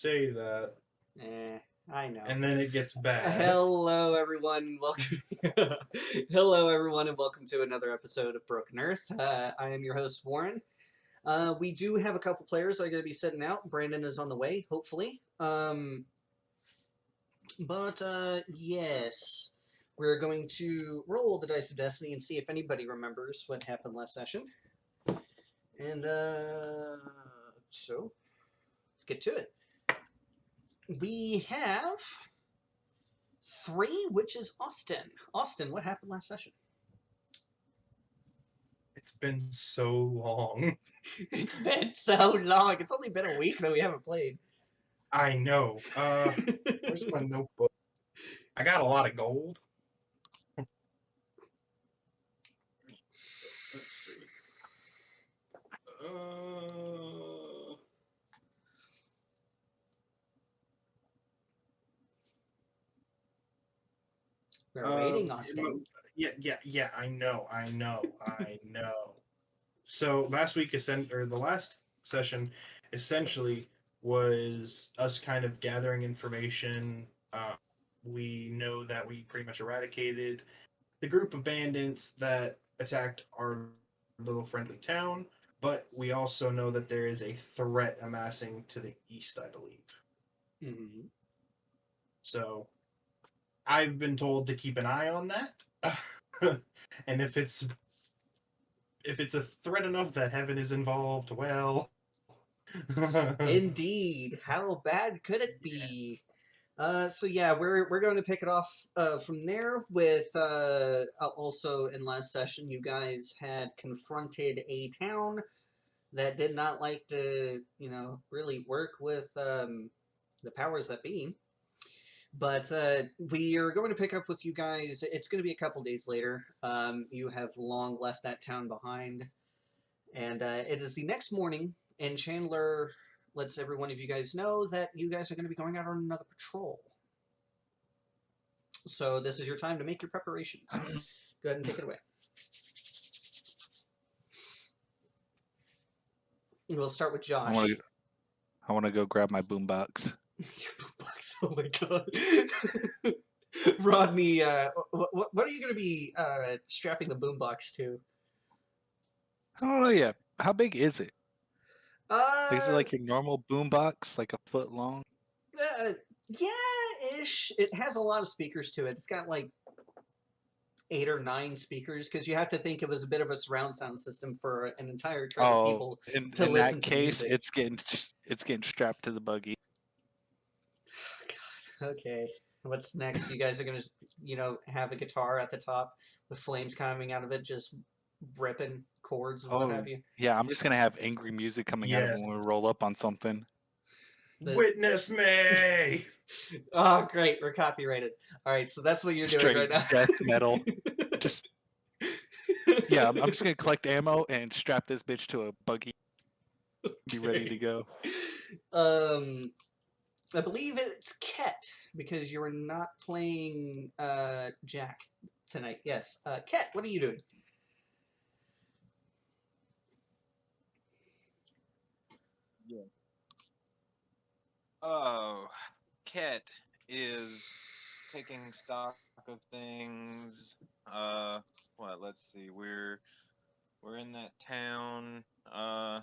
say that, I know. and then it gets bad. Hello, everyone. Welcome. Hello, everyone, and welcome to another episode of Broken Earth. I am your host, Warren. We do have a couple players that are going to be setting out. Brandon is on the way, hopefully. Yes, we're going to roll the dice of destiny and see if anybody remembers what happened last session. And so let's get to it. We have 3, which is Austin. Austin, what happened last session? It's been so long. It's been so long. It's only been a week that we haven't played. I know. Where's my notebook? I got a lot of gold. Let's see. We're waiting, Austin. Yeah. I know. So last week, the last session, essentially was us kind of gathering information. We know that we pretty much eradicated the group of bandits that attacked our little friendly town, but we also know that there is a threat amassing to the east, I believe. Mm-hmm. So I've been told to keep an eye on that. And if it's a threat enough that heaven is involved, well. Indeed. How bad could it be? So yeah, we're going to pick it off from there with also in last session you guys had confronted a town that did not like to, really work with the powers that be. But we are going to pick up with you guys. It's going to be a couple days later. You have long left that town behind. And it is the next morning, and Chandler lets every one of you guys know that you guys are going to be going out on another patrol. So this is your time to make your preparations. Go ahead and take it away. We'll start with Josh. I want to go grab my boombox. Your boombox. Oh my god. Rodney, what are you going to be strapping the boombox to? I don't know yet. How big is it? Is it Uh, like your normal boombox, like a foot long? yeah, ish. It has a lot of speakers to it. It's got like 8 or 9 speakers because you have to think it was a bit of a surround sound system for an entire tribe of people in to listen that to case, music. it's getting strapped to the buggy. God, okay. What's next? You guys are gonna, have a guitar at the top with flames coming out of it, just ripping chords and what have you. Yeah, I'm just gonna have angry music coming out of it Yes. when we roll up on something. Witness me! Oh, great! We're copyrighted. All right, so that's what you're doing right now. Death metal. Yeah, I'm just gonna collect ammo and strap this bitch to a buggy. Be ready to go. I believe it's Ket because you were not playing Jack tonight. Yes, Ket, what are you doing? Yeah. Oh, Ket is taking stock of things. Let's see. We're in that town. I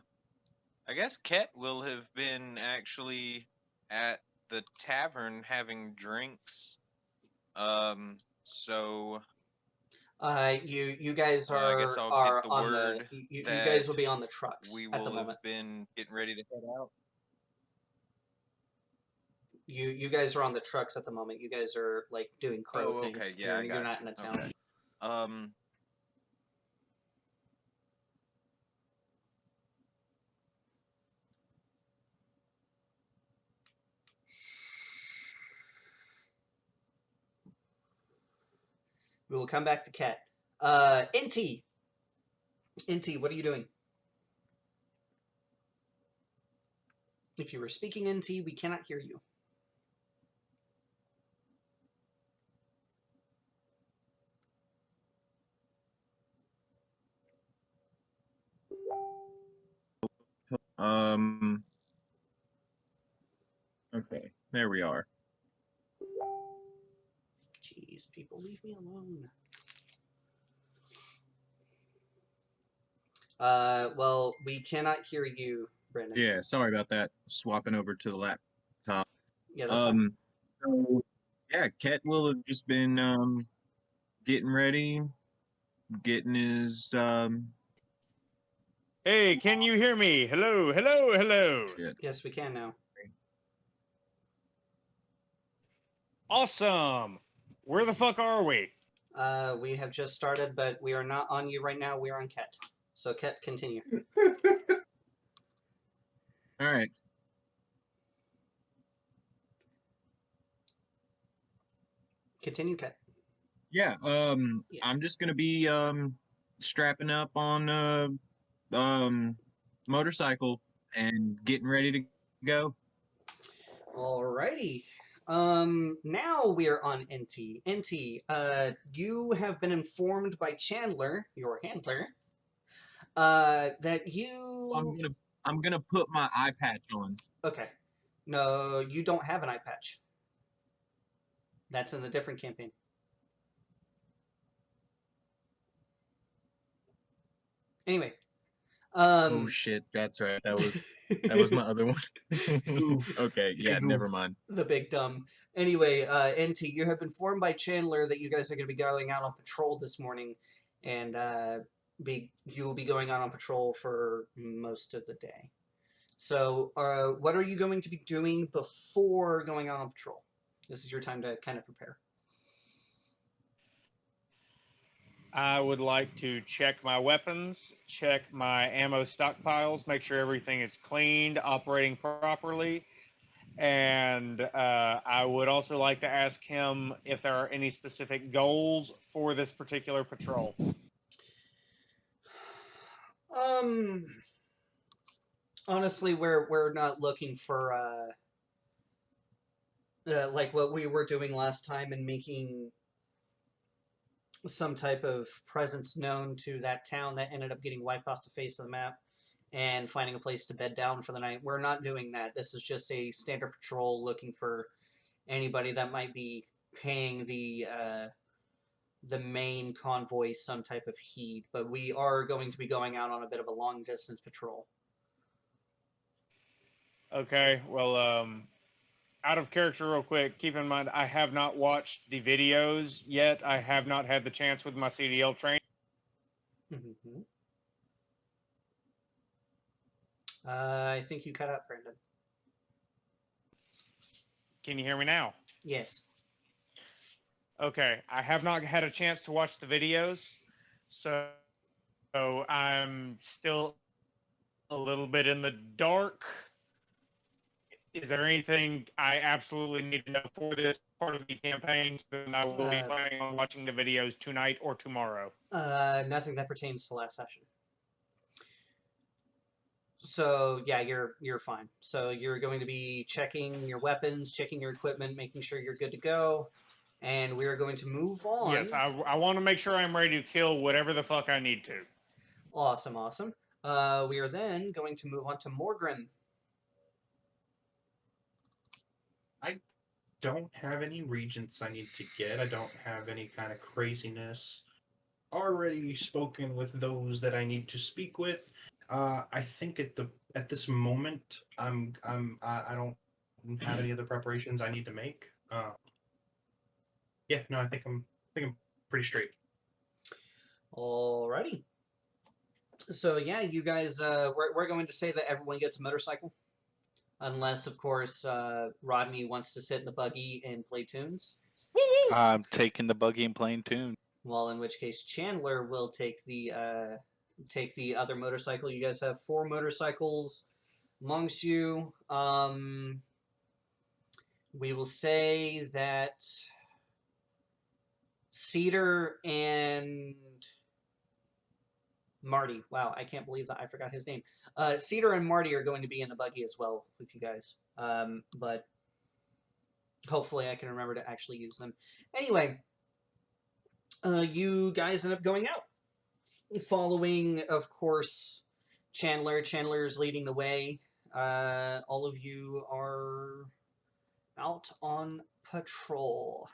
guess Ket will have been actually at the tavern having drinks. So You guys I guess I'll get are the on the word you that guys will be on the trucks we at the will have moment. been getting ready to head out. You guys are on the trucks at the moment. You guys are like doing crow Oh, things. okay. Yeah, I You're got not you. in a town. Okay. We will come back to Ket. Inti, what are you doing? If you were speaking Inti, we cannot hear you. Okay, there we are. Jeez, people, leave me alone. Well, we cannot hear you, Brendan. Yeah, sorry about that. Swapping over to the laptop. Yeah, that's fine. So yeah, Ket will have just been getting ready, getting his Hey, can you hear me? Hello, hello, hello. shit. Yes, we can now. Awesome. Where the fuck are we? We have just started, but we are not on you right now. We are on Ket. So, Ket, continue. All right. Continue, Ket. Yeah, Yeah. I'm just gonna be strapping up on motorcycle and getting ready to go. Alrighty. Now we are on NT. NT, you have been informed by Chandler, your handler, that I'm you. gonna put my eye patch on. Okay. No, you don't have an eye patch. That's in a different campaign. Anyway. Oh shit, that's right. That was my other one. Goof. Okay, It's a yeah, goof. never mind. The big dumb. Anyway, NT, you have been informed by Chandler that you guys are going to be going out on patrol this morning, and you will be going out on patrol for most of the day. So, what are you going to be doing before going out on patrol? This is your time to kind of prepare. I would like to check my weapons, check my ammo stockpiles, make sure everything is cleaned, operating properly, and I would also like to ask him if there are any specific goals for this particular patrol. Honestly, we're not looking for like what we were doing last time and making some type of presence known to that town that ended up getting wiped off the face of the map and finding a place to bed down for the night. We're not doing that. This is just a standard patrol looking for anybody that might be paying the main convoy some type of heed. But we are going to be going out on a bit of a long distance patrol. Okay, well, out of character real quick, keep in mind I have not watched the videos yet. I have not had the chance with my CDL training. Mm-hmm. I think you cut out, Brandon. Can you hear me now? Yes. Okay, I have not had a chance to watch the videos, so I'm still a little bit in the dark. Is there anything I absolutely need to know for this part of the campaign? Then I will be planning on watching the videos tonight or tomorrow. Nothing that pertains to last session. So yeah, you're fine. So you're going to be checking your weapons, checking your equipment, making sure you're good to go, and we are going to move on. Yes, I want to make sure I'm ready to kill whatever the fuck I need to. Awesome, awesome. We are then going to move on to Morgrim. I don't have any regents I need to get. I don't have any kind of craziness. Already spoken with those that I need to speak with. I think at this moment I don't have any other preparations I need to make. Yeah, no, I think I'm pretty straight. Alrighty. So yeah, you guys, we're going to say that everyone gets a motorcycle, unless of course Rodney wants to sit in the buggy and play tunes. I'm taking the buggy and playing tune. Well, in which case Chandler will take the other motorcycle. You guys have 4 motorcycles amongst you. We will say that Cedar and Marty. Wow, I can't believe that I forgot his name. Cedar and Marty are going to be in the buggy as well with you guys. But hopefully I can remember to actually use them. Anyway, you guys end up going out. Following, of course, Chandler. Chandler is leading the way. All of you are out on patrol?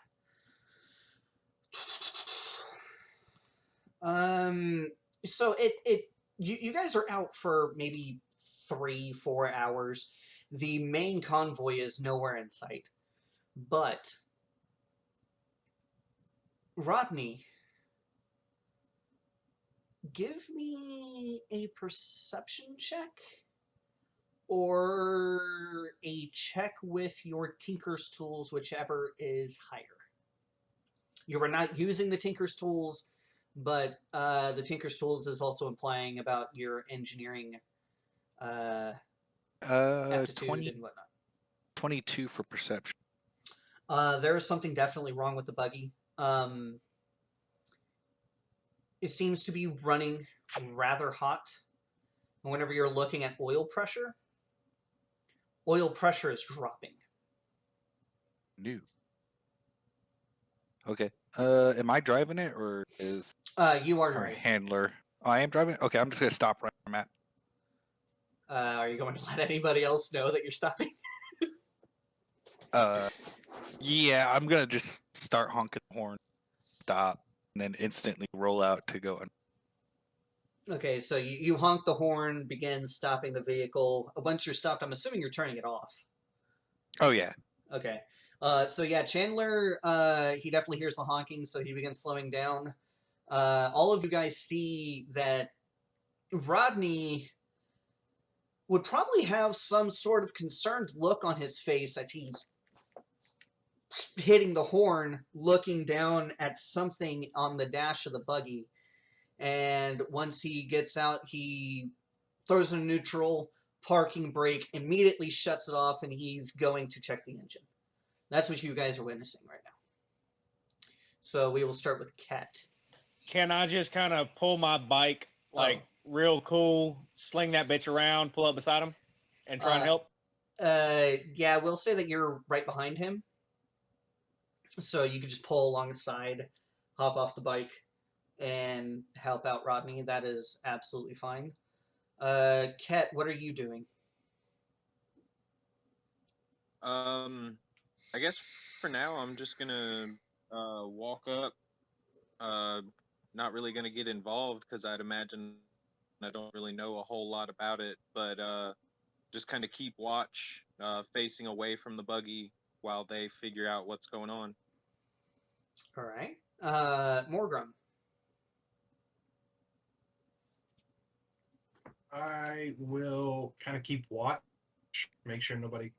So you guys are out for maybe 3-4 hours. The main convoy is nowhere in sight. But Rodney, give me a perception check or a check with your Tinker's tools, whichever is higher. You are not using the Tinker's tools, but the Tinker's tools is also implying about your engineering aptitude 20, and whatnot. 22 for perception. There is something definitely wrong with the buggy. It seems to be running rather hot. Whenever you're looking at oil pressure is dropping. New. Okay. Am I driving it or is You are our driving. handler? Oh, I am driving it? Okay, I'm just gonna stop right where I'm at. Are you going to let anybody else know that you're stopping? Yeah, I'm gonna just start honking the horn, stop, and then instantly roll out to go. Okay, so you honk the horn, begin stopping the vehicle. Once you're stopped, I'm assuming you're turning it off. Oh yeah. Okay. So yeah, Chandler, he definitely hears the honking, so he begins slowing down. All of you guys see that Rodney would probably have some sort of concerned look on his face as he's hitting the horn, looking down at something on the dash of the buggy. And once he gets out, he throws in neutral, parking brake, immediately shuts it off, and he's going to check the engine. That's what you guys are witnessing right now. So we will start with Kat. Can I just kind of pull my bike, like, real cool, sling that bitch around, pull up beside him, and try and help? Yeah, we'll say that you're right behind him. So you could just pull along the side, hop off the bike, and help out Rodney. That is absolutely fine. Kat, what are you doing? I guess for now I'm just gonna walk up. Not really gonna get involved because I'd imagine I don't really know a whole lot about it, but just kind of keep watch, facing away from the buggy while they figure out what's going on. All right. Morgrum. I will kind of keep watch, make sure nobody,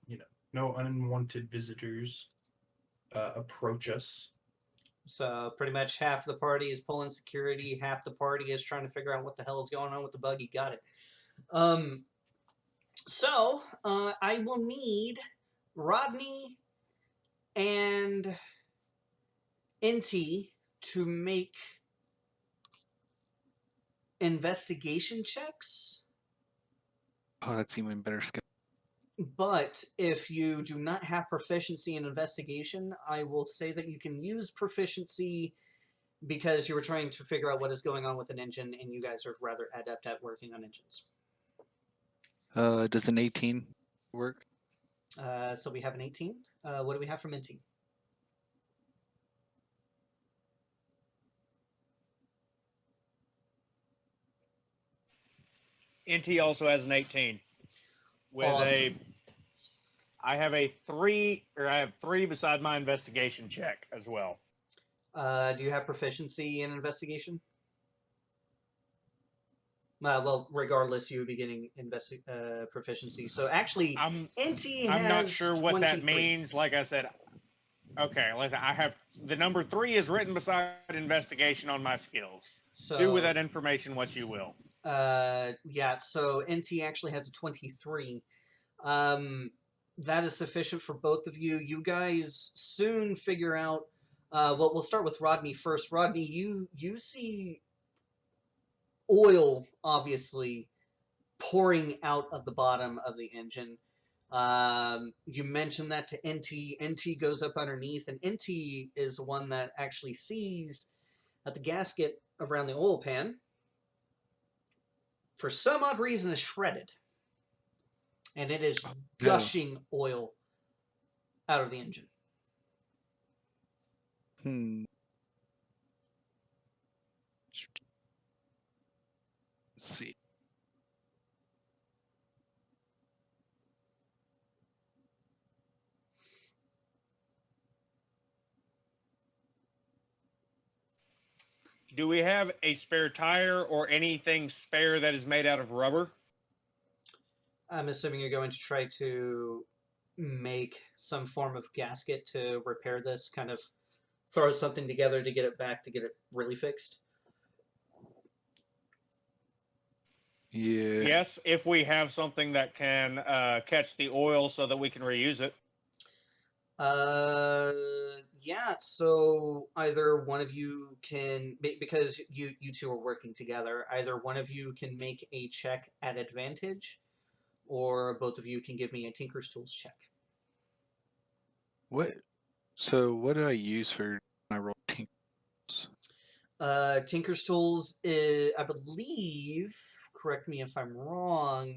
no unwanted visitors approach us. So pretty much half the party is pulling security, half the party is trying to figure out what the hell is going on with the buggy. Got it. So I will need Rodney and Inti to make investigation checks. Oh, that's even better skill. But if you do not have proficiency in investigation, I will say that you can use proficiency because you were trying to figure out what is going on with an engine, and you guys are rather adept at working on engines. Does an 18 work? So we have an 18. What do we have from Inti? NT also has an 18. With Awesome. I have a 3, or I have 3 beside my investigation check as well. Do you have proficiency in investigation? Well, regardless, you would be getting proficiency. So actually, Inti has I'm not sure what 23. that means. Like I said, okay, I have the number 3 is written beside investigation on my skills. So do with that information what you will. Yeah. So Inti actually has a 23. That is sufficient for both of you. You guys soon figure out. Well, we'll start with Rodney first. Rodney, you see oil obviously pouring out of the bottom of the engine. You mentioned that to NT. NT goes up underneath, and NT is the one that actually sees that the gasket around the oil pan, for some odd reason, is shredded. And it is gushing oil out of the engine. Let's see. Do we have a spare tire or anything spare that is made out of rubber? I'm assuming you're going to try to make some form of gasket to repair this, kind of throw something together to get it back, to get it really fixed. Yeah. Yes, if we have something that can catch the oil so that we can reuse it. Yeah, so either one of you can, because you two are working together, either one of you can make a check at advantage, or both of you can give me a Tinker's Tools check. What? So what do I use for my roll tinkers? Tinker's Tools is, I believe, correct me if I'm wrong,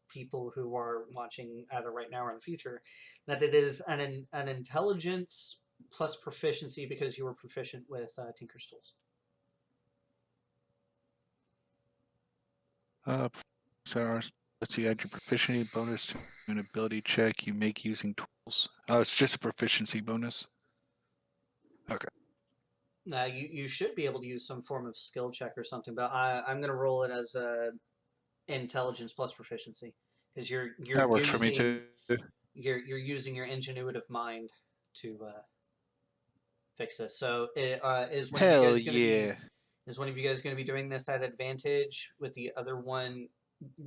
people who are watching either right now or in the future, that it is an intelligence plus proficiency because you were proficient with Tinker's Tools. So let's see, add your proficiency bonus to an ability check you make using tools. Oh, it's just a proficiency bonus. Okay. You should be able to use some form of skill check or something, but I'm going to roll it as intelligence plus proficiency because you're That works using, for me too. You're using your ingenuitive mind to fix this. So is one of you Hell guys going to yeah. be is one of you guys going to be doing this at advantage with the other one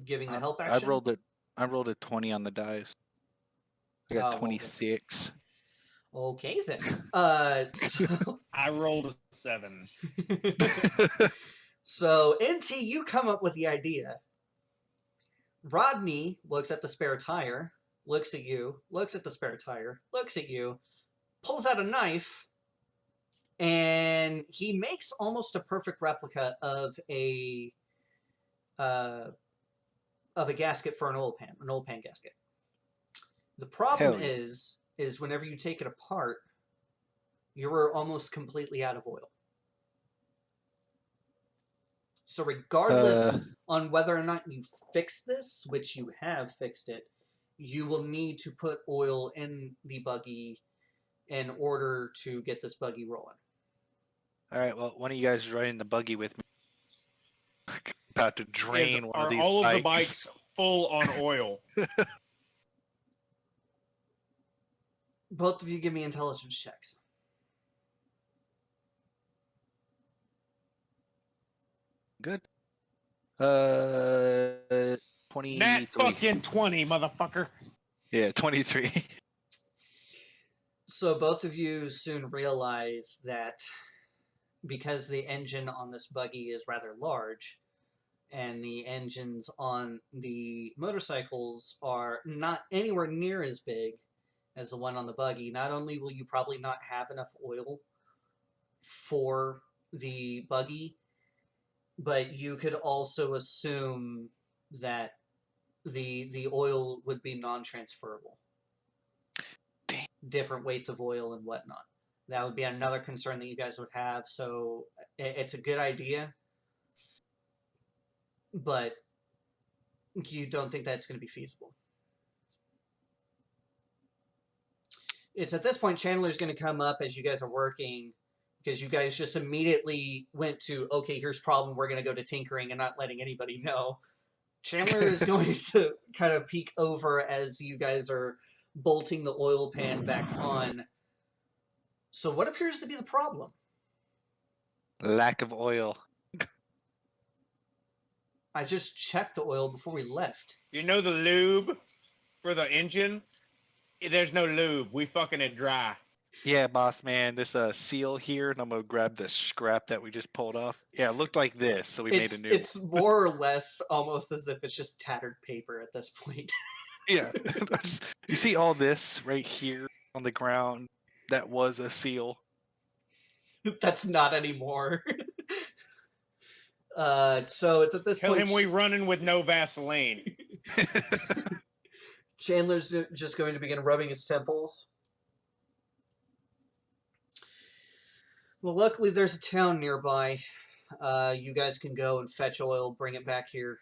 giving the help action? I rolled a 20 on the dice. I got Oh, well, 26. okay then. So I rolled a 7. so NT, you come up with the idea. Rodney looks at the spare tire, looks at you, looks at the spare tire, looks at you, pulls out a knife, and he makes almost a perfect replica of a gasket for an oil pan gasket. The problem Hell yeah. is whenever you take it apart, you're almost completely out of oil. So regardless on whether or not you fix this, which you have fixed it, you will need to put oil in the buggy in order to get this buggy rolling. All right, well, one of you guys is riding the buggy with me. About to drain one Are of these all bikes. of the bikes full on oil? Both of you give me intelligence checks. Good. 23. Nat fucking 20, motherfucker. Yeah, 23. So both of you soon realize that because the engine on this buggy is rather large, and the engines on the motorcycles are not anywhere near as big as the one on the buggy, not only will you probably not have enough oil for the buggy, but you could also assume that the oil would be non-transferable. Damn. Different weights of oil and whatnot. That would be another concern that you guys would have. So it's a good idea, but you don't think that's going to be feasible. It's at this point Chandler's going to come up as you guys are working, because you guys just immediately went to, okay, here's problem, we're going to go to tinkering and not letting anybody know. Chandler is going to kind of peek over as you guys are bolting the oil pan back on. So what appears to be the problem? Lack of oil. I just checked the oil before we left. You know the lube for the engine? There's no lube. We fucking it dry. Yeah, boss man, this seal here, and I'm gonna grab the scrap that we just pulled off. Yeah, it looked like this, so we made a new It's more or less almost as if it's just tattered paper at this point. Yeah. You see all this right here on the ground? That was a seal. That's not anymore. So it's at this Tell point. him we running with no Vaseline. Chandler's just going to begin rubbing his temples. Well, luckily there's a town nearby. You guys can go and fetch oil, bring it back here,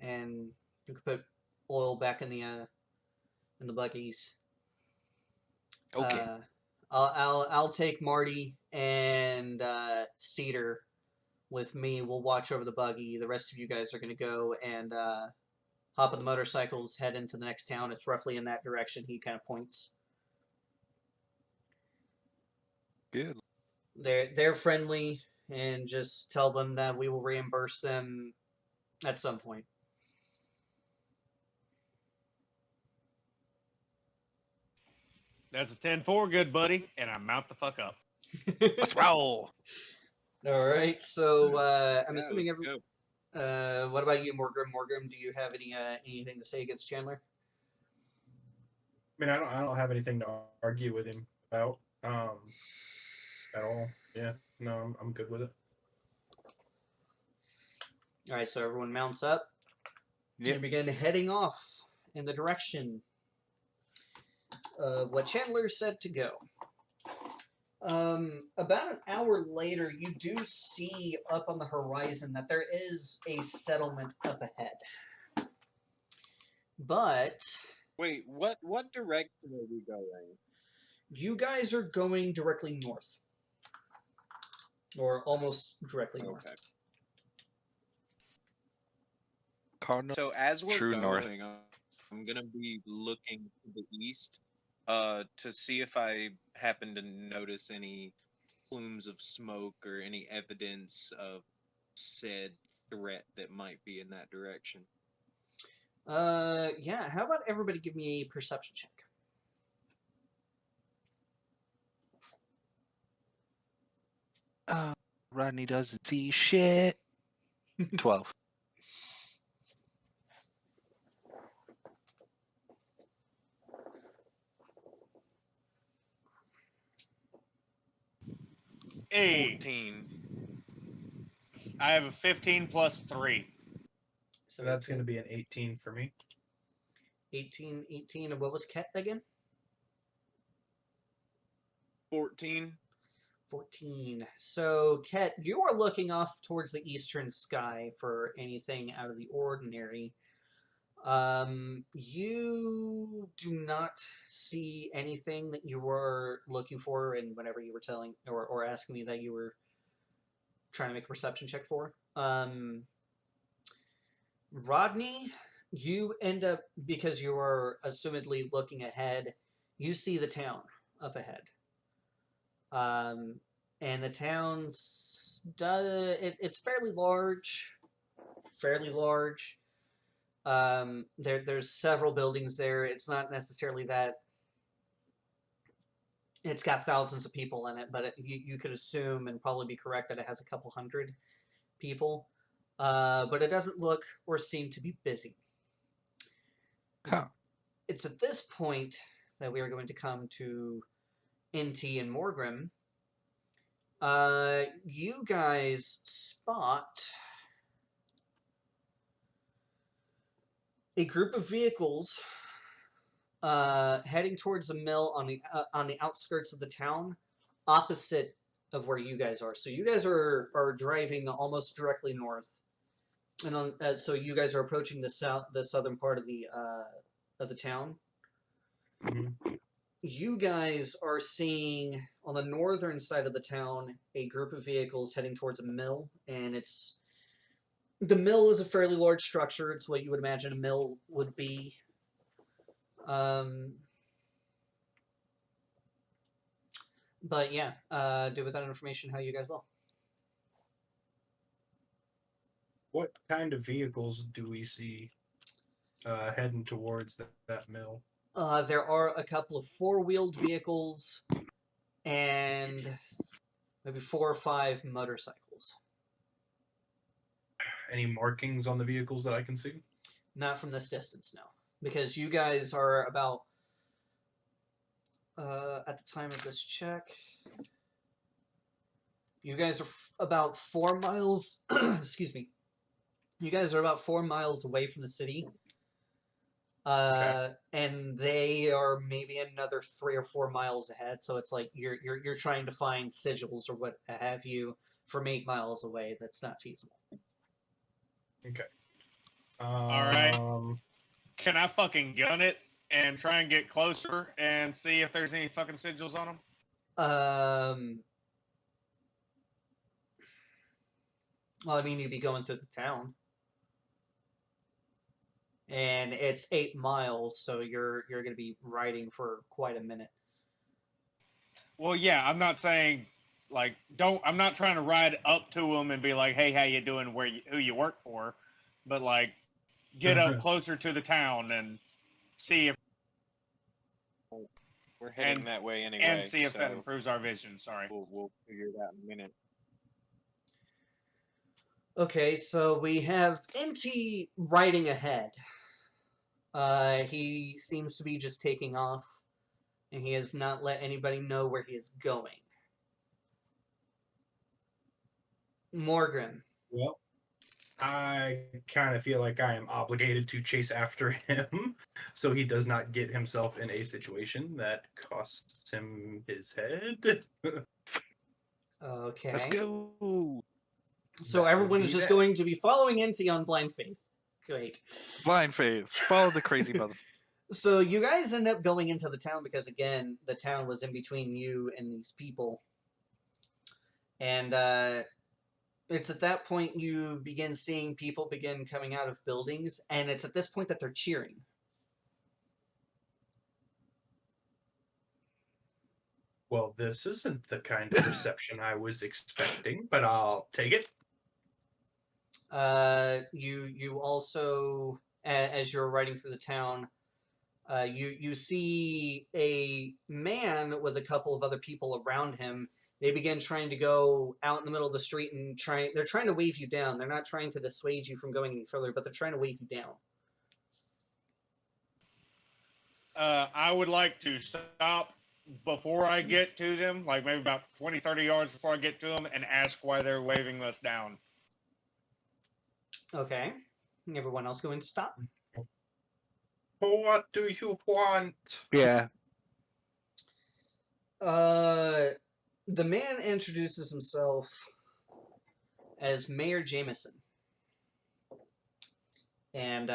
and you can put oil back in the buggies. Okay. I'll take Marty and Cedar with me. We'll watch over the buggy. The rest of you guys are gonna go and hop on the motorcycles, head into the next town. It's roughly in that direction. He kind of points. Good. They're friendly, and just tell them that we will reimburse them at some point. That's a 10-4, good buddy, and I mount the fuck up. Let's roll. All right. So I'm Yeah, assuming let's every. go. What about you, Morgrim? Morgrim, do you have anything to say against Chandler? I mean, I don't have anything to argue with him about at all. Yeah, no, I'm good with it. All right. So everyone mounts up. Yep. And begin heading off in the direction of what Chandler said to go. About an hour later, you do see up on the horizon that there is a settlement up ahead. But Wait, what direction are we going? you guys are going directly north. Or almost directly north. Okay. Cardinal. So as we're True going, north. I'm gonna be looking to the east, to see if I happen to notice any plumes of smoke or any evidence of said threat that might be in that direction. Yeah, how about everybody give me a perception check? Rodney doesn't see shit. 12. Hey, 14. I have a 15 plus 3. So that's going to be an 18 for me. 18, and what was Ket again? 14. 14. So, Ket, you are looking off towards the eastern sky for anything out of the ordinary. You do not see anything that you were looking for, and whenever you were telling or asking me that you were trying to make a perception check for. Rodney, you end up, because you are assumedly looking ahead, you see the town up ahead. And the town's it's fairly large. There's several buildings there. It's not necessarily that it's got thousands of people in it, but you could assume and probably be correct that it has a couple hundred people. But it doesn't look or seem to be busy. It's at this point that we are going to come to NT and Morgrim. You guys spot a group of vehicles heading towards a mill on the outskirts of the town, opposite of where you guys are. So you guys are driving almost directly north, and so you guys are approaching the southern part of the town. Mm-hmm. You guys are seeing on the northern side of the town a group of vehicles heading towards a mill, and the mill is a fairly large structure. It's what you would imagine a mill would be. But yeah, do with that information how you guys will. What kind of vehicles do we see heading towards that mill? There are a couple of four-wheeled vehicles and maybe 4 or 5 motorcycles. Any markings on the vehicles that I can see? Not from this distance, no. Because you guys are about, at the time of this check, you guys are about 4 miles, excuse me. You guys are about 4 miles away from the city. And they are maybe another 3 or 4 miles ahead. So it's like you're trying to find sigils or what have you from 8 miles away. That's not feasible. Okay. right. Can I fucking gun it and try and get closer and see if there's any fucking sigils on them? Well, I mean, you'd be going through the town, and it's 8 miles, so you're going to be riding for quite a minute. Well, yeah, I'm not saying like I'm not trying to ride up to them and be like, "Hey, how you doing? Who you work for?" But like, get up closer to the town and see if We're heading that way anyway. and see if that so improves our vision. Sorry. we'll figure it out in a minute. Okay, so we have Inti riding ahead. He seems to be just taking off, and he has not let anybody know where he is going. Morgan. Well, I kind of feel like I am obligated to chase after him so he does not get himself in a situation that costs him his head. Okay. Let's go. So That everyone would is be just that. going to be following Inti on blind faith. Great. Blind faith. Follow the crazy mother. So you guys end up going into the town because, again, the town was in between you and these people. And it's at that point you begin seeing people begin coming out of buildings, and it's at this point that they're cheering. Well, this isn't the kind of reception I was expecting, but I'll take it. You also, as you're riding through the town, you see a man with a couple of other people around him. They begin trying to go out in the middle of the street and they're trying to wave you down. They're not trying to dissuade you from going any further, but they're trying to wave you down. I would like to stop before I get to them, like maybe about 20, 30 yards before I get to them, and ask why they're waving us down. Okay. Everyone else going to stop? What do you want? Yeah. The man introduces himself as Mayor Jameson. And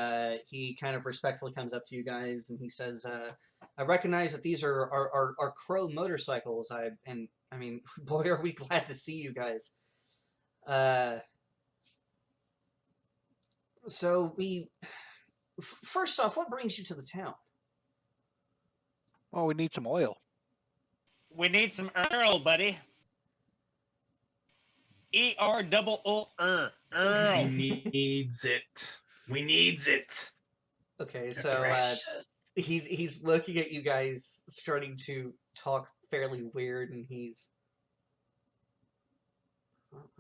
he kind of respectfully comes up to you guys and he says, I recognize that these are Crow motorcycles. I mean, boy, are we glad to see you guys. So first off, what brings you to the town? Oh, we need some oil. We need some Earl, buddy. ER-double-O-R. Earl. He needs it. We needs it. Okay, so he's looking at you guys, starting to talk fairly weird, and he's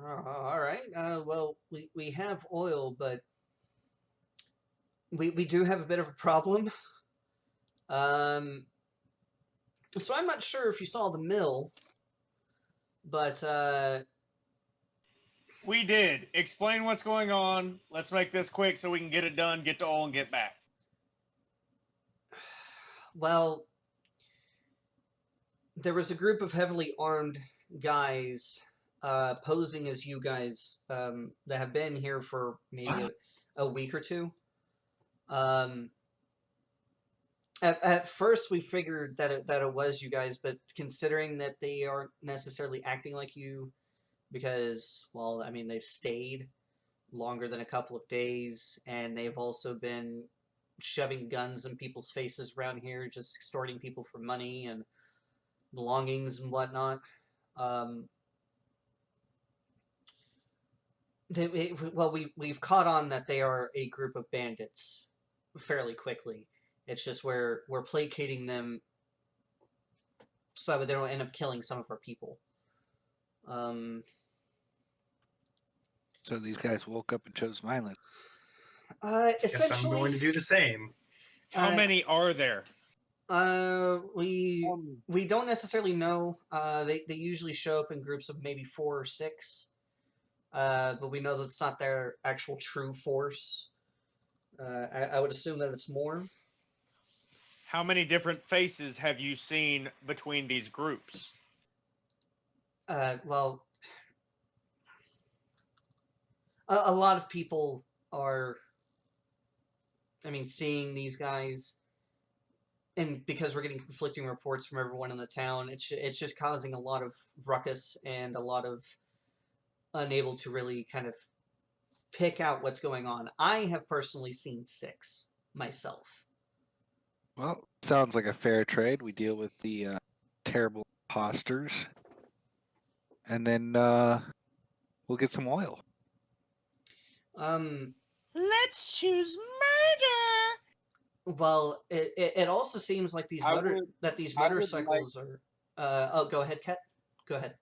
all right. Well, we have oil, but we do have a bit of a problem. So I'm not sure if you saw the mill, but We did. Explain what's going on. Let's make this quick so we can get it done, get to oil, and get back. well, there was a group of heavily armed guys posing as you guys that have been here for maybe a week or two. At first, we figured that it was you guys, but considering that they aren't necessarily acting like you, because, well, I mean, they've stayed longer than a couple of days, and they've also been shoving guns in people's faces around here, just extorting people for money and belongings and whatnot. We've caught on that they are a group of bandits fairly quickly. It's just we're placating them so that they don't end up killing some of our people. So these guys woke up and chose violence. Guess I'm Essentially, going to do the same. How many are there? We don't necessarily know. They usually show up in groups of maybe 4 or 6. But we know that it's not their actual true force. I would assume that it's more. how many different faces have you seen between these groups? Well, a lot of people are, I mean, seeing these guys, and because we're getting conflicting reports from everyone in the town, it's just causing a lot of ruckus and a lot of unable to really kind of pick out what's going on. I have personally seen 6 myself. Well, sounds like a fair trade. We deal with the terrible imposters, and then we'll get some oil. Let's choose murder. Well, it also seems like these I would motorcycles are. Oh, go ahead, Kat. Go ahead.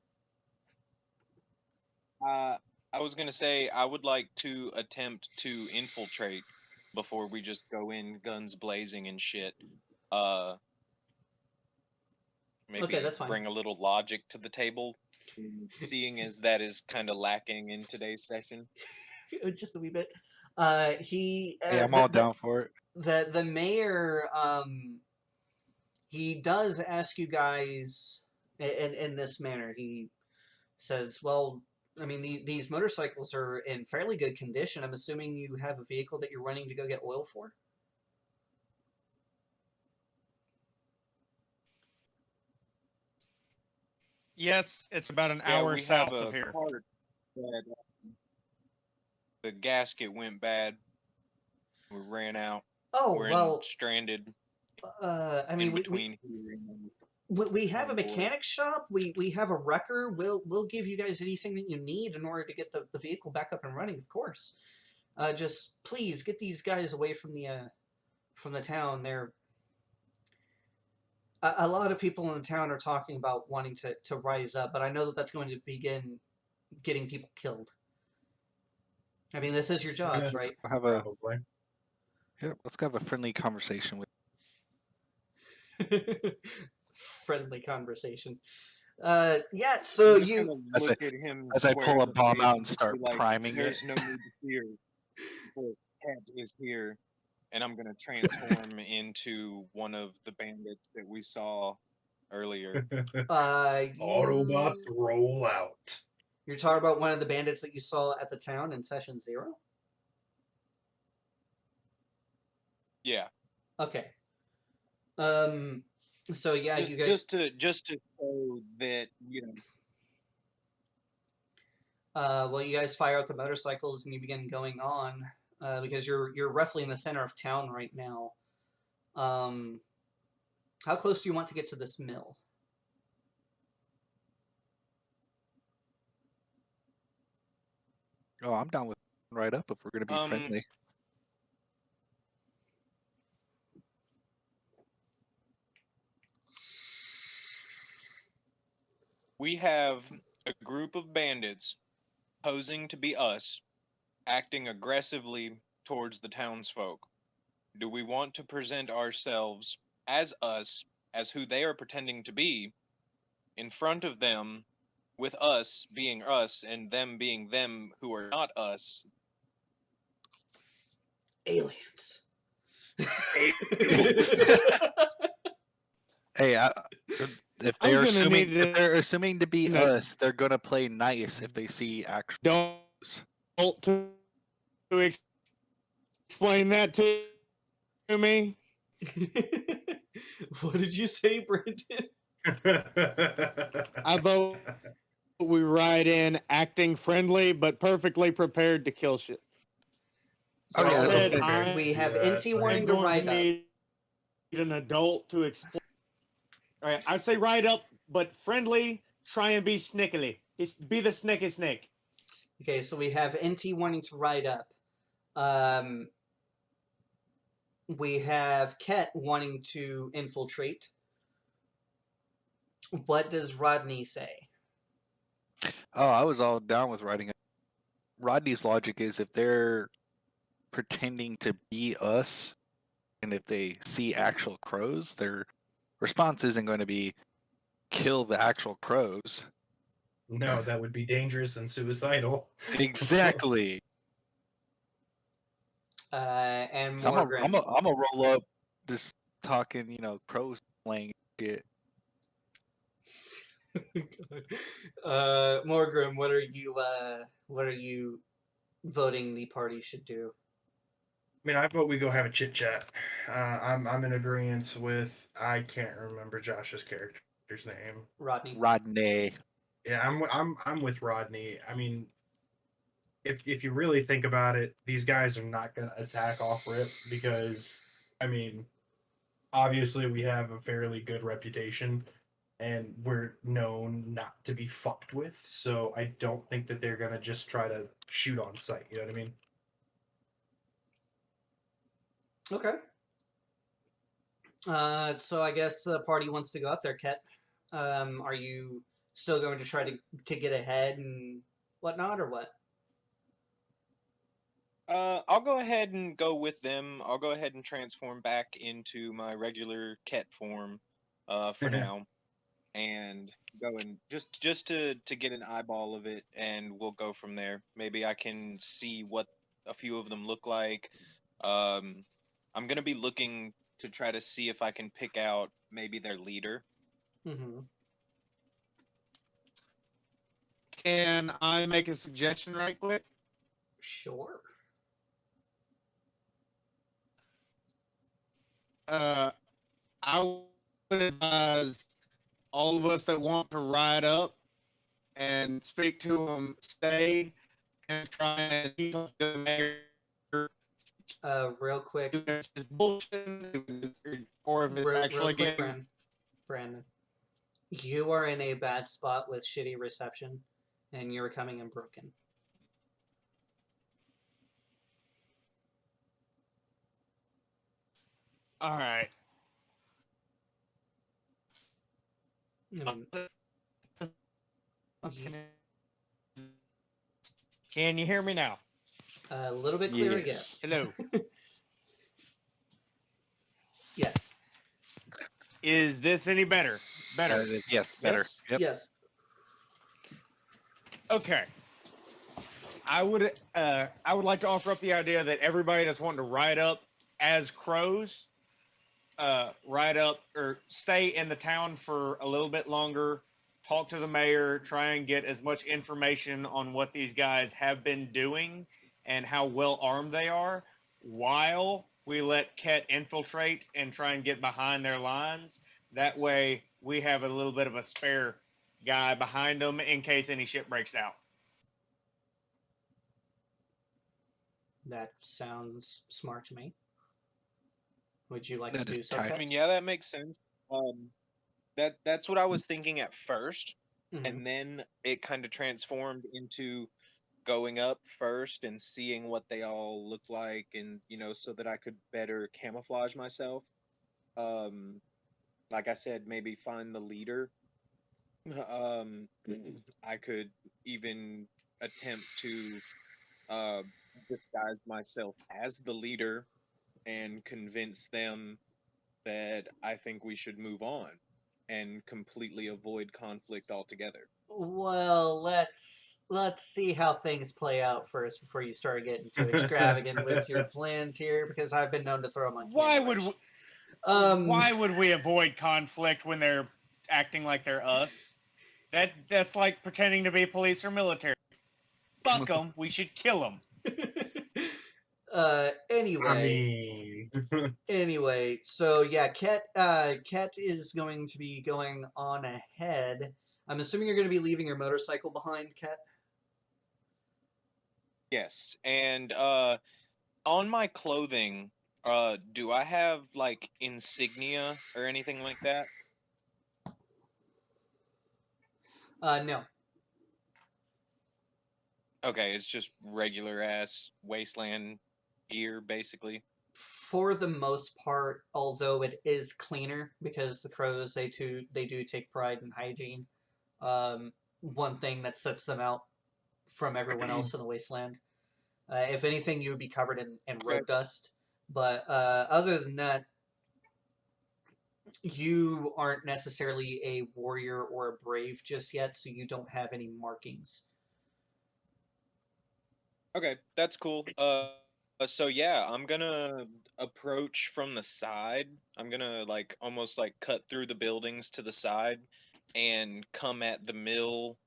I was gonna say I would like to attempt to infiltrate before we just go in guns blazing and shit. Maybe Okay, that's fine. bring a little logic to the table, seeing as that is kind of lacking in today's session. Just a wee bit. He. Hey, I'm all down for it. The mayor. He does ask you guys in this manner. He says, "Well, I mean, these motorcycles are in fairly good condition. I'm assuming you have a vehicle that you're running to go get oil for." Yes, it's about an Yeah, hour we south have a of here. cart that the gasket went bad. We ran out. Oh We're well. stranded I mean, in between here and we have a on board. mechanic shop. We have a wrecker. We'll give you guys anything that you need in order to get the vehicle back up and running. Of course. Just please get these guys away from the town. They're a lot of people in the town are talking about wanting to rise up, but I know that that's going to begin getting people killed. I mean, this is your jobs, Yeah, right? Have a Probably. let's go have a friendly conversation with. Friendly conversation. Yeah. So I'm just you. gonna As look at him as I square pull a in the bomb face out and start be like, priming There's it. no need to fear. The cat is here, and I'm gonna transform into one of the bandits that we saw earlier. Autobots roll out. You're talking about one of the bandits that you saw at the town in session 0? Yeah. Okay. So yeah, Just, you guys. just to show that, you know. Well, you guys fire out the motorcycles and you begin going on because you're roughly in the center of town right now. How close do you want to get to this mill? Oh, I'm down with right up if we're gonna be friendly. We have a group of bandits posing to be us, acting aggressively towards the townsfolk. Do we want to present ourselves as us, as who they are pretending to be, in front of them, with us being us and them being them who are not us? Aliens. Hey, if I'm they're gonna need if to- they're assuming to be No. us, they're gonna play nice if they see actual. Don't to explain that to me. What did you say, Brendan? I vote we ride in acting friendly but perfectly prepared to kill shit. Oh, yeah, that's Said okay. I We have Yeah, NT I'm warning to going ride to up. need an adult to explain. All right, I say ride up, but friendly. Try and be snickily. Be the snicky snake. Okay, so we have NT wanting to ride up. We have Ket wanting to infiltrate. What does Rodney say? Oh, I was all down with riding it. Rodney's logic is if they're pretending to be us, and if they see actual crows, their response isn't going to be kill the actual crows. No, that would be dangerous and suicidal. Exactly. And So more I'm gonna roll up, just talking, crows playing shit. Morgrim, what are you voting the party should do? I mean, I vote we go have a chit chat. I'm in agreement with. I can't remember Josh's character's name. Rodney. Rodney. Yeah, I'm with Rodney. I mean, if you really think about it, these guys are not going to attack off rip because, I mean, obviously we have a fairly good reputation and we're known not to be fucked with. So I don't think that they're going to just try to shoot on sight. You know what I mean? Okay. So I guess the party wants to go up there, Ket. Are you still going to try to get ahead and whatnot, or what? I'll go ahead and go with them. I'll go ahead and transform back into my regular Ket form, for Mhm. now, and go and just to get an eyeball of it, and we'll go from there. Maybe I can see what a few of them look like. Um, I'm gonna be looking to try to see if I can pick out maybe their leader. Mm-hmm. Can I make a suggestion right quick? Sure. I would advise all of us that want to ride up and speak to them, stay and try and keep up the mayor Real quick, is bullshit or if it's real actually quick, getting. Brandon. You are in a bad spot with shitty reception, and you're coming in broken. All right. I mean, Can you hear me now? a little bit clearer, Yes. yes. Hello. Yes. Is this any better? Better. Yes, better. Yes? Yep. Yes. Okay. I would like to offer up the idea that everybody that's wanting to ride up as crows, ride up or stay in the town for a little bit longer, talk to the mayor, try and get as much information on what these guys have been doing and how well armed they are, while we let Ket infiltrate and try and get behind their lines. That way, we have a little bit of a spare guy behind them in case any shit breaks out. That sounds smart to me. Would you like That to do is so, tight. I Ket? mean, yeah, that makes sense. That's what I was thinking at first, Mhm. and then it kind of transformed into going up first and seeing what they all look like, and so that I could better camouflage myself. Um, like I said, maybe find the leader. Um, I could even attempt to uh, disguise myself as the leader and convince them that I think we should move on and completely avoid conflict altogether. Well, let's see how things play out first before you start getting too extravagant with your plans here, because I've been known to throw a monkey Why in the would rinch. why would we avoid conflict when they're acting like they're us? That's like pretending to be police or military. Fuck them. We should kill them. I Anyway, mean, so yeah, Ket is going to be going on ahead. I'm assuming you're going to be leaving your motorcycle behind, Ket. Yes, and on my clothing, do I have like insignia or anything like that? No. Okay, it's just regular ass wasteland gear, basically. For the most part, although it is cleaner because the crows they do take pride in hygiene. One thing that sets them out from everyone else in the wasteland. If anything, you would be covered in Okay. road dust. But other than that, you aren't necessarily a warrior or a brave just yet, so you don't have any markings. Okay, that's cool. So yeah, I'm gonna approach from the side. I'm gonna like almost like cut through the buildings to the side and come at the mill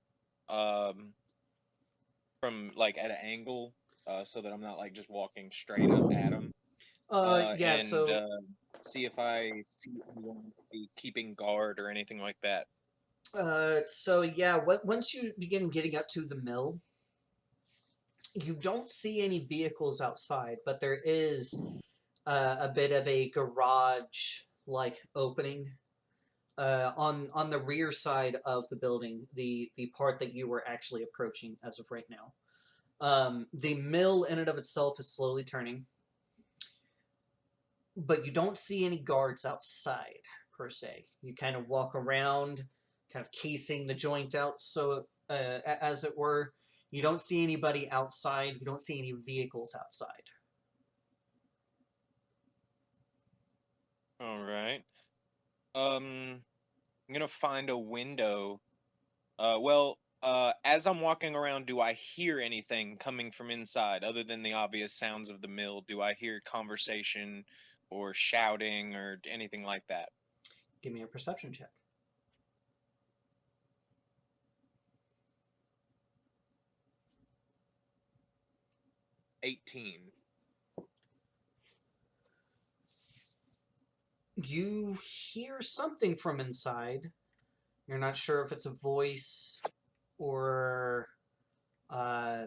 um from like at an angle so that I'm not like just walking straight up at them. Yeah. And So, see if I see anyone be keeping guard or anything like that. yeah. Once you begin getting up to the mill, you don't see any vehicles outside, but there is a bit of a garage like opening on the rear side of the building, the part that you were actually approaching as of right now. The mill in and of itself is slowly turning, but you don't see any guards outside per se. You kind of walk around, kind of casing the joint out, so as it were. You don't see anybody outside. You don't see any vehicles outside. All right. I'm gonna find a window. As I'm walking around, do I hear anything coming from inside other than the obvious sounds of the mill? Do I hear conversation or shouting or anything like that? Give me a perception check. 18. You hear something from inside. You're not sure if it's a voice or uh,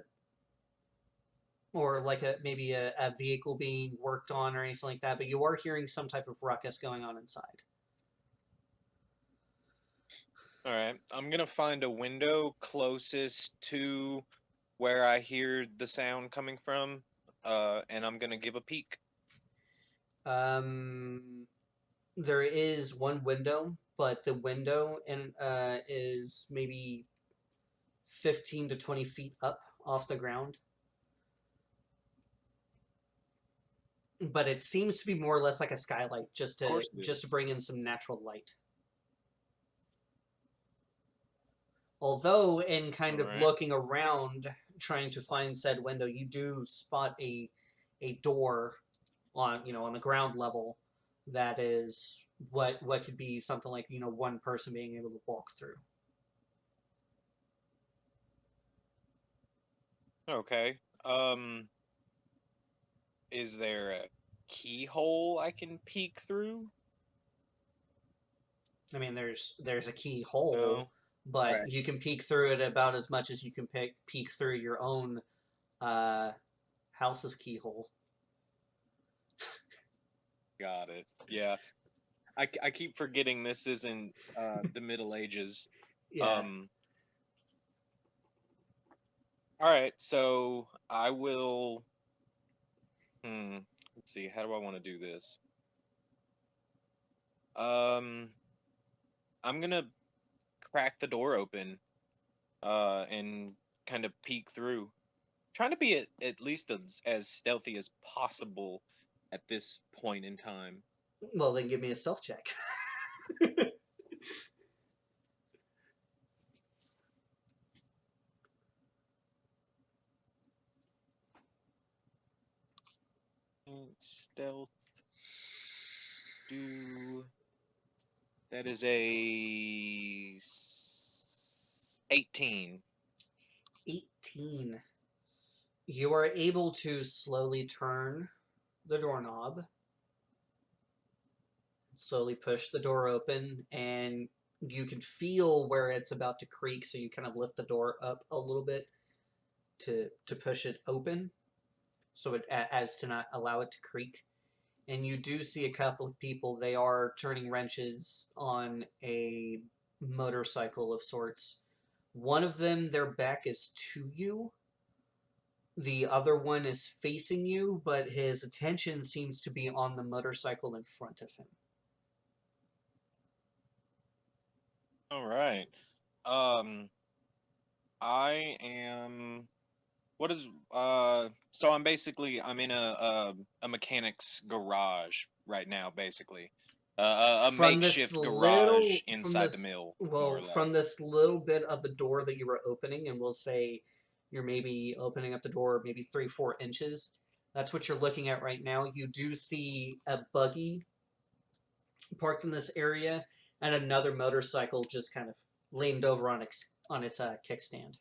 or like maybe a vehicle being worked on or anything like that, but you are hearing some type of ruckus going on inside. All right. I'm gonna find a window closest to where I hear the sound coming from, and I'm gonna give a peek. Um, there is one window, but the window is maybe 15 to 20 feet up off the ground. But it seems to be more or less like a skylight, just Of to course it is. just to bring in some natural light. Although, in kind All of right. looking around, trying to find said window, you do spot a door on the ground level that is what could be something like one person being able to walk through. Okay. Is there a keyhole I can peek through? I mean, there's a keyhole, No. All but right. you can peek through it about as much as you can peek through your own uh, house's keyhole. Got it. Yeah. I keep forgetting this isn't the Middle Ages. Yeah. Um. All right. So I will. Let's see. How do I want to do this? Um. I'm gonna crack the door open. And kind of peek through. Trying to be at least as stealthy as possible at this point in time. Well, then give me a stealth check. Stealth. Do that is a 18. 18. You are able to slowly turn the doorknob, slowly push the door open, and you can feel where it's about to creak, so you kind of lift the door up a little bit to push it open, so as to not allow it to creak. And you do see a couple of people. They are turning wrenches on a motorcycle of sorts. One of them, their back is to you. The other one is facing you, but his attention seems to be on the motorcycle in front of him. All right. Um, I am. What is So I'm in a mechanic's garage right now, basically. A From this makeshift garage little, from inside the this, mill, more or well, less. from this little bit of the door that you were opening, and we'll say you're maybe opening up the door maybe 3-4 inches. That's what you're looking at right now. You do see a buggy parked in this area, and another motorcycle just kind of leaned over on its kickstand.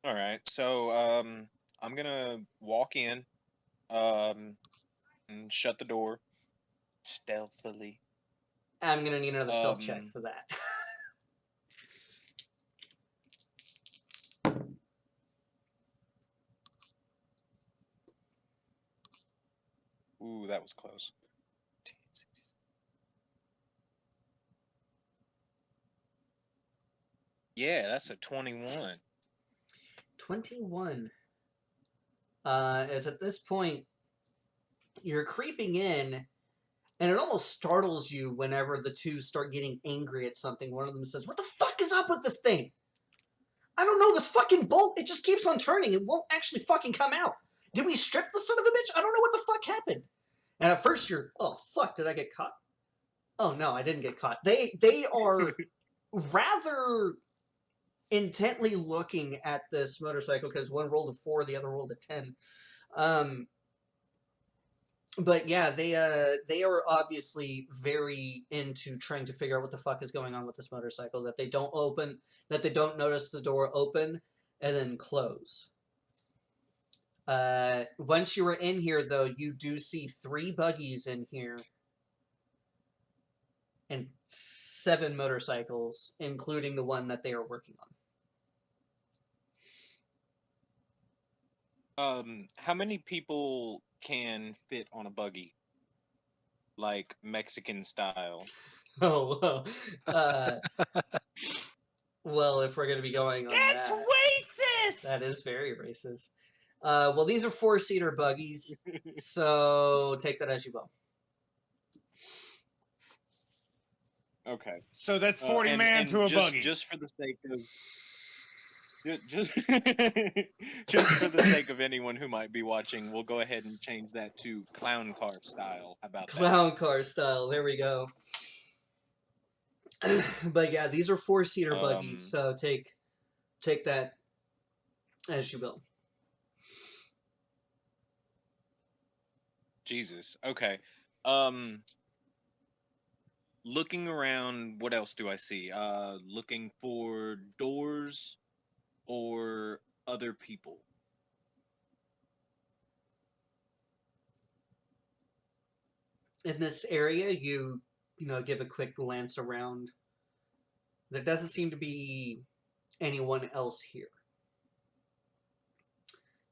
All right, so I'm gonna walk in, and shut the door stealthily. I'm gonna need another stealth check Um, for that. Ooh, that was close. Yeah, that's a 21. 21. It's at this point you're creeping in, and it almost startles you whenever the two start getting angry at something. One of them says, "What the fuck is up with this thing? I don't know, this fucking bolt, it just keeps on turning. It won't actually fucking come out. Did we strip the son of a bitch? I don't know what the fuck happened." And at first you're, "Oh fuck, did I get caught?" Oh no, I didn't get caught. They are rather intently looking at this motorcycle because one rolled a 4, the other rolled a 10. But yeah, they are obviously very into trying to figure out what the fuck is going on with this motorcycle. That they don't notice the door open and then close. Once you were in here, though, you do see 3 buggies in here and 7 motorcycles, including the one that they are working on. How many people can fit on a buggy? Like Mexican style. Oh, well, if we're going to be going on That's that, racist. that is very racist. Well, these are 4-seater buggies, so take that as you will. Okay. So that's 40 man to a buggy. Just for the sake of just just for the sake of anyone who might be watching, we'll go ahead and change that to clown car style. How about that? Clown car style. There we go. But yeah, these are 4-seater buggies, so take that as you will. Jesus. Okay. Looking around, what else do I see? Looking for doors or other people. In this area, you give a quick glance around. There doesn't seem to be anyone else here.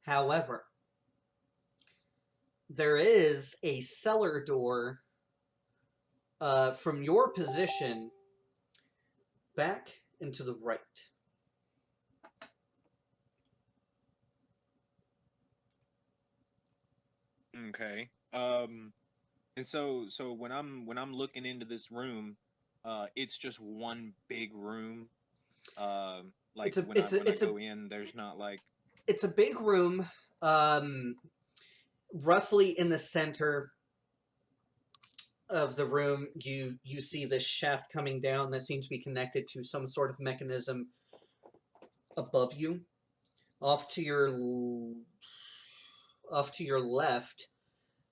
However, there is a cellar door from your position back and to the right. Okay. And so when I'm looking into this room, it's just one big room. Like when I go in, there's not like it's a big room, roughly in the center of the room. You see this shaft coming down that seems to be connected to some sort of mechanism above you. Off to your left,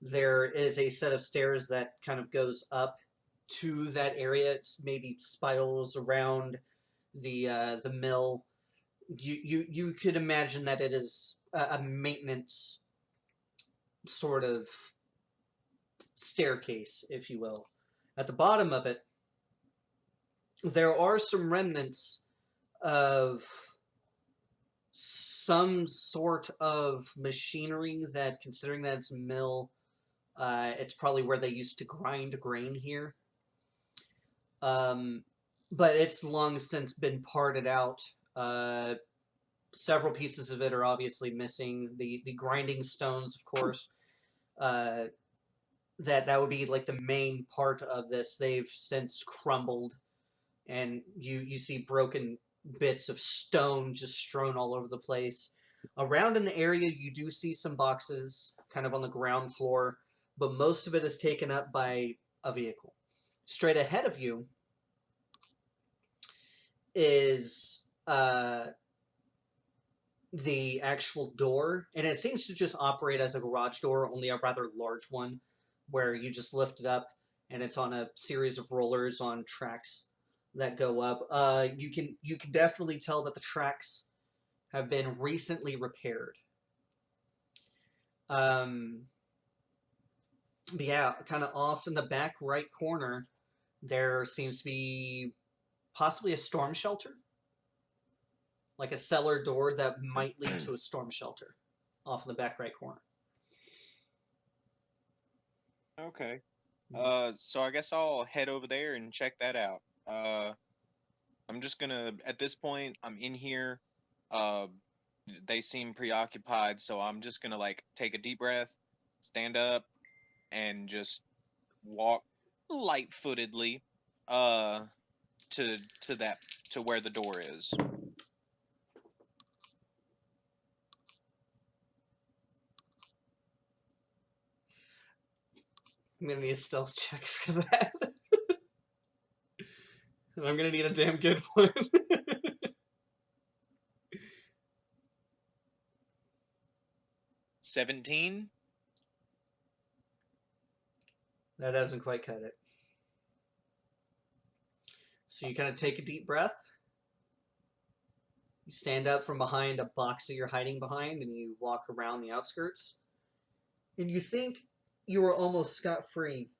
there is a set of stairs that kind of goes up to that area. It's maybe spirals around the mill. You could imagine that it is a maintenance sort of staircase, if you will. At the bottom of it, there are some remnants of some sort of machinery that, considering that it's a mill, it's probably where they used to grind grain here. But it's long since been parted out. Several pieces of it are obviously missing. The grinding stones, of course, that would be like the main part of this. They've since crumbled, and you see broken bits of stone just strewn all over the place. Around in the area, you do see some boxes kind of on the ground floor, but most of it is taken up by a vehicle. Straight ahead of you is the actual door, and it seems to just operate as a garage door, only a rather large one, where you just lift it up, and it's on a series of rollers on tracks that go up. You can definitely tell that the tracks have been recently repaired. But yeah, kind of off in the back right corner, there seems to be possibly a storm shelter, like a cellar door that might lead to a storm shelter off in the back right corner. Okay. So I guess I'll head over there and check that out. I'm just gonna, at this point, I'm in here. Uh, they seem preoccupied, so I'm just gonna like take a deep breath, stand up, and just walk light-footedly, uh, to that to where the door is. I'm gonna need a stealth check for that. And I'm gonna need a damn good one. 17. That doesn't quite cut it. So you kind of take a deep breath. You stand up from behind a box that you're hiding behind, and you walk around the outskirts. And you think you were almost scot-free,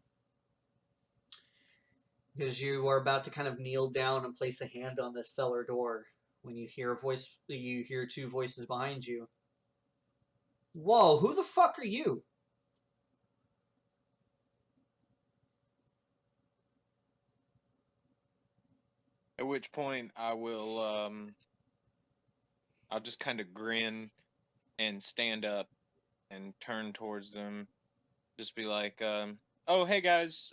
because you are about to kind of kneel down and place a hand on this cellar door when you hear a voice. You hear two voices behind you. Whoa, who the fuck are you? At which point I'll just kind of grin and stand up and turn towards them. Just be like, "Oh, hey guys,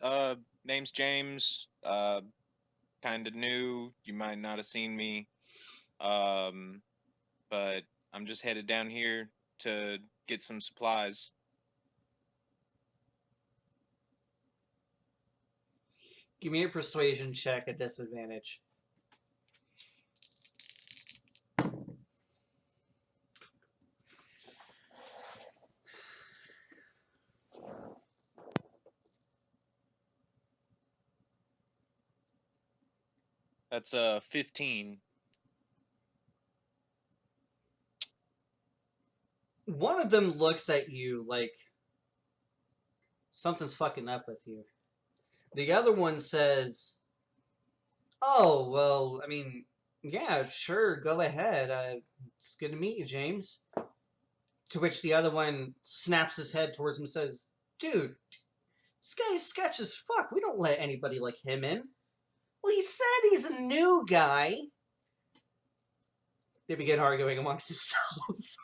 name's James. Kind of new. You might not have seen me. Um, but I'm just headed down here to get some supplies." Give me a persuasion check at disadvantage. That's 15. One of them looks at you like something's fucking up with you. The other one says, "Oh, well, I mean, yeah, sure, go ahead. It's good to meet you, James." To which the other one snaps his head towards him and says, "Dude, this guy's sketch as fuck. We don't let anybody like him in." "Well, he said he's a new guy." They begin arguing amongst themselves.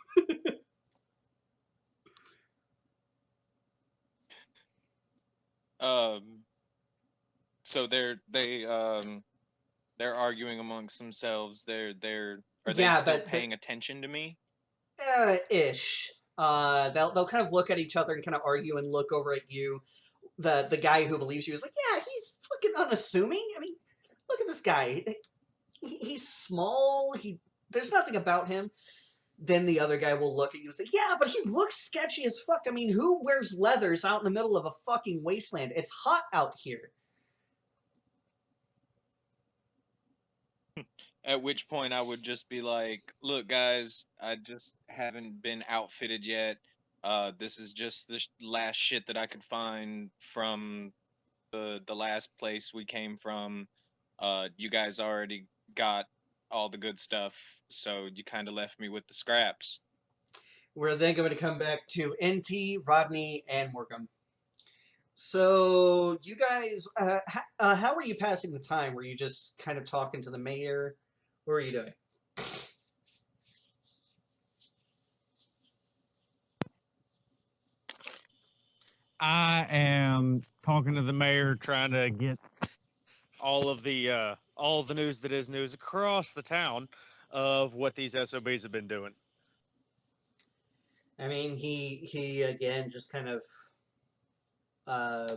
Um, so they're arguing amongst themselves. Are they Yeah, still but paying attention to me? ish. They'll kind of look at each other and kind of argue and look over at you. The guy who believes you is like, "Yeah, he's fucking unassuming. I mean, look at this guy. He's small. There's nothing about him." Then the other guy will look at you and say, "Yeah, but he looks sketchy as fuck. I mean, who wears leathers out in the middle of a fucking wasteland? It's hot out here." At which point I would just be like, "Look, guys, I just haven't been outfitted yet. This is just the last shit that I could find from the last place we came from. You guys already got all the good stuff, so you kind of left me with the scraps." We're then going to come back to NT, Rodney, and Morgan. So you guys, how were you passing the time? Were you just kind of talking to the mayor? What were you doing? I am talking to the mayor, trying to get all the news that is news across the town of what these SOBs have been doing. I mean, he again just kind of uh,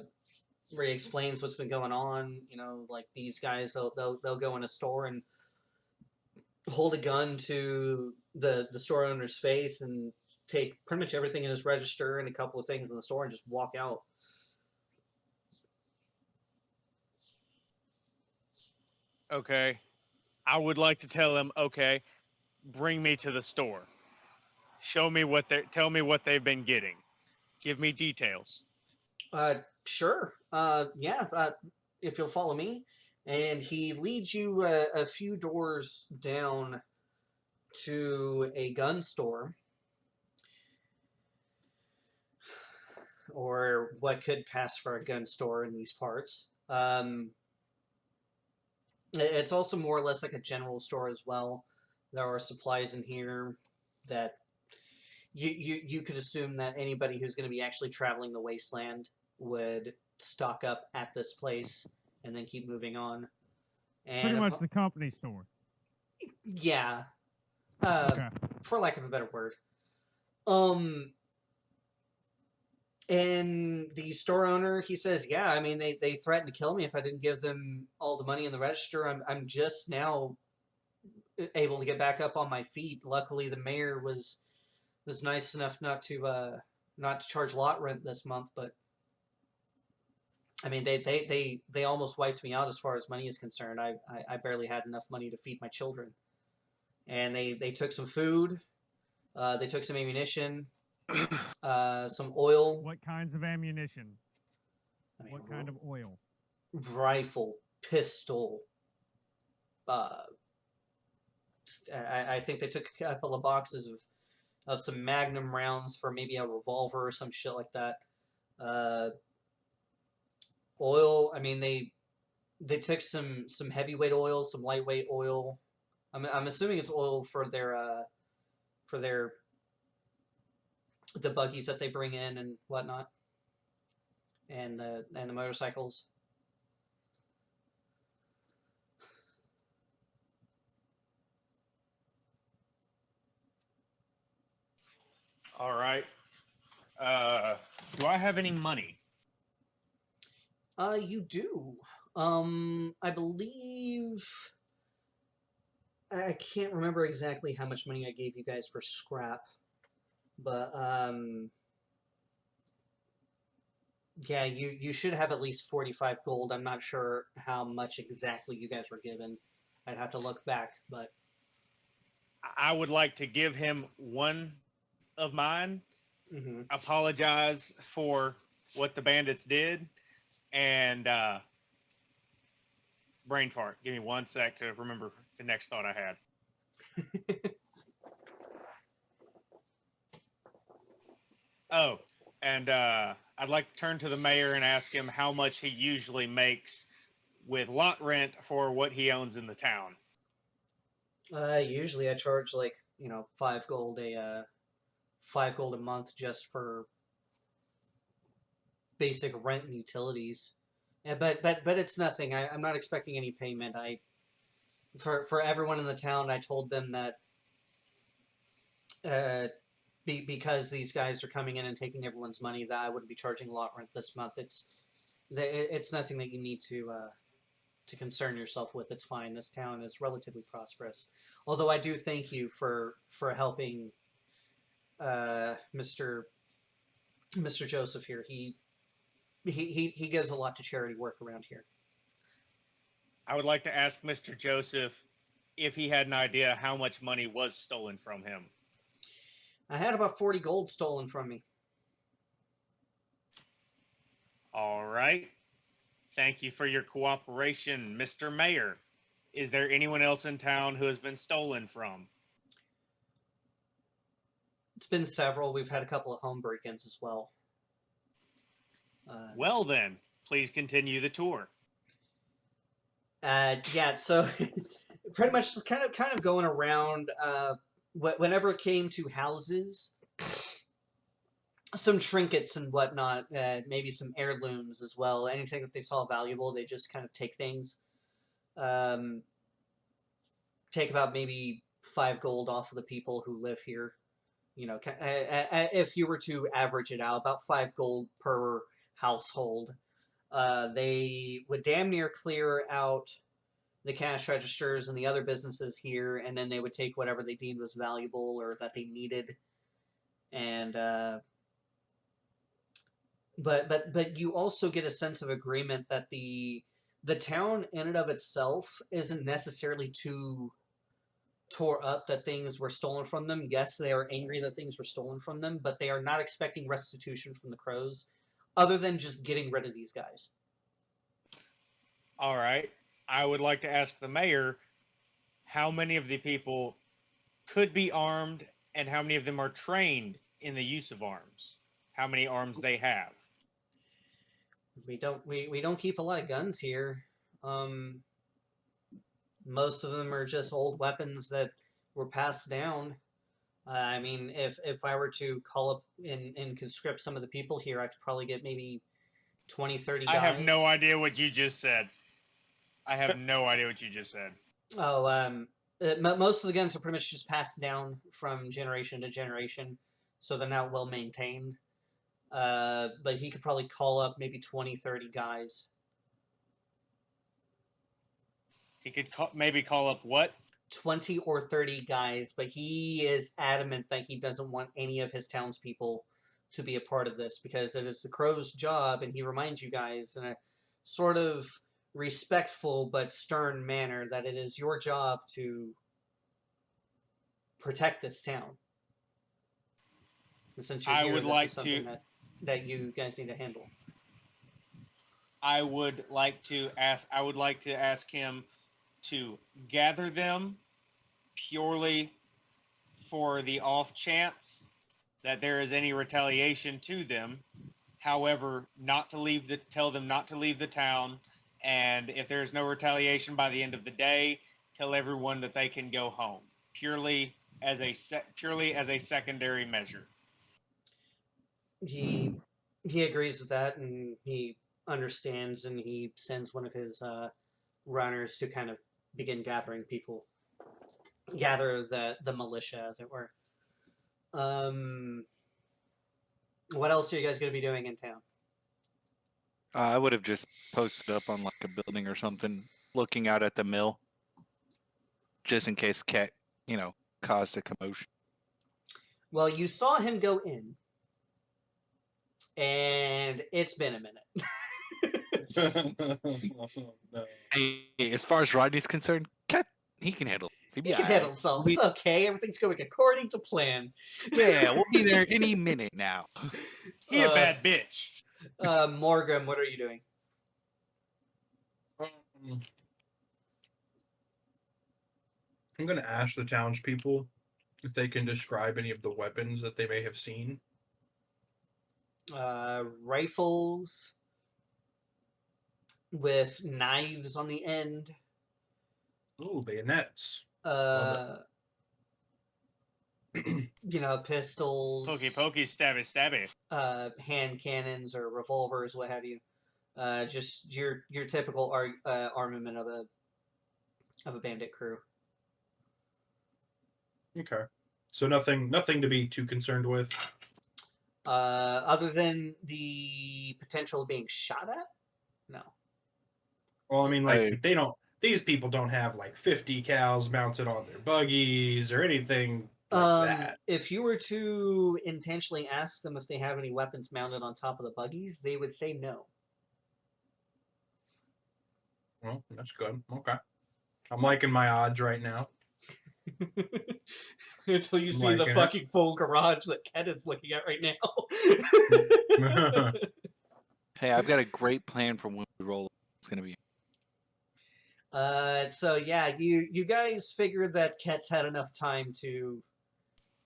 re-explains what's been going on. You know, like these guys, they'll go in a store and hold a gun to the store owner's face and take pretty much everything in his register and a couple of things in the store and just walk out. Okay. I would like to tell him, okay, bring me to the store. Show me what they tell me what they've been getting. Give me details. Sure. Yeah. If you'll follow me, and he leads you a few doors down to a gun store, or what could pass for a gun store in these parts. It's also more or less like a general store as well. There are supplies in here that you could assume that anybody who's going to be actually traveling the wasteland would stock up at this place and then keep moving on. And Pretty much the company store. yeah, Okay. for lack of a better word. Um, and the store owner, he says, yeah, I mean, they threatened to kill me if I didn't give them all the money in the register. I'm just now able to get back up on my feet. Luckily, the mayor was nice enough not to charge lot rent this month, but I mean, they almost wiped me out as far as money is concerned. I barely had enough money to feed my children, and they took some food, they took some ammunition, some oil. What kinds of ammunition? I mean, What kind of oil? rifle, pistol. I think they took a couple of boxes of some Magnum rounds for maybe a revolver or some shit like that. Oil. I mean, they took some heavyweight oil, some lightweight oil. I'm assuming it's oil for their the buggies that they bring in and whatnot, and the motorcycles. All right. Do I have any money? You do. I believe I can't remember exactly how much money I gave you guys for scrap, but yeah, you should have at least 45 gold. I'm not sure how much exactly you guys were given. I'd have to look back, but I would like to give him one of mine, mhm. apologize for what the bandits did, and brain fart. Give me 1 sec to remember the next thought I had. Oh, and I'd like to turn to the mayor and ask him how much he usually makes with lot rent for what he owns in the town. Usually I charge like 5 gold 5 gold a month just for basic rent and utilities. Yeah, but it's nothing. I'm not expecting any payment. For everyone in the town, I told them that because these guys are coming in and taking everyone's money, that I wouldn't be charging lot rent this month. It's nothing that you need to concern yourself with. It's fine. This town is relatively prosperous. Although I do thank you for helping Mr. Joseph here. He gives a lot to charity work around here. I would like to ask Mr. Joseph if he had an idea how much money was stolen from him. I had about 40 gold stolen from me. All right. Thank you for your cooperation, Mr. Mayor. Is there anyone else in town who has been stolen from? It's been several. We've had a couple of home break-ins as well. Well then, please continue the tour. Yeah, so pretty much kind of going around. Whenever it came to houses, some trinkets and whatnot, maybe some heirlooms as well. Anything that they saw valuable, they just kind of take things. Take about maybe 5 gold off of the people who live here. If you were to average it out, about 5 gold per household. They would damn near clear out the cash registers and the other businesses here, and then they would take whatever they deemed was valuable or that they needed. And but you also get a sense of agreement that the town in and of itself isn't necessarily too tore up that things were stolen from them. Yes, they are angry that things were stolen from them, but they are not expecting restitution from the crows, other than just getting rid of these guys. All right. I would like to ask the mayor how many of the people could be armed and how many of them are trained in the use of arms. How many arms they have. We don't keep a lot of guns here. Most of them are just old weapons that were passed down. I mean, if I were to call up and conscript some of the people here, I could probably get maybe 20, 30 guys. I have no idea what you just said. I have no idea what you just said. Oh, most of the guns are pretty much just passed down from generation to generation, so they're not well maintained. But he could probably call up maybe 20, 30 guys. He could maybe call up what? 20 or 30 guys, but he is adamant that he doesn't want any of his townspeople to be a part of this because it is the crow's job, and he reminds you guys in a sort of respectful but stern manner that it is your job to protect this town. And since you're here, this is something that you guys need to handle. I would like to ask him to gather them purely for the off chance that there is any retaliation to them. However, tell them not to leave the town, and if there is no retaliation by the end of the day, tell everyone that they can go home. Purely as a secondary measure. He agrees with that, and he understands, and he sends one of his runners to kind of begin gathering people, gather the militia, as it were. What else are you guys going to be doing in town? I would have just posted up on like a building or something, looking out at the mill, just in case Cat, caused a commotion. Well, you saw him go in, and it's been a minute. No. Hey, as far as Rodney's concerned, Cat, he can handle it. He can handle himself. It's okay. Everything's going according to plan. Yeah, we'll be there any minute now. He a bad bitch. Morgan, what are you doing? I'm going to ask the townspeople if they can describe any of the weapons that they may have seen. Rifles with knives on the end. Ooh, bayonets. Pistols. Pokey, stabby. Hand cannons or revolvers, what have you. Just your typical armament of a bandit crew. Okay. So nothing to be too concerned with. Other than the potential of being shot at? No. Well, I mean, these people don't have like 50 cows mounted on their buggies or anything like that. If you were to intentionally ask them if they have any weapons mounted on top of the buggies, they would say no. Well, that's good. Okay. I'm liking my odds right now. Until you see the fucking full garage that Ken is looking at right now. Hey, I've got a great plan for when we roll. It's going to be. So yeah, you guys figured that Ket's had enough time to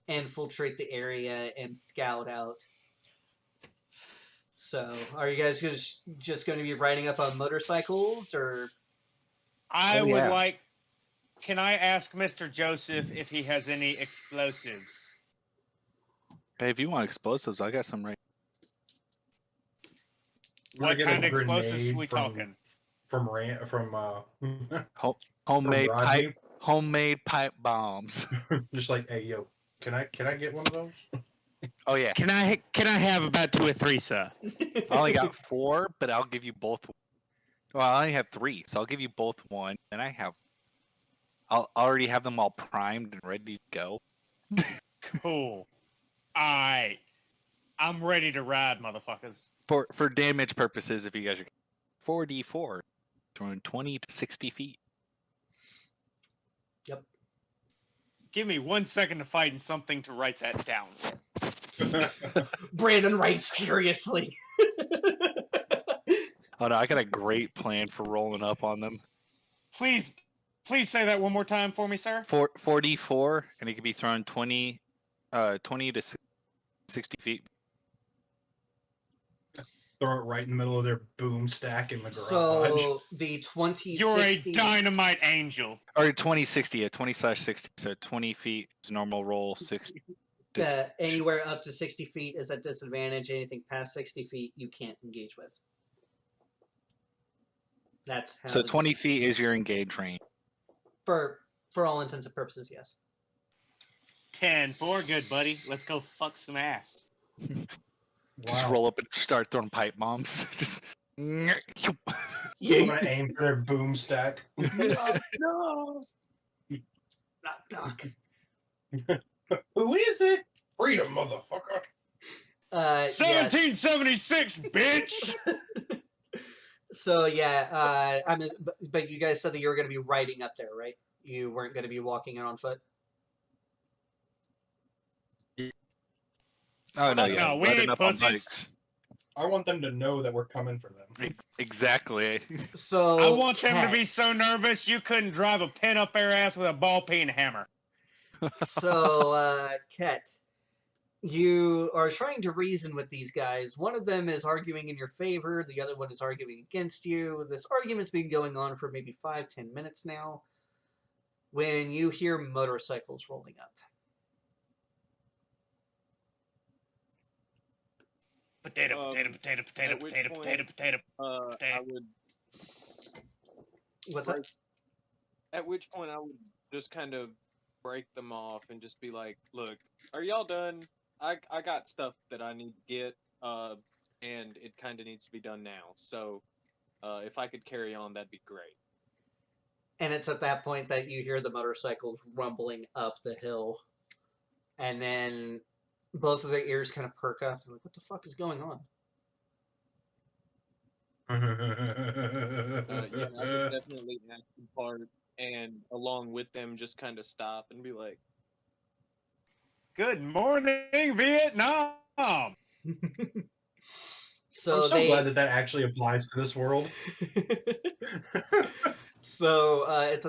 infiltrate the area and scout out. So, are you guys just going to be riding up on motorcycles, or? I would like. Can I ask Mr. Joseph if he has any explosives? Hey, if you want explosives, I got some right. What kind of explosives are we talking? From homemade pipe bombs. Just like, hey, yo, can I get one of those? Oh yeah. Can I have about 2 or 3, sir? I only got 4, but I'll give you both. Well, I only have 3, so I'll give you both one. And I'll already have them all primed and ready to go. Cool. Alright. I'm ready to ride, motherfuckers. For damage purposes, if you guys are 4d4, throwing 20 to 60 feet. Give me 1 second to find something to write that down. Brandon writes furiously. Oh no, I got a great plan for rolling up on them. Please say that one more time for me, sir. 4d4, and it can be thrown 20 to 60 feet. Throw it right in the middle of their boom stack in the garage. So the 20, You're 60... a dynamite angel. Or 20/60, yeah, 20/60. So 20 feet is normal roll, 60. Anywhere up to 60 feet is at disadvantage. Anything past 60 feet, you can't engage with. That's how. So the 20 feet is your engage range. For all intents and purposes, yes. 10-4, good buddy. Let's go fuck some ass. Just roll up and start throwing pipe bombs. Just. I'm gonna aim for their boom stack. No. Knock, knock. Who is it? Freedom, motherfucker. 1776, bitch. So yeah, but you guys said that you were going to be riding up there, right? You weren't going to be walking in on foot. Oh no, yeah, No, we riding ain't up on pussies. bikes. I want them to know that we're coming for them. Exactly. So I want them to Cat, be so nervous you couldn't drive a pin up their ass with a ball peen hammer. So Ket, you are trying to reason with these guys. One of them is arguing in your favor. The other one is arguing against you. This argument's been going on for maybe 5-10 minutes now. When you hear motorcycles rolling up. Potato. At which point, I would. What's that? At which point, I would just kind of break them off and just be like, "Look, are y'all done? I got stuff that I need to get, and it kind of needs to be done now. So, if I could carry on, that'd be great." And it's at that point that you hear the motorcycles rumbling up the hill. And then both of their ears kind of perk up. They're like, what the fuck is going on? Yeah, I would definitely act the part, and along with them, just kind of stop and be like, Good morning, Vietnam. So I'm so glad that actually applies to this world. So it's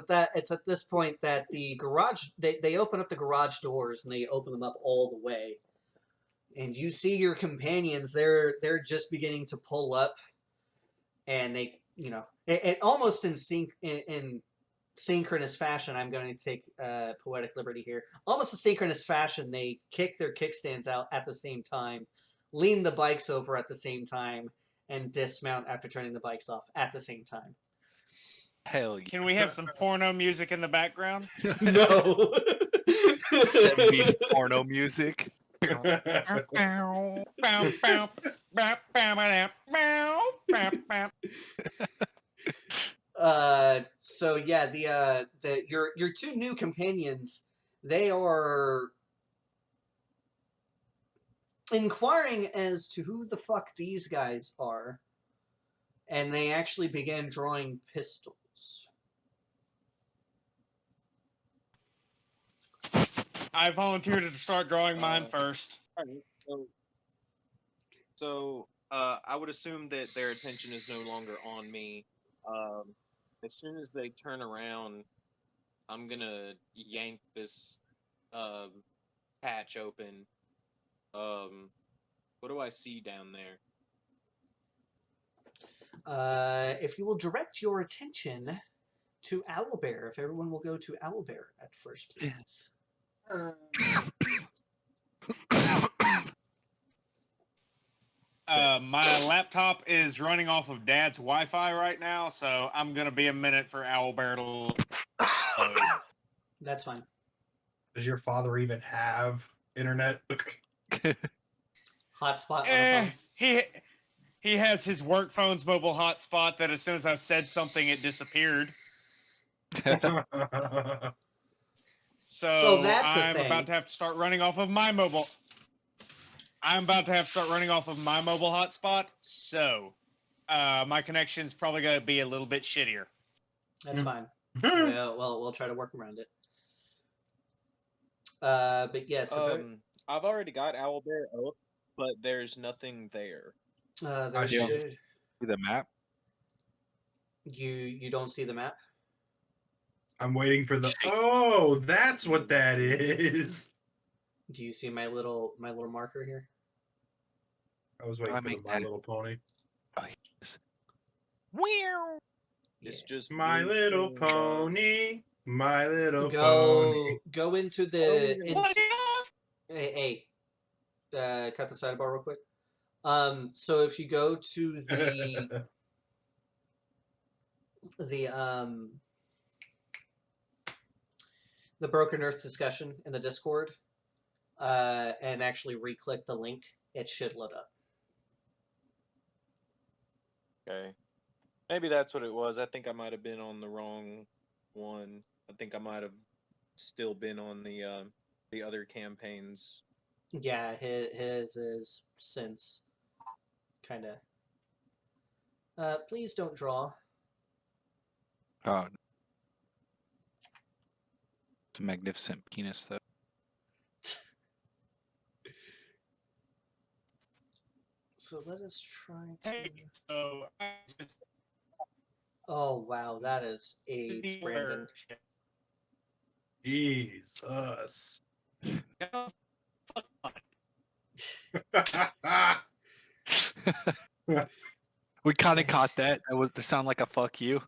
at this point that the garage they open up the garage doors and they open them up all the way, and you see your companions. They're just beginning to pull up, and they it almost in synchronous fashion. I'm going to take poetic liberty here. Almost in synchronous fashion, they kick their kickstands out at the same time, lean the bikes over at the same time, and dismount after turning the bikes off at the same time. Hell yeah. Can we have some porno music in the background? No. 70s porno music. So yeah, your two new companions, they are inquiring as to who the fuck these guys are, and they actually begin drawing pistols. I volunteered to start drawing mine first. Alright, so I would assume that their attention is no longer on me. As soon as they turn around, I'm gonna yank this patch open. What do I see down there? If you will direct your attention to Owlbear, if everyone will go to Owlbear at first, please. My laptop is running off of Dad's Wi-Fi right now, so I'm gonna be a minute for Owlbear to load. That's fine. Does your father even have internet? Hotspot on the phone. He has his work phone's mobile hotspot that as soon as I said something, it disappeared. So So that's a I'm thing. about to have to start running off of my mobile. I'm about to have to start running off of my mobile hotspot. So my connection's probably going to be a little bit shittier. That's Mm. fine. We'll try to work around it. But yes, I've already got Owlbear up, but there's nothing there. there I don't- should See the map? you don't see the map. I'm waiting for the. Oh, that's what that is. Do you see my little marker here? I was waiting I for the make My that- Little Pony. Oh, yes. Wow. It's Yeah. just My blue Little thing, Pony. My Little Pony. Go into Oh, the What? hey, cut the sidebar real quick. So if you go to the Broken Earth discussion in the Discord, and actually re-click the link, it should load up. Okay. Maybe that's what it was. I think I might have been on the wrong one. I think I might have still been on the other campaigns. Yeah, his is since kind of. Please don't draw. Oh. It's a magnificent penis, though. So let us try to. Hey, so I just Oh wow, that is AIDS, Brandon. Jesus. No, fuck We kind of caught that. That was to sound like a fuck you.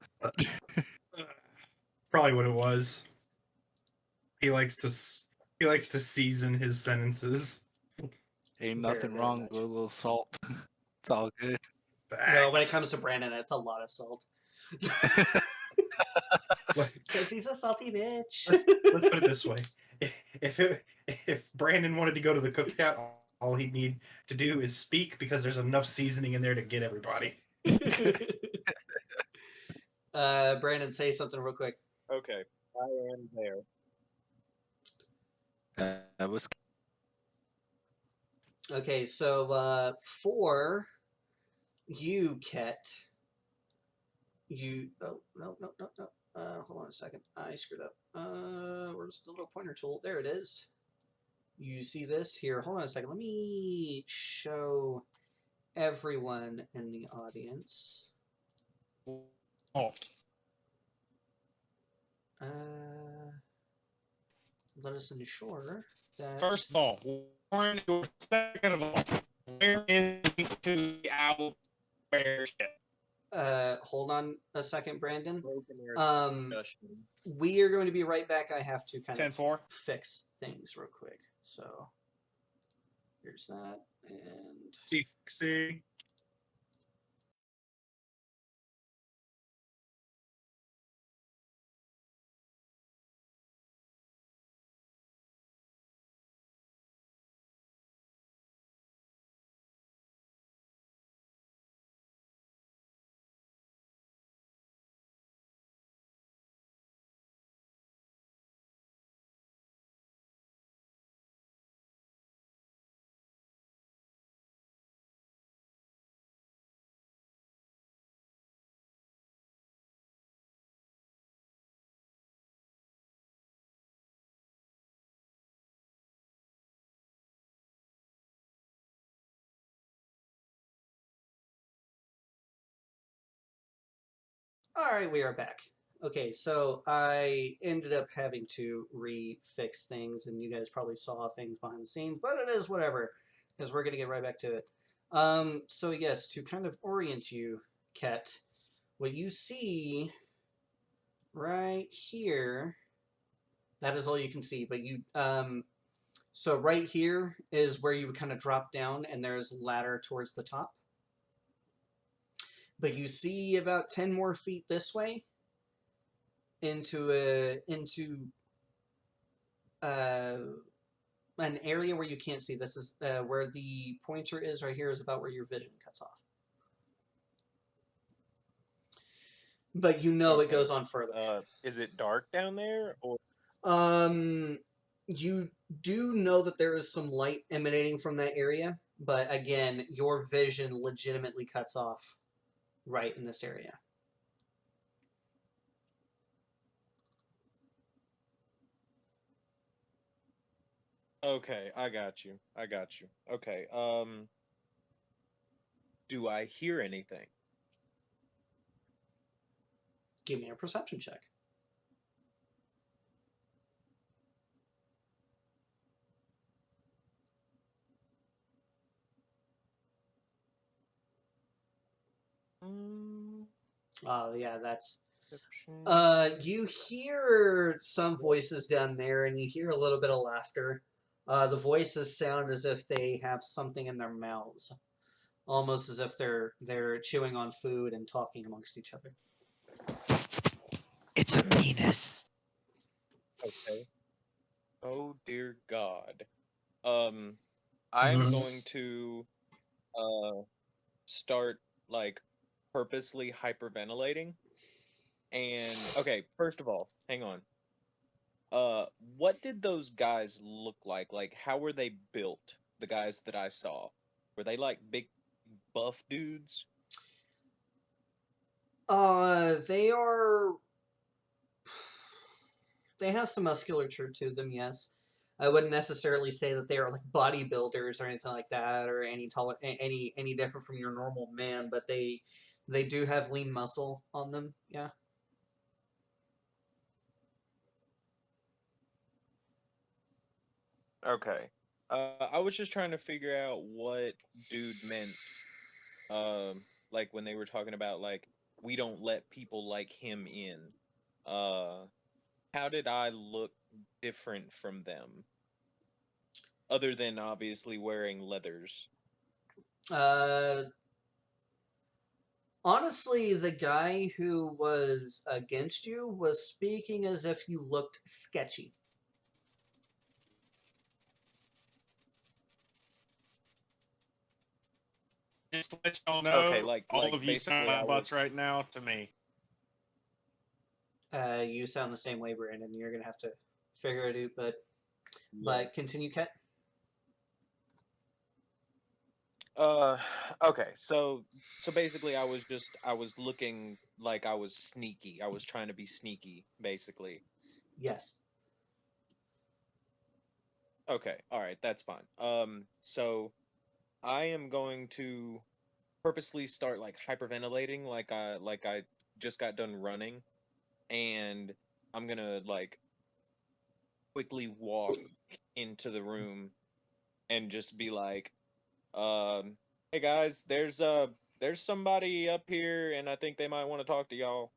Probably what it was. He likes to season his sentences. Ain't Very, nothing very wrong much. with a little salt. It's all good. No, when it Facts. comes to Brandon, it's a lot of salt. Let- Because he's a salty bitch. let's put it this way: if Brandon wanted to go to the cookout, all he'd need to do is speak because there's enough seasoning in there to get everybody. Brandon, say something real quick. Okay, I am there. That was Okay, so for you, Ket, you. Oh, no. Hold on a second. I screwed up. Where's the little pointer tool? There it is. You see this here? Hold on a second. Let me show everyone in the audience. Halt. Let us ensure that. First of all, Warren, second of all, where is the link to the owl bear shit? Hold on a second, Brandon. Broken Earth discussion. We are going to be right back. I have to kind of 10-4. fix things real quick. So here's that, and See. all right, we are back. Okay, so I ended up having to refix things, and you guys probably saw things behind the scenes, but it is whatever, because we're gonna get right back to it. So yes, to kind of orient you, Ket, what you see right here, that is all you can see. But you, so right here is where you would kind of drop down, and there's a ladder towards the top. But you see about 10 more feet this way into an area where you can't see. This is where the pointer is right here is about where your vision cuts off. but you know it Okay. goes on further. Is it dark down there, or You do know that there is some light emanating from that area, but again, your vision legitimately cuts off right in this area. okay? I got you. I got you. Okay. Do I hear anything? Give me a perception check. Mm, Yeah, that's perception. you hear some voices down there, and you hear a little bit of laughter. The voices sound as if they have something in their mouths, almost as if they're chewing on food and talking amongst each other. It's a penis. Okay. Oh dear God. I'm going to start like purposely hyperventilating. And okay, first of all, hang on. What did those guys look like? Like, how were they built? The guys that I saw, were they like big buff dudes? They are. They have some musculature to them, yes. I wouldn't necessarily say that they are like bodybuilders or anything like that, or any taller, any different from your normal man, but they do have lean muscle on them. Yeah. Okay. I was just trying to figure out what dude meant. Like when they were talking about like we don't let people like him in. Uh, how did I look different from them? Other than obviously wearing leathers. Uh, Honestly, the guy who was against you was speaking as if you looked sketchy. Just to let y'all Okay, know, all of you sound basically I like was butts right now to me. You sound the same way, Brandon. You're gonna have to figure it out, yeah. but continue, Ket. Uh okay, so basically I was looking like I was sneaky. I was trying to be sneaky, basically. Yes. Okay, all right, that's fine. So I am going to purposely start like hyperventilating like I just got done running, and I'm gonna like quickly walk into the room and just be like, hey guys, there's somebody up here and I think they might want to talk to y'all.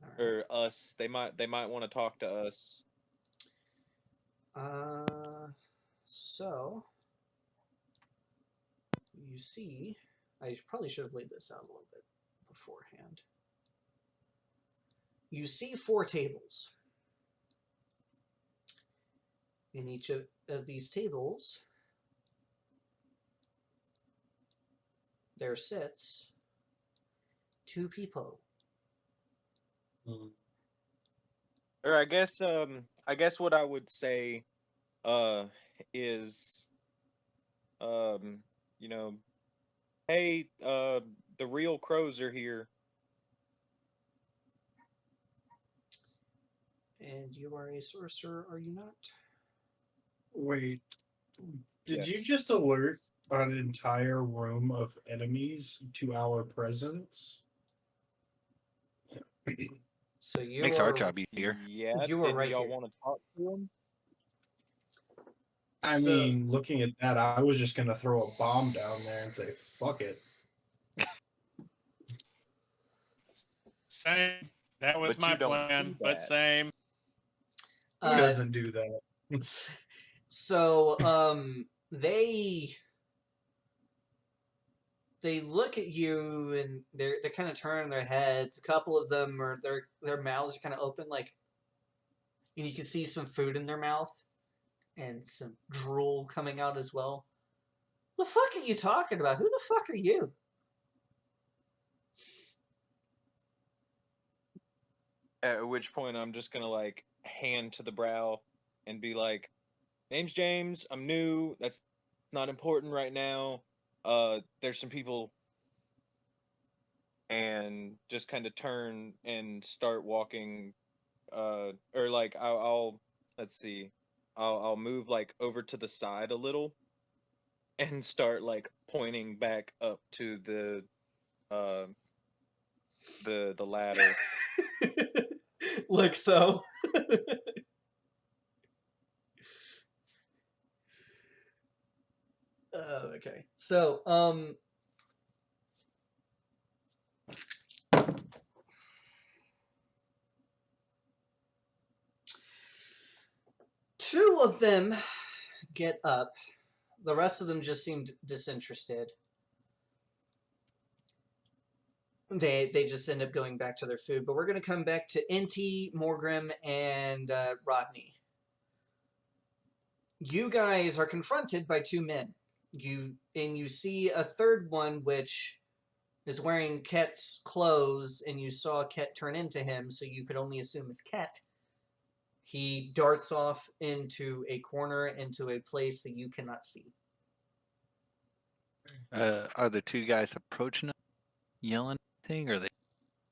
All right. Or us. They might want to talk to us. So you see, I probably should have laid this out a little bit beforehand. You see 4 tables. In each of these tables, there sits 2 people. Or I guess what I would say uh is um you know, hey, the real crows are here. And you are a sorcerer, are you not? Wait, did you Yes. just alert an entire room of enemies to our presence? So you Makes are our job easier. Yeah, you are didn't right y'all here. want to talk to them? I So- mean, looking at that, I was just gonna throw a bomb down there and say, "Fuck it." Same. That was But my you don't plan, see but that. same. Who doesn't do that? So they look at you and they're kind of turning their heads. A couple of them are their mouths are kind of open, like, and you can see some food in their mouth and some drool coming out as well. The fuck are you talking about? Who the fuck are you? At which point I'm just gonna like hand to the brow and be like, "Name's James. I'm new. That's not important right now. There's some people," and just kind of turn and start walking. Or like I'll let's see, I'll move like over to the side a little and start like pointing back up to uh the ladder. Like so. Okay. So, two of them get up. The rest of them just seemed disinterested. They just end up going back to their food. But we're going to come back to Inti, Morgrim, and Rodney. You guys are confronted by two men. You see a third one which is wearing Ket's clothes, and you saw Ket turn into him, so you could only assume it's Ket. He darts off into a corner, into a place that you cannot see. Are the two guys approaching us, yelling anything, or they?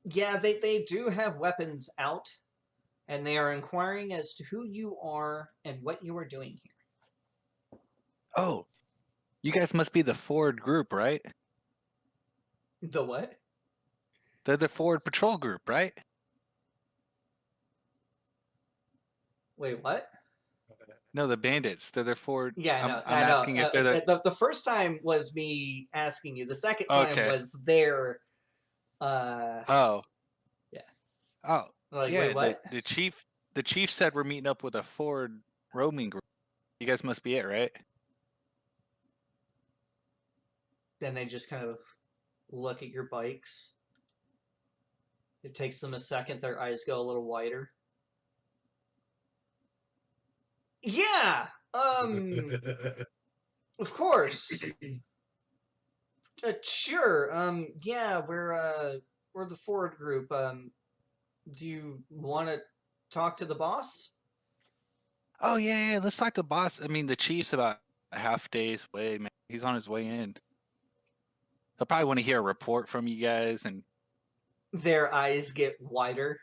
Yeah, they do have weapons out, and they are inquiring as to who you are and what you are doing here. Oh, you guys must be the Ford group, right? The what? They're the Ford patrol group, right? Wait, what? No, the bandits. They're the Ford. Yeah, I know. I'm I know. asking if they're the. The first time was me asking you. The second time Okay. was their. Oh. Yeah. Oh. Like, Yeah. wait, what? The chief said we're meeting up with a Ford roaming group. You guys must be it, right? Then they just kind of look at your bikes. It takes them a second. Their eyes go a little wider. Yeah. Of course. Sure. Yeah, we're the Ford group. Do you want to talk to the boss? Oh yeah. Let's talk to the boss. I mean, the chief's about a half day's way, man. He's on his way in. He'll probably want to hear a report from you guys, and Their eyes get wider.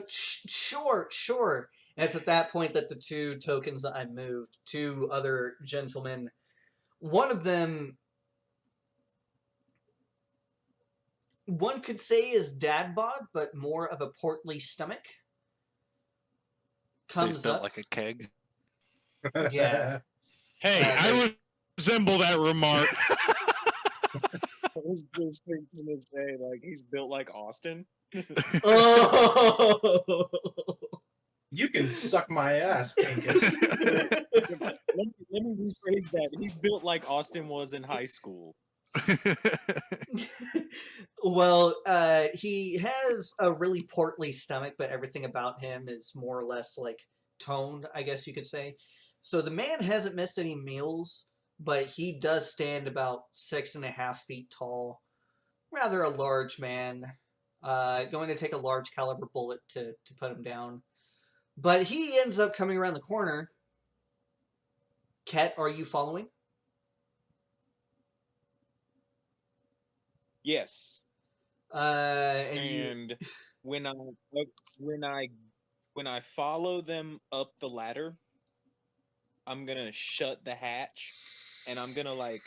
Sure. And it's at that point that the two tokens that I moved, two other gentlemen, one of them, one could say is dad bod, but more of a portly stomach. so he's Comes built up. like a keg. Yeah. Hey, I resemble that remark. I was just gonna say, like, he's built like Austin. Oh! You can suck my ass, Pinkus. Let me rephrase that. He's built like Austin was in high school. Well, he has a really portly stomach, but everything about him is more or less like toned, I guess you could say. So the man hasn't missed any meals, but he does stand about 6.5 feet tall. Rather a large man. Going to take a large caliber bullet to put him down. But he ends up coming around the corner. Ket, are you following? Yes. And when I follow them up the ladder, I'm gonna shut the hatch, and I'm gonna like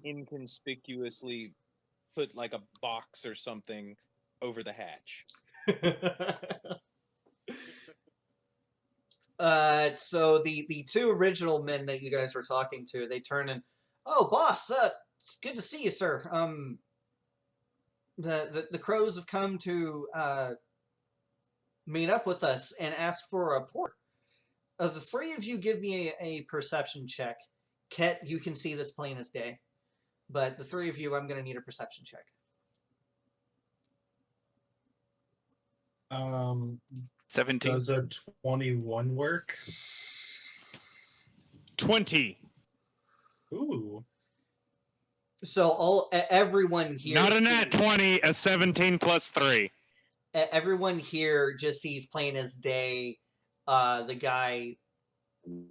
inconspicuously put like a box or something over the hatch. So the two original men that you guys were talking to, they turn and, oh, boss, it's good to see you, sir. The crows have come to meet up with us and ask for a report. The three of you give me a perception check. Ket, you can see this plain as day, but the three of you, I'm going to need a perception check. 17. Does a 21 work? 20. Ooh. So everyone here Not a nat sees- 20, a 17 plus 3. everyone here just sees plain as day the guy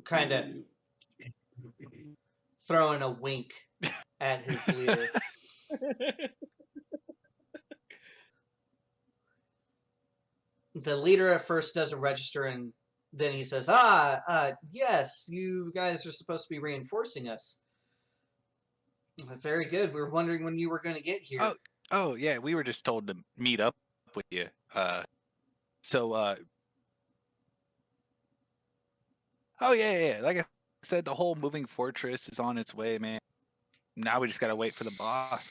kind of throwing a wink at his leader. The leader at first doesn't register, and then he says, yes, you guys are supposed to be reinforcing us. Very good. We were wondering when you were going to get here. Oh yeah, we were just told to meet up with you. So oh yeah. Like I said, the whole moving fortress is on its way, man. Now we just gotta wait for the boss.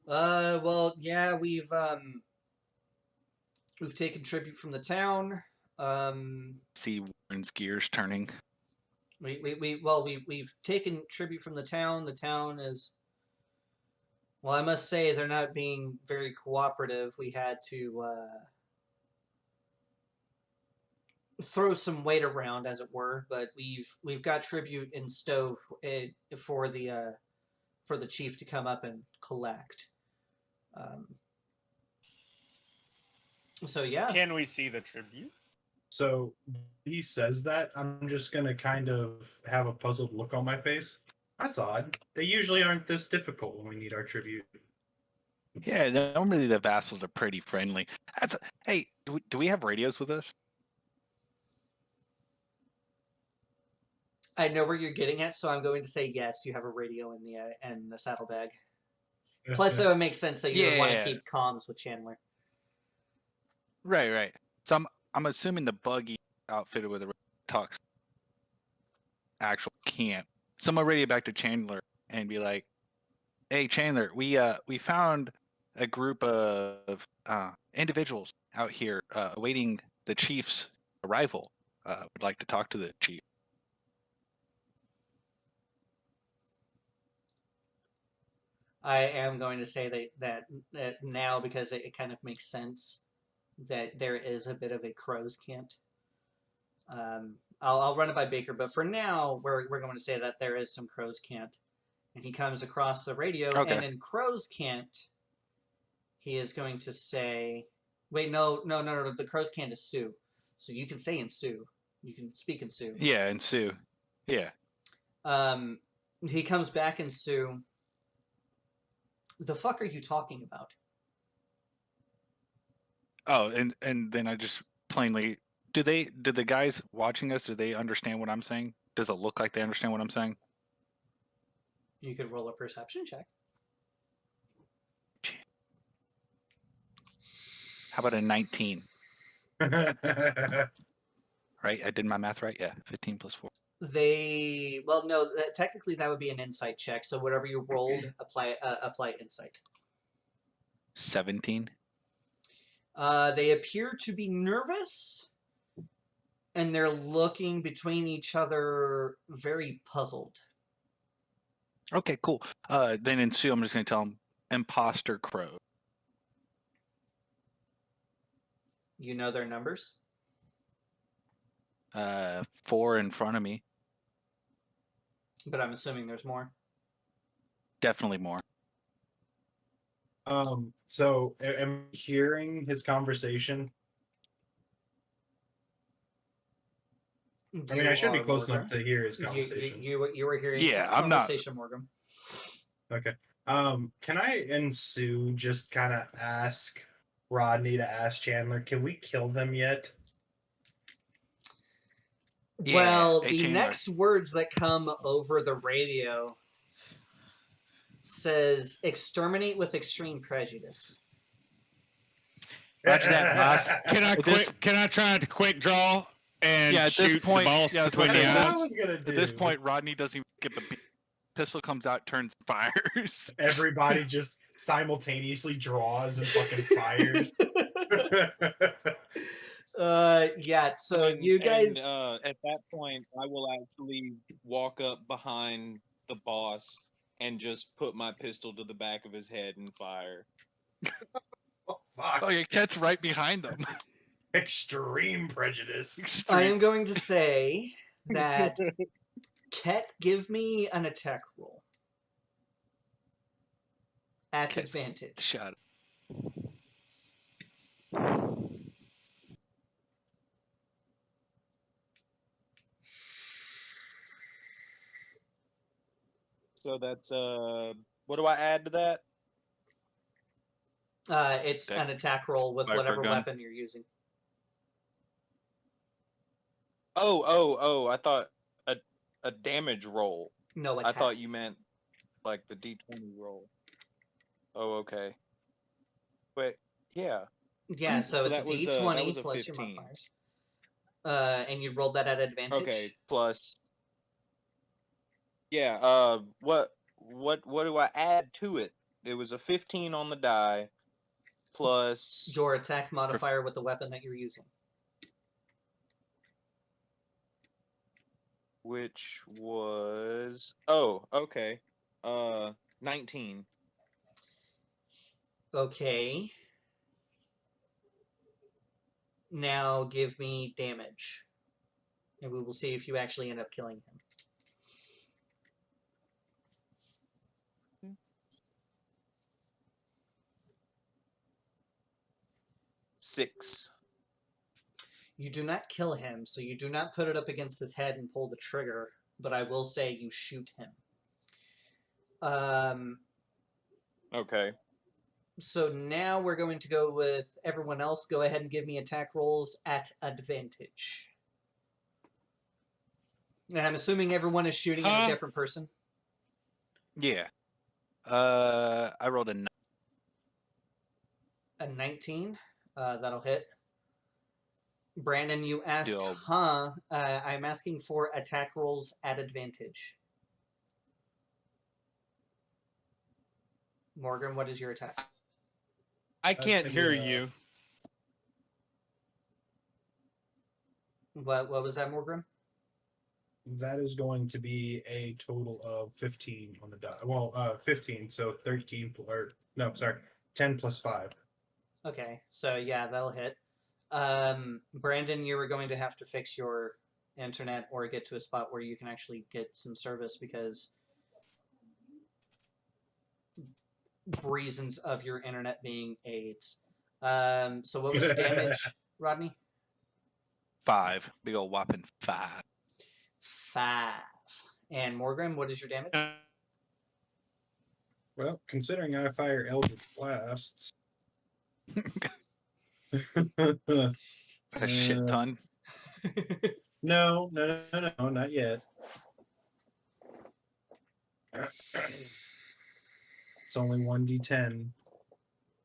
Well, yeah, we've taken tribute from the town. See Warren's gears turning. We've taken tribute from the town. The town is, well, I must say they're not being very cooperative. We had to throw some weight around, as it were, but we've got tribute in stove for the chief to come up and collect. So yeah. Can we see the tribute? So he says that. I'm just gonna kind of have a puzzled look on my face. That's odd. They usually aren't this difficult when we need our tribute. Yeah, normally the vassals are pretty friendly. Hey, do we have radios with us? I know where you're getting at, so I'm going to say yes. You have a radio in the saddlebag. Plus, it would make sense that you would want to keep comms with Chandler. Right. So I'm assuming the buggy outfitted with a talks actual camp. So I'm gonna radio back to Chandler and be like, "Hey Chandler, we found a group of individuals out here awaiting the chief's arrival. Would like to talk to the chief." I am going to say that now, because it kind of makes sense that there is a bit of a crow's cant. I'll run it by Baker, but for now, we're going to say that there is some crow's cant. And he comes across the radio, Okay. and in crow's cant, he is going to say, wait, no, the crow's cant is Sioux. So you can say in Sioux. You can speak in Sioux. Yeah, in Sioux. Yeah. He comes back in Sioux. The fuck are you talking about? Oh, and then I just plainly do the guys watching us, do they understand what I'm saying? Does it look like they understand what I'm saying? You could roll a perception check. How about a 19? Right? I did my math right? Yeah, 15 plus 4. Technically that would be an insight check. So whatever you rolled, apply insight. 17. They appear to be nervous, and they're looking between each other, very puzzled. Okay, cool. Then in Sioux, I'm just going to tell them imposter crow. You know their numbers? 4 in front of me. But I'm assuming there's more. Definitely more. So am I hearing his conversation? I mean, I should be close enough to hear his conversation. You were hearing Yeah, his I'm not- conversation, Morgan. Okay. Can I and Sue just kind of ask Rodney to ask Chandler, can we kill them yet? Yeah, Well, hey, the Chandler. next words that come over the radio says, exterminate with extreme prejudice. Roger that, boss. Can I try to quick draw and Yeah, at this shoot point- the boss yeah, I was between gonna the say, That's eyes? what I was gonna do. At this point, Rodney doesn't even get the pistol comes out, turns, fires. Everybody just simultaneously draws and fucking fires. Yeah, so you guys... at that point, I will actually walk up behind the boss and just put my pistol to the back of his head and fire. Oh, fuck. Oh, your cat's right behind them. Extreme prejudice. I am going to say that Ket, give me an attack roll. At Ket's advantage. Shot. So that's what do I add to that? It's Dex- an attack roll with fire for a whatever gun. weapon you're using. Oh, I thought a damage roll. No I attack. thought you meant like the D20 roll. Oh, okay. But yeah. Yeah, so, So it's that a was, D20 that was a plus your 15. modifiers. And you rolled that at advantage? Okay, plus yeah, what do I add to it? It was a 15 on the die plus Your attack modifier with the weapon that you're using. which was okay. 19. Okay. Now give me damage. And we will see if you actually end up killing him. 6. You do not kill him, so you do not put it up against his head and pull the trigger, but I will say you shoot him. Okay. So now we're going to go with everyone else. Go ahead and give me attack rolls at advantage. And I'm assuming everyone is shooting at a different person. Yeah. I rolled a 9. A 19. That'll hit. Brandon, you asked, Yo. I'm asking for attack rolls at advantage. Morgan, what is your attack? I can't gonna hear be, you. What was that, Morgan? That is going to be a total of 15 on the die. Well, 15, so 13 or no, sorry, 10 plus 5. Okay, so yeah, that'll hit. Brandon, you were going to have to fix your internet or get to a spot where you can actually get some service because reasons of your internet being AIDS. So what was your damage, Rodney? 5. Big old whopping 5. 5. And Morgan, what is your damage? Well, considering I fire Eldritch Blasts. A shit ton. No, not yet. It's only 1d10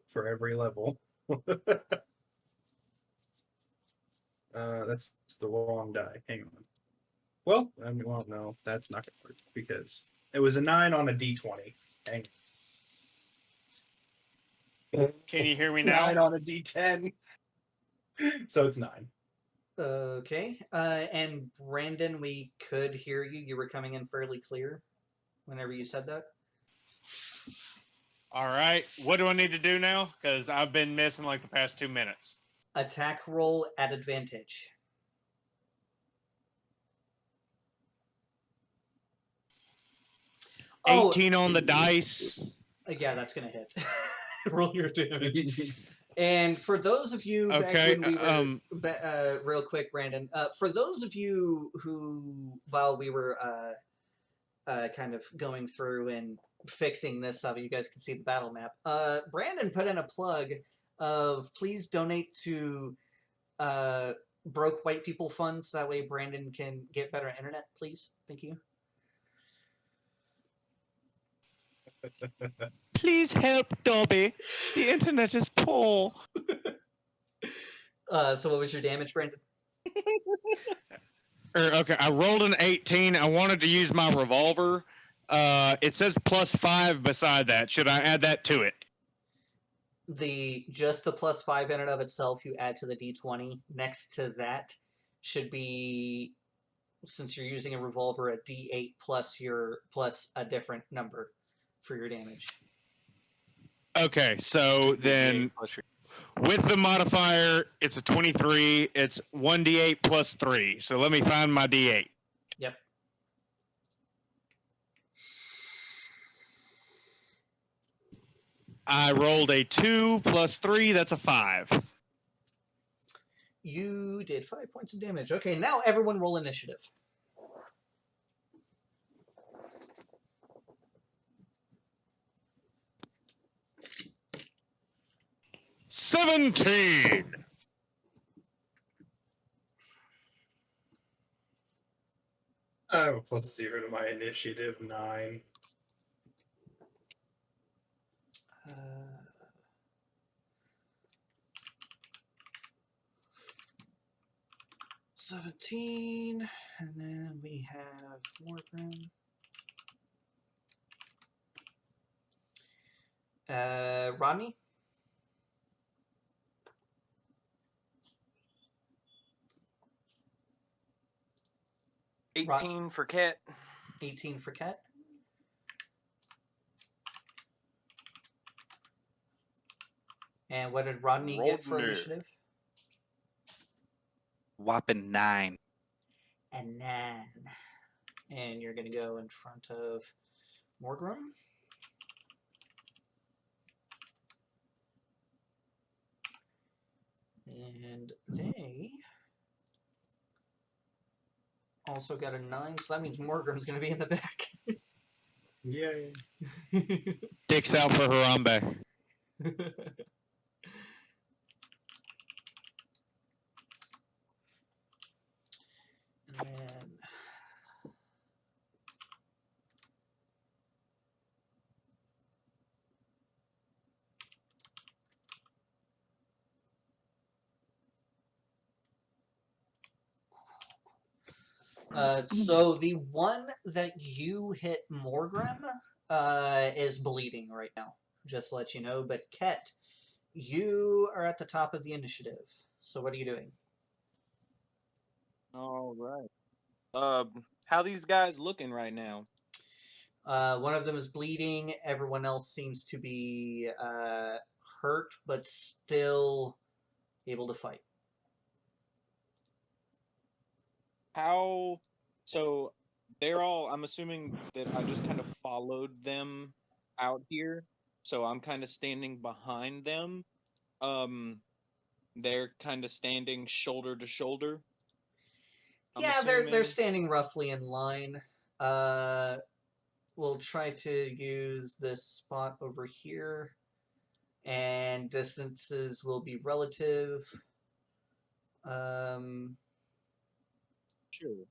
for every level. That's the wrong die. Hang on. Well, no, that's not gonna work because it was a 9 on a d20. Hang on. Can you hear me now? 9 on a d10. So it's 9. Okay. And Brandon, we could hear you. You were coming in fairly clear whenever you said that. All right. What do I need to do now? Because I've been missing like the past 2 minutes. Attack roll at advantage. Oh, 18 on the dice. yeah, that's gonna hit. Roll your damage. And for those of you back Okay. when we were, real quick, Brandon, for those of you who, while we were kind of going through and fixing this up, you guys can see the battle map. Brandon put in a plug of please donate to Broke White People Fund, so that way Brandon can get better internet, please. Thank you. Please help, Dobby. The internet is poor. So what was your damage, Brandon? Okay, I rolled an 18. I wanted to use my revolver. It says +5 beside that. Should I add that to it? Just the +5 in and of itself, you add to the d20. Next to that should be, since you're using a revolver, a d8 plus a different number for your damage. Okay, so then with the modifier, it's a 23. It's 1d8 plus 3. So let me find my d8. Yep. I rolled a 2 plus 3. That's a 5. You did 5 points of damage. Okay, now everyone roll initiative. $17. I have a +0 to my initiative, 9. Uh, 17, and then we have Morgan. Rodney? Rod- 18 for Ket. 18 for Ket. And what did Rodney get for Rodney. initiative? Whopping 9. And 9. And you're going to go in front of Morgram. And they also got a 9, so that means Morgram's going to be in the back. Yay. Dicks out for Harambe. And then so the one that you hit Morgram is bleeding right now, just to let you know. But Ket, you are at the top of the initiative. So what are you doing? All right. How these guys looking right now? One of them is bleeding. Everyone else seems to be hurt, but still able to fight. How? So they're all. I'm assuming that I just kind of followed them out here. So I'm kind of standing behind them. They're kind of standing shoulder to shoulder. I'm Yeah, they're assuming. standing roughly in line. We'll try to use this spot over here, and distances will be relative. Sure.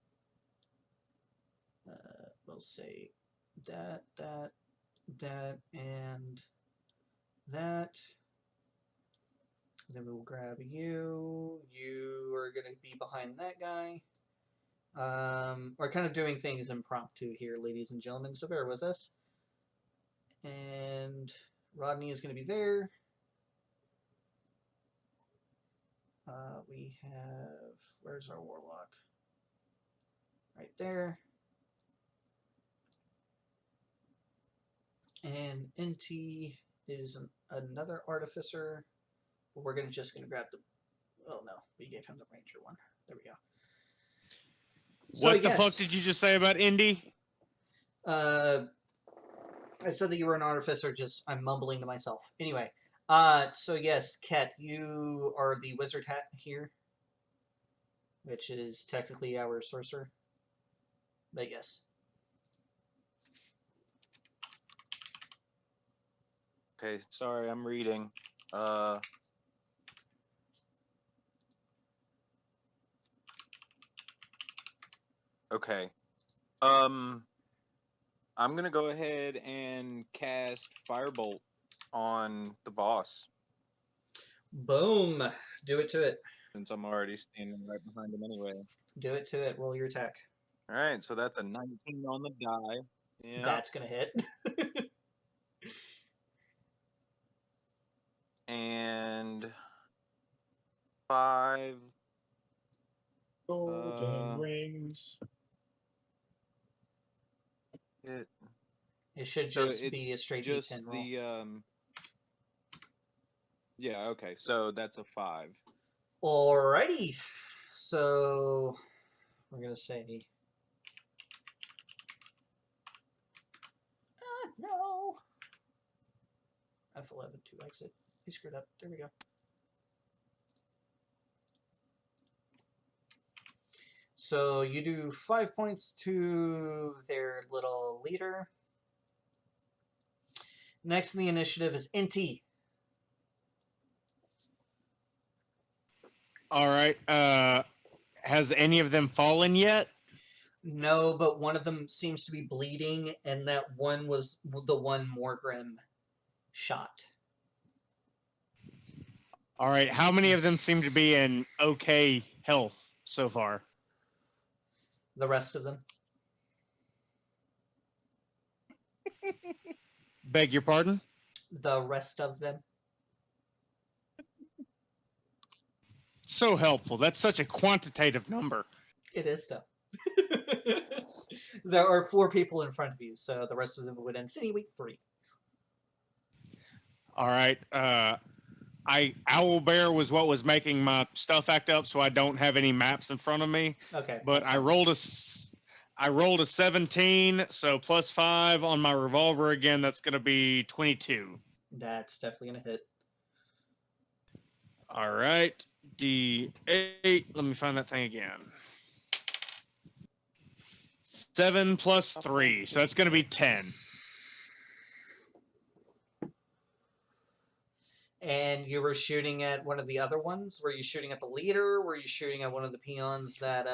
We'll say that, and that. Then we'll grab you. You are going to be behind that guy. We're kind of doing things impromptu here, ladies and gentlemen, so bear with us. And Rodney is going to be there. We have, where's our warlock? Right there. And NT is another artificer. But we're just going to grab the, oh no, we gave him the ranger one. There we go. So, What the yes, fuck did you just say about Indy? I said that you were an artificer, just I'm mumbling to myself. Anyway, so yes, Ket, you are the wizard hat here, which is technically our sorcerer. But yes. Okay, sorry, I'm reading. Okay. I'm gonna go ahead and cast Firebolt on the boss Boom. Do it to it. since I'm already standing right behind him anyway. Do it to it. Roll your attack. All right, so that's a 19 on the die. Yeah. That's going to hit. And 5. Golden rings. It should So just it's be a straight just D10 roll. the yeah, okay, so that's a 5. Alrighty. So we're going to say, no. A F11 to exit. He screwed up. There we go. So you do 5 points to their little leader. Next in the initiative is Inti. All right. Has any of them fallen yet? No, but one of them seems to be bleeding, and that one was the one Morgrim shot. All right. How many of them seem to be in okay health so far? The rest of them. Beg your pardon? The rest of them. So helpful. That's such a quantitative number. It is though. There are 4 people in front of you, so the rest of them would end City Week 3. All right. Owlbear was what was making my stuff act up, so I don't have any maps in front of me. Okay. But that's I fine. rolled a 17, so plus 5 on my revolver again. That's going to be 22. That's definitely gonna hit. All right. D8. Let me find that thing again. 7 plus 3, so that's going to be 10. And you were shooting at one of the other ones? Were you shooting at the leader? Were you shooting at one of the peons that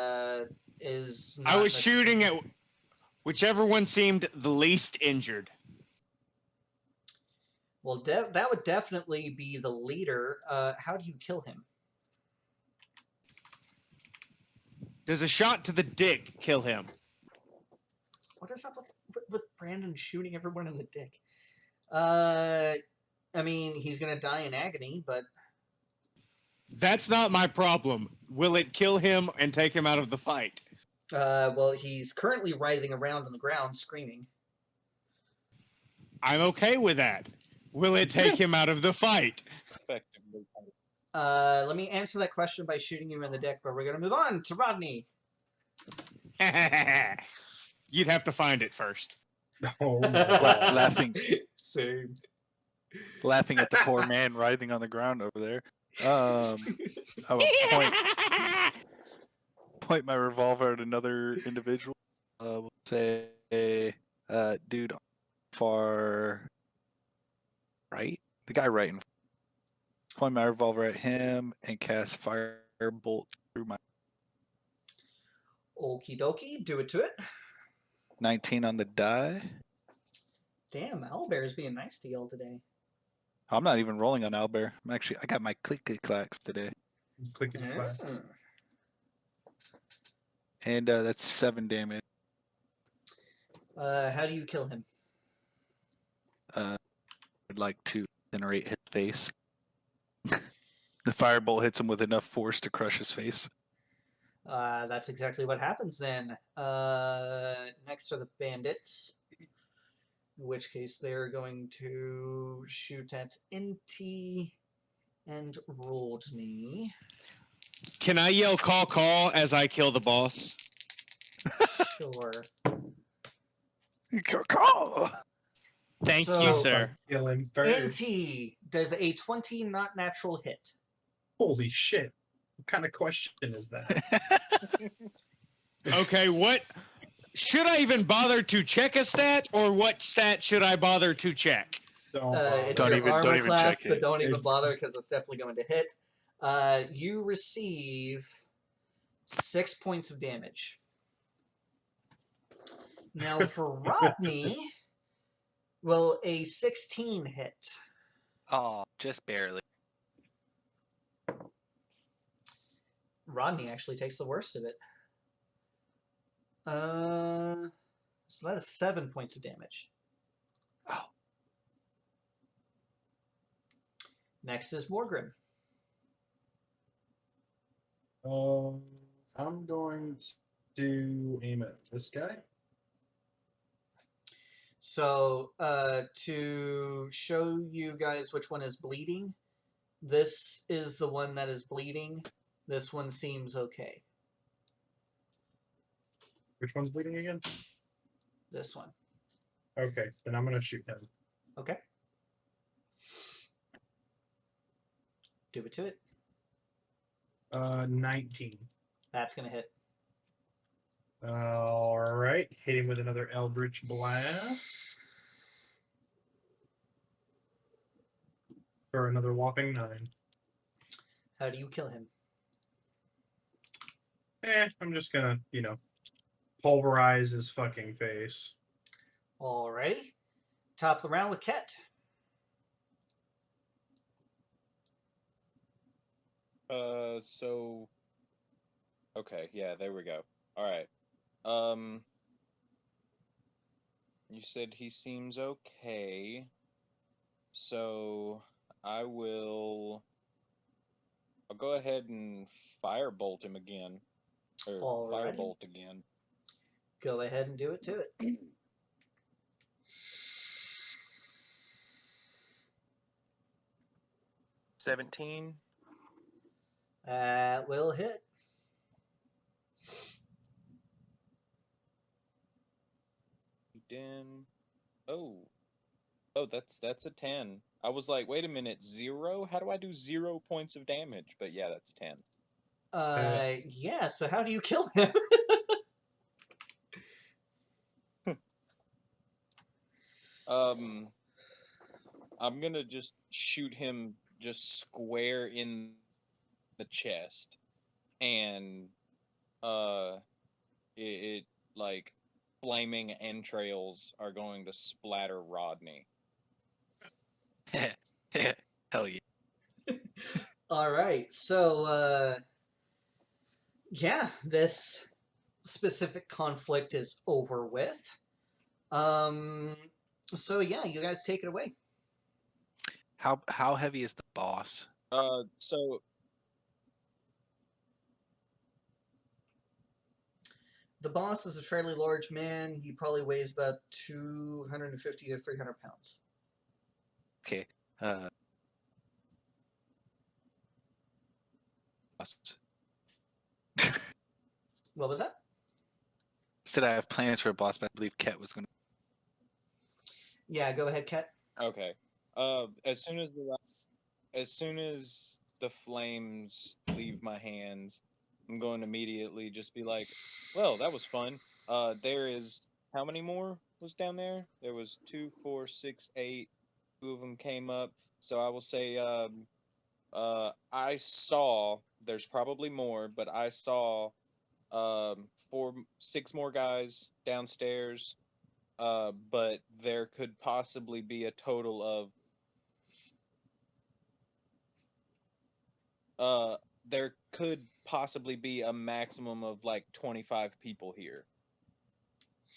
is not I was necessarily- shooting at whichever one seemed the least injured. Well, that would definitely be the leader. How do you kill him? Does a shot to the dick kill him? What is up with Brandon shooting everyone in the dick? I mean, he's gonna die in agony, but That's not my problem. Will it kill him and take him out of the fight? well, he's currently writhing around on the ground, screaming. I'm okay with that. Will it take him out of the fight? Effectively. Let me answer that question by shooting him in the dick, but we're gonna move on to Rodney. You'd have to find it first. Oh my Laughing. Same. Laughing at the poor man writhing on the ground over there. I will point my revolver at another individual. We'll say, dude, far right, the guy right in front. Point my revolver at him and cast firebolt through my Okie dokie, do it to it. 19 on the die. Damn, Owlbear's being nice to y'all today. I'm not even rolling on Owlbear. I got my clicky clacks today, Click it. Ah. and that's 7 damage. How do you kill him? I'd like to incinerate his face. The firebolt hits him with enough force to crush his face. That's exactly what happens then. Next are the bandits. In which case they're going to shoot at Inti and Rodney. Can I yell call as I kill the boss? Sure. Call! Thank So- you, sir. Kill him first. Inti does a 20 not natural hit. Holy shit! What kind of question is that? Okay, what should I even bother to check a stat, or what stat should I bother to check? Don't It's Don't your even- armor don't even class, check but it. don't even It's- bother because it's definitely going to hit. You receive 6 points of damage. Now for Rodney, will a 16 hit? Oh, just barely. Rodney actually takes the worst of it. So that is 7 points of damage. Oh. Next is Morgrim. I'm going to aim at this guy. So, to show you guys which one is bleeding, this is the one that is bleeding. This one seems okay. Which one's bleeding again? This one. Okay, then I'm gonna shoot him. Okay. Do it to it. 19. That's gonna hit. All right, hit him with another Eldritch Blast for another whopping 9. How do you kill him? I'm just gonna, pulverize his fucking face. Alrighty. Top of the round with Ket. So. Okay, yeah, there we go. All right. You said he seems okay. So I'll go ahead and firebolt him again. Or Alrighty. firebolt again. Go ahead and do it to it. 17. That will hit. Den. Oh, that's a 10. I was like, wait a minute, 0? How do I do 0 points of damage? But yeah, that's 10. Yeah, so how do you kill him? I'm gonna just shoot him just square in the chest, and it like flaming entrails are going to splatter Rodney. Hell yeah. Alright, so, yeah, this specific conflict is over with. So yeah, you guys take it away. How heavy is the boss? So The boss is a fairly large man. He probably weighs about 250 to 300 pounds. Okay. Boss. What was that? Said I have plans for a boss, but I believe Ket was going to. Yeah, go ahead, Ket. okay. As soon as the flames leave my hands, I'm going to immediately just be like, well, that was fun. There is how many more was down there? There was 2, 4, 6, 8. 2 of them came up. So I will say, I saw. There's probably more, but I saw 6 more guys downstairs. But there could possibly be a total of there could possibly be a maximum of like 25 people here.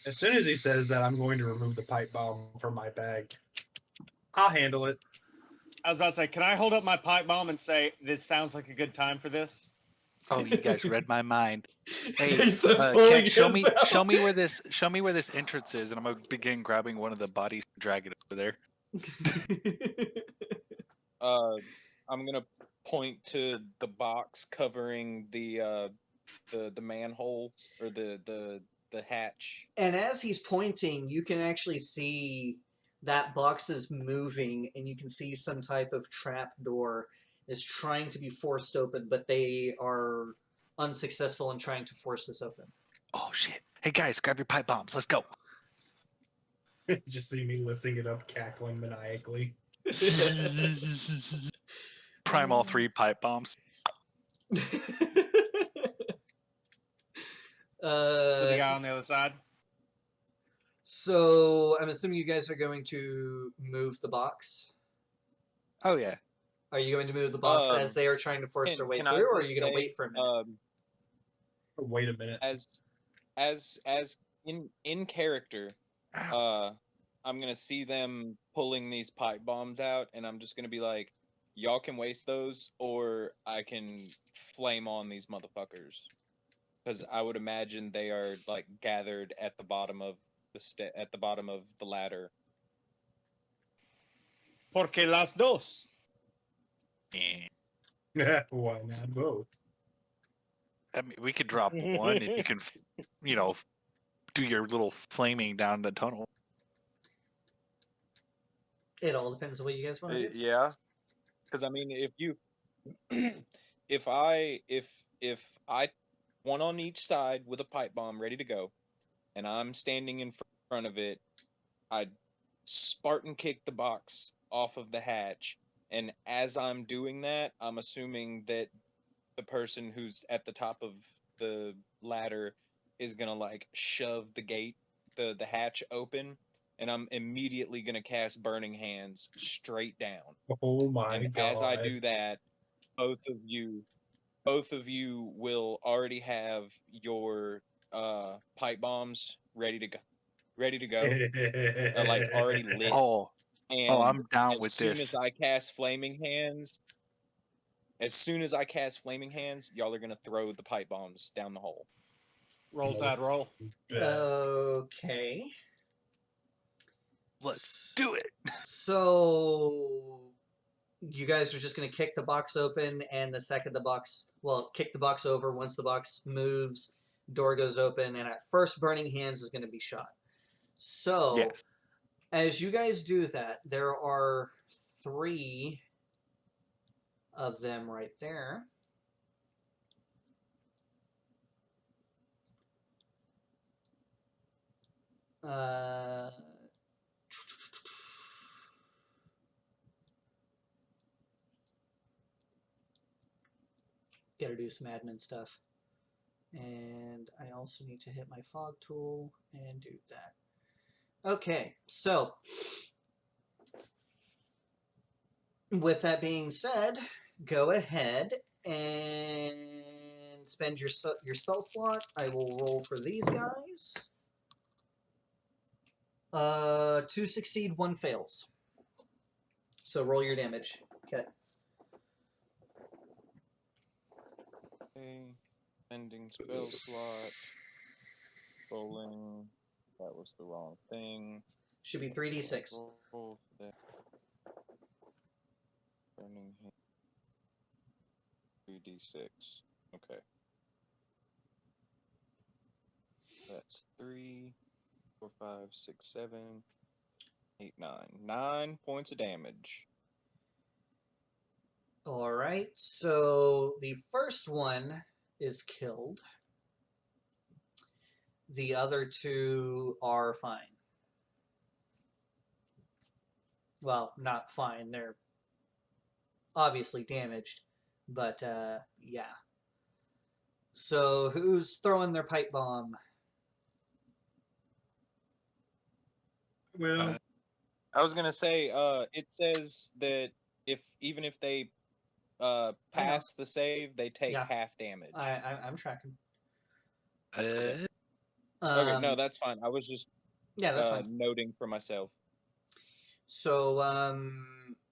As soon as he says that, I'm going to remove the pipe bomb from my bag. I'll handle it. I was about to say, can I hold up my pipe bomb and say, this sounds like a good time for this? Oh, you guys read my mind. Hey, He says, pulling Ket, show me his where this entrance is, and I'm gonna begin grabbing one of the bodies and drag it over there. I'm gonna point to the box covering the manhole or the hatch. And as he's pointing, you can actually see that box is moving, and you can see some type of trap door is trying to be forced open, but they are unsuccessful in trying to force this open. Oh shit! Hey guys, grab your pipe bombs. Let's go. Just see me lifting it up, cackling maniacally. Prime all 3 pipe bombs. With the guy on the other side? So I'm assuming you guys are going to move the box. Oh yeah. Are you going to move the box as they are trying to force their way through, or are you going to wait for a minute? Wait a minute. As in character, I'm gonna see them pulling these pipe bombs out, and I'm just gonna be like, y'all can waste those, or I can flame on these motherfuckers. Because I would imagine they are like gathered at the bottom of the ladder. Porque las dos. Why not both? I mean, we could drop one, and you can, do your little flaming down the tunnel. It all depends on what you guys want to do. Yeah, because I mean, if I one on each side with a pipe bomb ready to go, and I'm standing in front of it, I Spartan kick the box off of the hatch, and as I'm doing that, I'm assuming that the person who's at the top of the ladder is gonna like shove the gate, the hatch open, and I'm immediately gonna cast Burning Hands straight down. Oh my And god. as I do that, both of you both of you will already have your pipe bombs ready to go, like already lit. Oh, And I'm down as with soon this. as I cast flaming hands, y'all are gonna throw the pipe bombs down the hole. Roll that roll. Okay. Let's do it. So you guys are just going to kick the box open, and the second the box, well, kick the box over. Once the box moves, door goes open, and at first, Burning Hands is going to be shot. So, Yes. as you guys do that, there are 3 of them right there. Gotta do some admin stuff. And I also need to hit my fog tool and do that. Okay, so with that being said, go ahead and spend your spell slot. I will roll for these guys. 2 succeed, 1 fails. So roll your damage. Okay. Okay. Ending spell slot. Rolling. That was the wrong thing. Should be 3d6. Roll for that. Burning hand. 3d6. Okay. That's 3, 4, 5, 6, 7, 8, 9. 9 points of damage. All right. So the first one is killed. The other 2 are fine. Well, not fine. They're obviously damaged, but yeah. So who's throwing their pipe bomb? Well, I was gonna say, it says that even if they pass the save, they take Yeah. half damage. I'm tracking. Okay, Um, no, that's fine. I was just yeah, that's fine. noting for myself. So,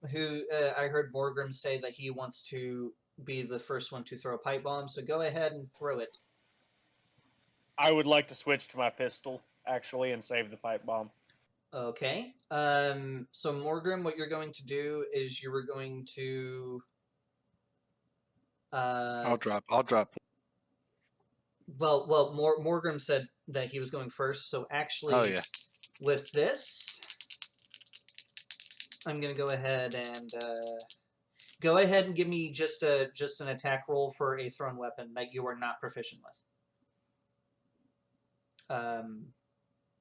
who I heard Morgrim say that he wants to be the first one to throw a pipe bomb. So go ahead and throw it. I would like to switch to my pistol, actually, and save the pipe bomb. Okay. So Morgrim, what you're going to do is you were going to. I'll drop. Well, Morgrim said that he was going first. So actually, Oh yeah. with this, I'm gonna go ahead and give me just an attack roll for a thrown weapon that you are not proficient with.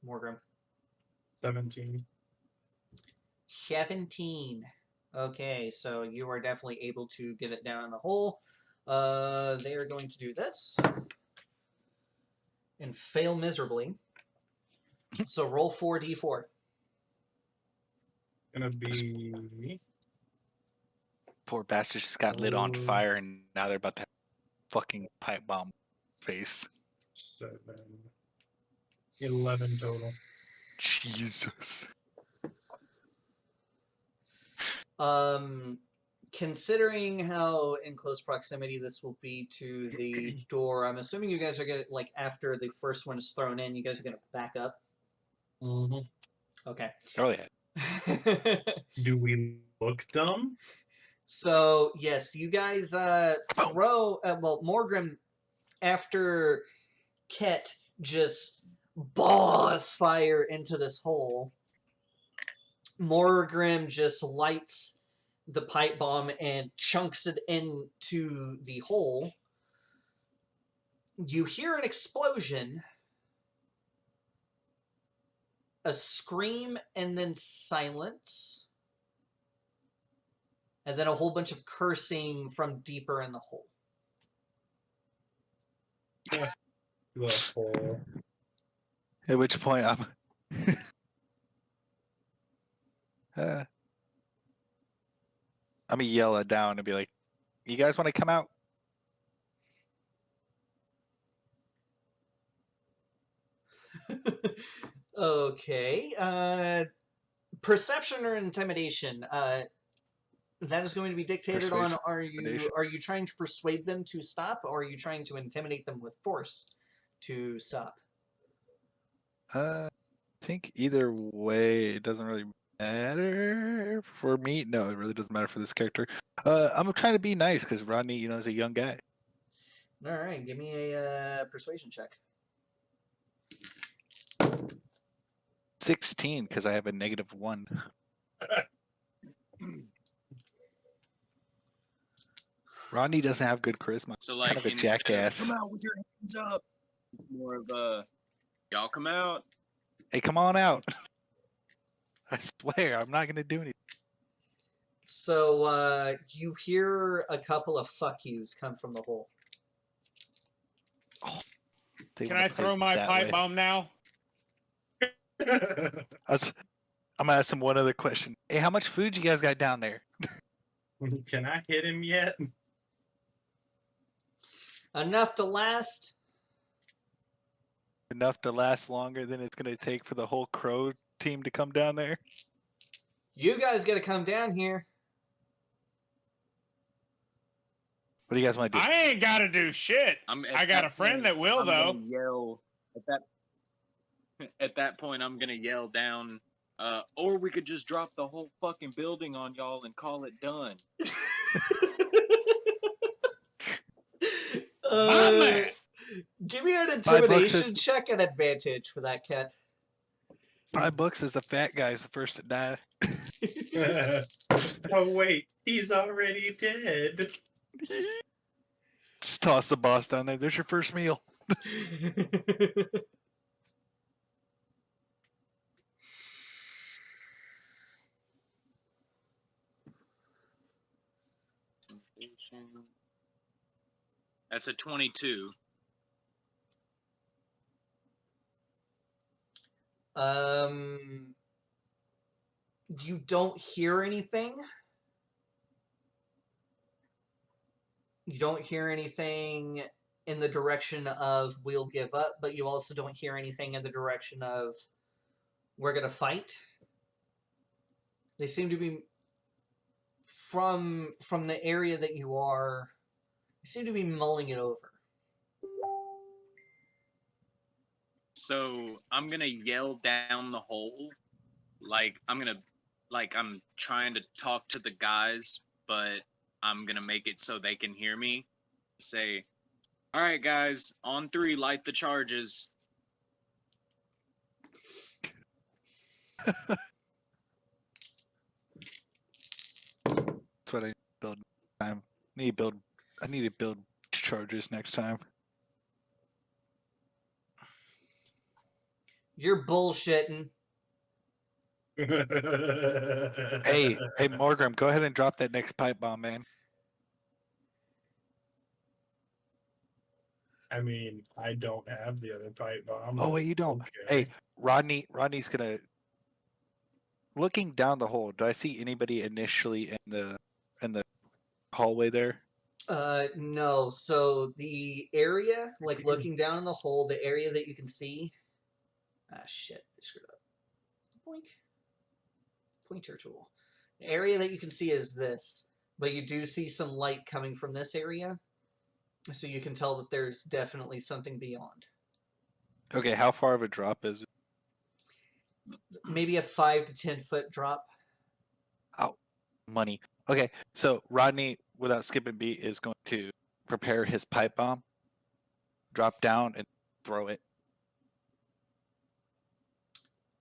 Morgrim. 17. 17. Okay, so you are definitely able to get it down in the hole. They are going to do this and fail miserably. So roll 4d4. Gonna be Poor bastards just got lit on fire, and now they're about to have fucking pipe bomb face. 7. 11 total. Jesus. Considering how in close proximity this will be to the door, I'm assuming you guys are gonna, like, after the first one is thrown in, you guys are gonna back up. Mm-hmm. Okay. Oh yeah. Do we look dumb? So yes, you guys throw. Well, Morgrim, after Ket just balls fire into this hole, Morgrim just lights the pipe bomb and chunks it into the hole. You hear an explosion, a scream, and then silence. And then a whole bunch of cursing from deeper in the hole. The hole. At which point I'm I'm gonna yell it down and be like, "You guys want to come out?" Okay. Perception or intimidation? That is going to be dictated on. Persuasion. Are you trying to persuade them to stop, or are you trying to intimidate them with force to stop? I think either way, it doesn't really matter for me. No, it really doesn't matter for this character. I'm trying to be nice because Rodney, is a young guy. All right, give me a persuasion check. 16 because I have a -1. Rodney doesn't have good charisma. So like Kind of a instead jackass. of, come out with your hands up, more of a y'all come out. Hey, come on out. I swear, I'm not gonna do anything. So you hear a couple of fuck yous come from the hole. They Can wanna I play throw my that pipe way. bomb now? I'm gonna ask him one other question. Hey, how much food you guys got down there? Can I hit him yet? Enough to last. Enough to last longer than it's gonna take for the whole crow team to come down there? You guys got to come down here. What do you guys want to do? I ain't got to do shit. I got a friend that will, though. Yell at that point. I'm gonna yell down. Or we could just drop the whole fucking building on y'all and call it done. My man. Give me an $5 intimidation check and advantage for that, Ket. $5 is the fat guy's the first to die. Oh wait, he's already dead. Just toss the boss down there. There's your first meal. That's a 22. You don't hear anything. You don't hear anything in the direction of we'll give up, but you also don't hear anything in the direction of we're gonna fight. They seem to be from the area that you are. They seem to be mulling it over. So I'm gonna yell down the hole, like I'm trying to talk to the guys, but I'm gonna make it so they can hear me. Say, all right, guys, on 3, light the charges. That's what I build next time. I need to build chargers next time. You're bullshitting. Hey, Morgram, go ahead and drop that next pipe bomb, man. I mean, I don't have the other pipe bomb. Oh wait, you don't. Okay. Hey, Rodney's gonna. Looking down the hole, do I see anybody initially in the hallway there? No. So the area, like looking down in the hole, the area that you can see. Ah, shit! I screwed up. Boink. Pointer tool. The area that you can see is this, but you do see some light coming from this area, so you can tell that there's definitely something beyond. Okay, how far of a drop is it? Maybe a 5 to 10 foot drop. Money. Okay, so Rodney, without skipping beat, is going to prepare his pipe bomb, drop down, and throw it.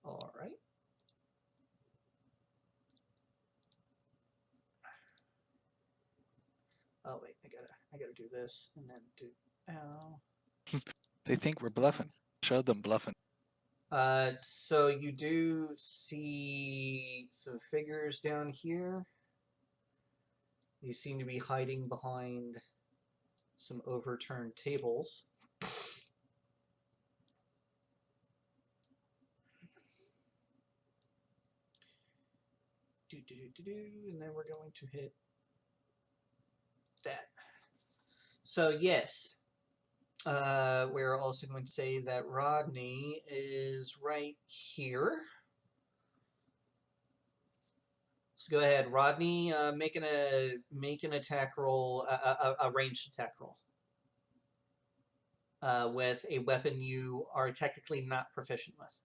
All right. I gotta do this and then do. Oh. They think we're bluffing. Show them bluffing. So you do see some figures down here. You seem to be hiding behind some overturned tables. And then we're going to hit that. So yes, we're also going to say that Rodney is right here. So go ahead, Rodney. Make an attack roll, a ranged attack roll, with a weapon you are technically not proficient with.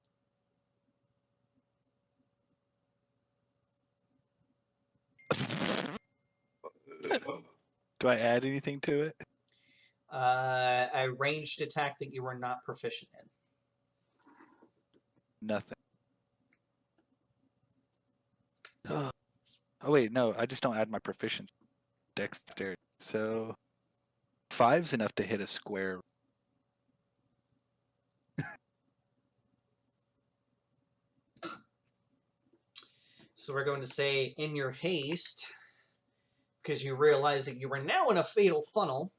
Do I add anything to it? A ranged attack that you are not proficient in. Nothing. Oh wait, no, I just don't add my proficiency. Dexterity. So 5's enough to hit a square. So we're going to say, in your haste, because you realize that you are now in a fatal funnel,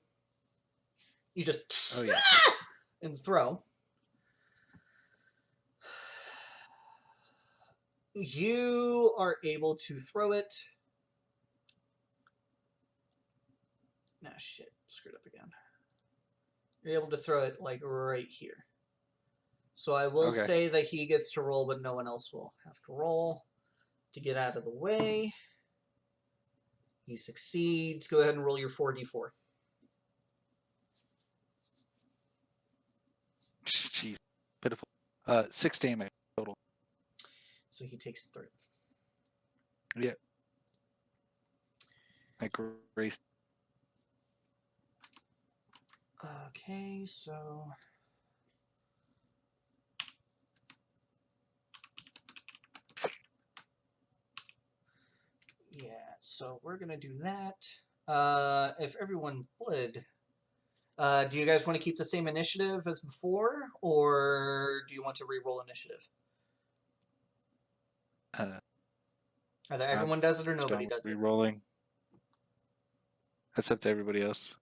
you just Oh yeah. and throw. You are able to throw it. Nah, shit. Screwed up again. You're able to throw it, like, right here. So I will Okay. say that he gets to roll, but no one else will have to roll to get out of the way. He succeeds. Go ahead and roll your 4d4. Jeez. Pitiful. 6 damage total. So he takes 3. Yeah. I graced. Okay, so... yeah, so we're going to do that. If everyone would... do you guys want to keep the same initiative as before, or do you want to re-roll initiative? Either everyone does it or nobody does it. Re-rolling. That's up to everybody else.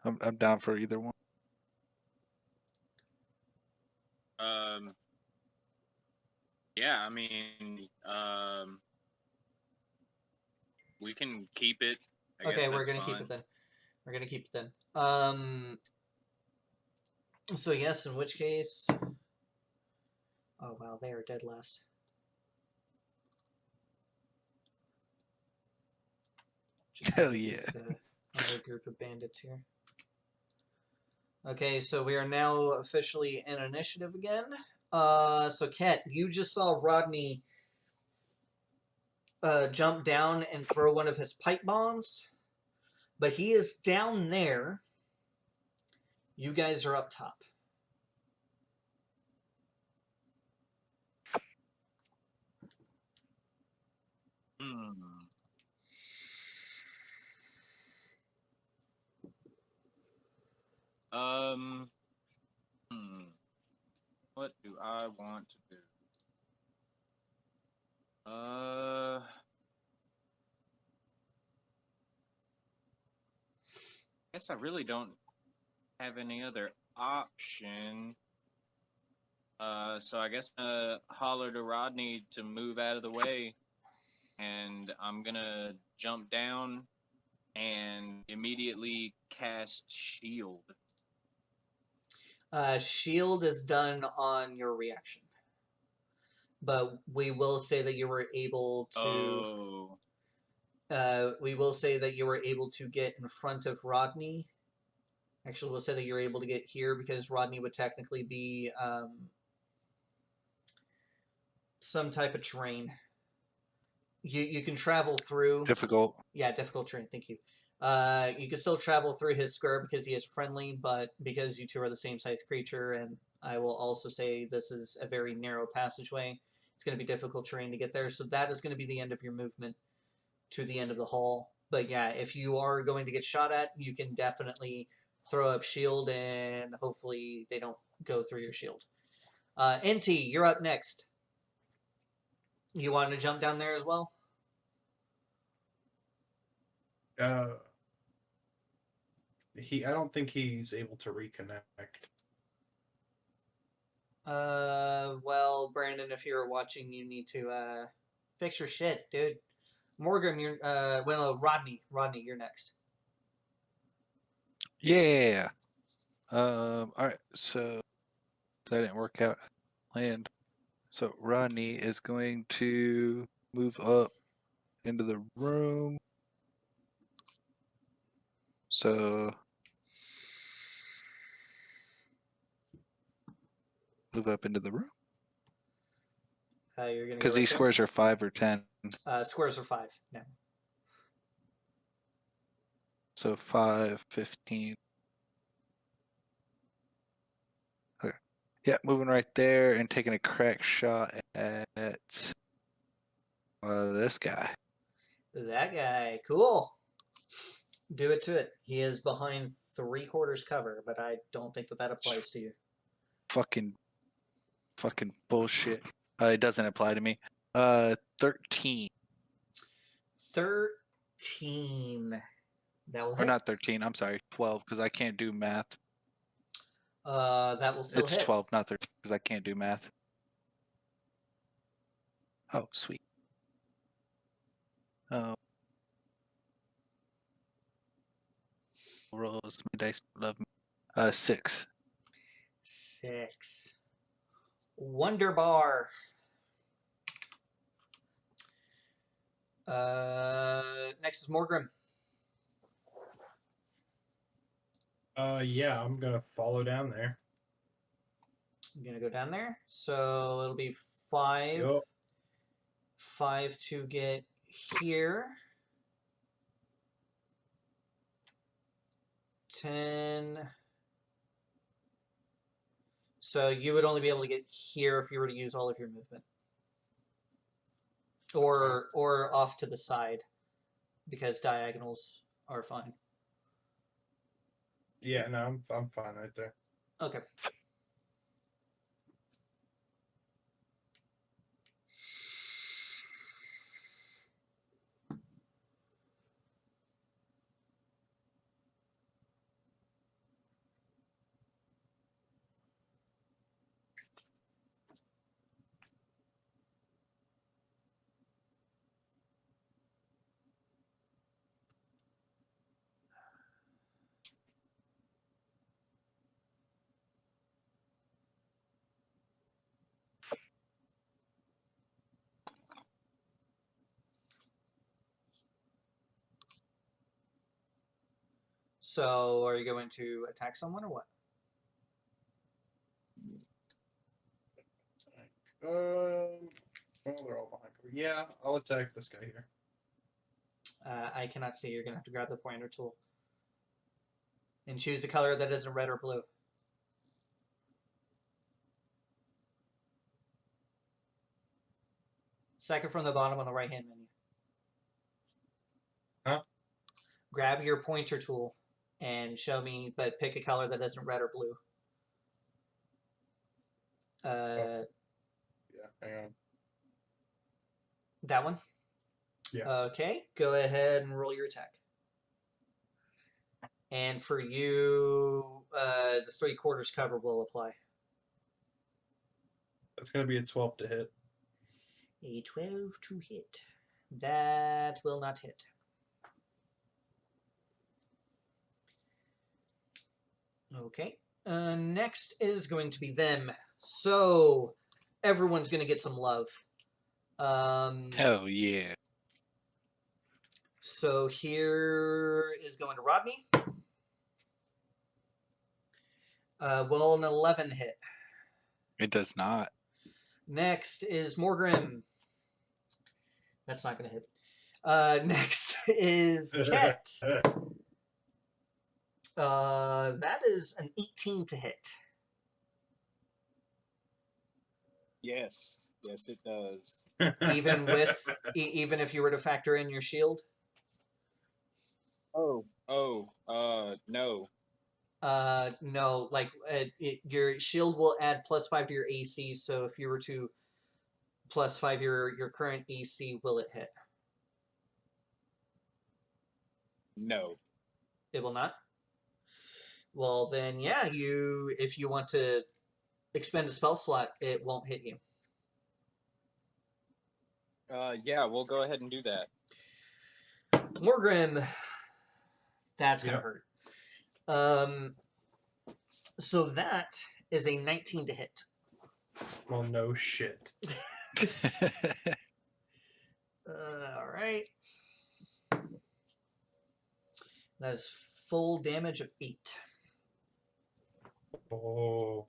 I'm down for either one. Yeah, I mean, we can keep it. I Okay, guess we're that's gonna keep fine. it then. We're gonna keep it then. So yes, in which case... oh wow, they are dead last. Hell yeah. Another group of bandits here. Okay, so we are now officially in initiative again. So Ket, you just saw Rodney jump down and throw one of his pipe bombs, but he is down there. You guys are up top. What do I want to do? Guess I really don't have any other option. So I guess holler to Rodney to move out of the way, and I'm gonna jump down and immediately cast shield. Shield is done on your reaction. But we will say that you were able to... Oh. we will say that you were able to get in front of Rodney. Actually, we'll say that you're able to get here because Rodney would technically be some type of terrain. You can travel through... Difficult. Yeah, difficult terrain. Thank you. You can still travel through his square because he is friendly, but because you two are the same size creature, and I will also say this is a very narrow passageway, it's going to be difficult terrain to get there. So that is going to be the end of your movement to the end of the hall. But yeah, if you are going to get shot at, you can definitely throw up shield, and hopefully they don't go through your shield. NT, you're up next. You want to jump down there as well? I don't think he's able to reconnect. Well, Brandon, if you're watching, you need to fix your shit, dude. Morgan, you're Rodney, you're next. Yeah. All right. So that didn't work out. Planned. So Rodney is going to move up into the room. So move up into the room You're gonna because go right these there? squares are 5 or 10. Squares are 5 now. So 5, 15. Okay. Yeah, moving right there and taking a crack shot at this guy. That guy, cool. Do it to it. He is behind 3/4 cover, but I don't think that applies to you. Fucking bullshit. It doesn't apply to me. 13. 13. That will Or hit. not 13, I'm sorry, 12, because I can't do math. That will still It's hit. 12, not 13, because I can't do math. Oh, sweet. Oh. Rolls, my dice love me. 6. 6. Wonder bar. Next is Morgrim. Yeah, I'm gonna follow down there. I'm gonna go down there. So it'll be 5. Yup. 5 to get here. 10. So you would only be able to get here if you were to use all of your movement. Or off to the side, because diagonals are fine. Yeah, no, I'm fine right there. Okay. So are you going to attack someone or what? Well, they're all behind cover. Yeah, I'll attack this guy here. I cannot see. You're going to have to grab the pointer tool. And choose a color that isn't red or blue. Second from the bottom on the right-hand menu. Huh? Grab your pointer tool and show me, but pick a color that isn't red or blue. Yeah, hang on. That one? Yeah. Okay, go ahead and roll your attack. And for you, the 3/4 cover will apply. That's gonna be a 12 to hit. A 12 to hit. That will not hit. Okay. Next is going to be them. So everyone's going to get some love. Hell yeah. So here is going to Rodney. Will an 11 hit? It does not. Next is Morgrim. That's not going to hit. Next is Ket. That is an 18 to hit. Yes, yes, it does. Even with, even if you were to factor in your shield. No. No, like your shield will add +5 to your AC. So if you were to +5 your current AC, will it hit? No. It will not. Well, then, yeah, if you want to expend a spell slot, it won't hit you. Yeah, we'll go ahead and do that. Morgrim, that's gonna Yep. hurt. So that is a 19 to hit. Well, no shit. All right. That is full damage of 8. Oh.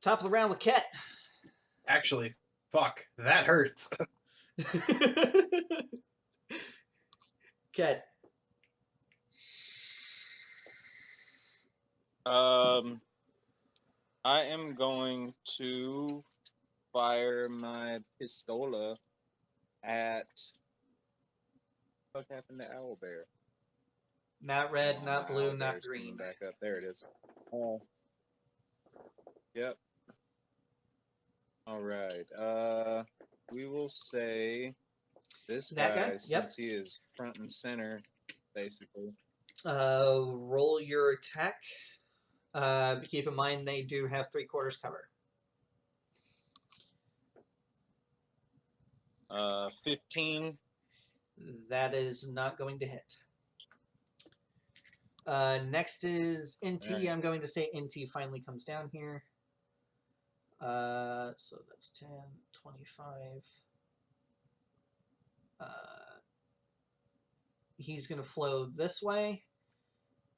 Top of the round with Ket. Actually, fuck. That hurts. Ket. I am going to fire my pistola at. What happened to Owlbear? Not red, not blue, Owlbear's not coming green. Back up. There it is. Yep. All right. We will say this That guy? guy, Yep. since he is front and center, basically. Roll your attack. Keep in mind they do have 3/4 cover. 15. That is not going to hit. Next is NT. Right. I'm going to say NT finally comes down here. So that's 10, 25. He's going to flow this way,